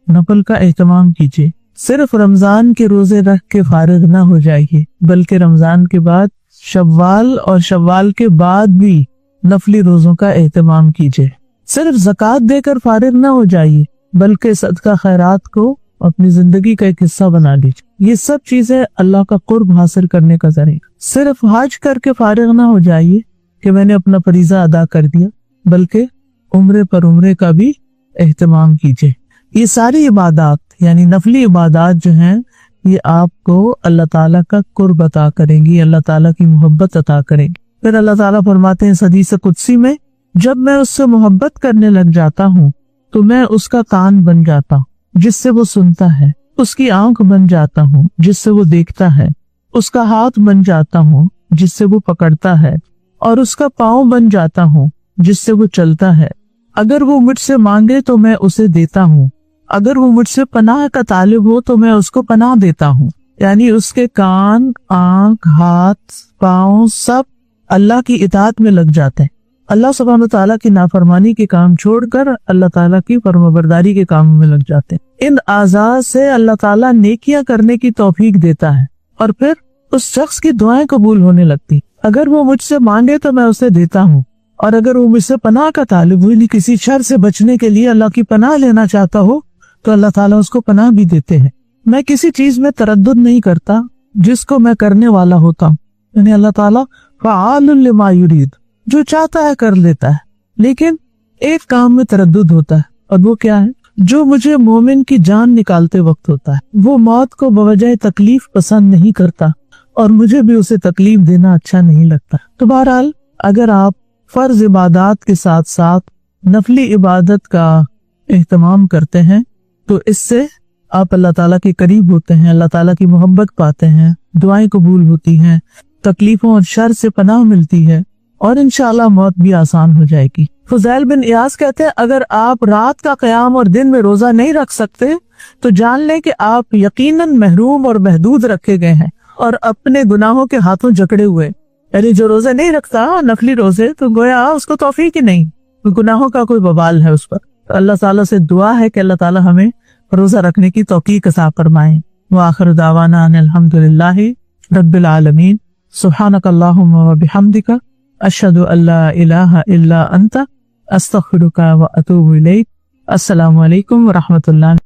नफल का एहतमाम कीजिए। सिर्फ रमजान के रोजे रख के फारिग ना हो जाइए, बल्कि रमजान के बाद शव्वाल और शव्वाल के बाद भी नफली रोजों का एहतमाम कीजिए। सिर्फ ज़कात देकर फारिग ना हो जाइए, बल्कि सदका खैरात को अपनी जिंदगी का एक हिस्सा बना लीजिए। ये सब चीजें अल्लाह का कुर्ब हासिल करने का जरिया। सिर्फ हज करके फारिग ना हो जाइए कि मैंने अपना फरीजा अदा कर दिया, बल्कि उम्रे पर उम्रे का भी एहतमाम कीजिए। ये सारी इबादत यानी नफली इबादत जो हैं, ये आपको अल्लाह ताला का कुर्ब अता करेंगी, अल्लाह ताला की मोहब्बत अता करेंगी। फिर अल्लाह ताला फरमाते हैं हदीस कुदसी में, जब मैं उससे मोहब्बत करने लग जाता हूँ तो मैं उसका कान बन जाता हूँ जिससे वो सुनता है, उसकी आंख बन जाता हूँ जिससे वो देखता है, उसका हाथ बन जाता हूँ जिससे वो पकड़ता है, और उसका पाँव बन जाता हूँ जिससे वो चलता है। अगर वो मुझसे मांगे तो मैं उसे देता हूँ, अगर वो मुझसे पनाह का तालिब हो तो मैं उसको पनाह देता हूँ। यानी उसके कान, आंख, हाथ, पाँव सब अल्लाह की इताअत में लग जाते हैं। अल्लाह सुब्हानहू तआला की नाफरमानी के काम छोड़कर अल्लाह ताला की फरमाबरदारी के कामों में लग जाते हैं। इन आज़ाद से अल्लाह ताला नेकियां करने की तौफीक देता है और फिर उस शख्स की दुआएं कबूल होने लगती। अगर वो मुझसे मांगे तो मैं उसे देता हूँ, और अगर वो मुझसे पनाह का तालिब हुई, किसी शर से बचने के लिए अल्लाह की पनाह लेना चाहता हो, तो अल्लाह ताला उसको पनाह भी देते हैं। मैं किसी चीज में तरद्दुद नहीं करता जिसको मैं करने वाला होता हूँ। यानी अल्लाह ताला फ़आलुल लिमा युरीद, जो चाहता है कर लेता है, लेकिन एक काम में तरद्दुद होता है, और वो क्या है? जो मुझे मोमिन की जान निकालते वक्त होता है। वो मौत को बवजह तकलीफ पसंद नहीं करता, और मुझे भी उसे तकलीफ देना अच्छा नहीं लगता। तो बहरहाल अगर आप फर्ज इबादत के साथ साथ नफली इबादत का एहतमाम करते हैं तो इससे आप अल्लाह ताला के करीब होते हैं, अल्लाह ताला की मोहब्बत पाते हैं, दुआएं कबूल होती हैं, तकलीफों और शर से पनाह मिलती है, और इंशाअल्लाह मौत भी आसान हो जाएगी। फुज़ैल बिन इयास कहते हैं, अगर आप रात का क़याम और दिन में रोजा नहीं रख सकते तो जान लें कि आप यकीनन महरूम और महदूद रखे गए हैं और अपने गुनाहों के हाथों जकड़े हुए। यानी जो रोजे नहीं रखता नफली रोजे, तो गोया उसको तौफीक ही नहीं, गुनाहों का कोई बवाल है उस पर। तो अल्लाह ताला से दुआ है कि अल्लाह ताला हमें रोजा रखने की तौफीक अता फरमाए। व आखिर दावाना अनिल हम्दुलिल्लाहि रब्बिल आलमीन। सुब्हानकल्लाहुम्मा व बिहम्दिका अशहदु अल्ला इलाहा इल्ला अंता अस्तगफिरुका व अतूबु इलैक। अस्सलामु अलैकुम व रहमतुल्लाह।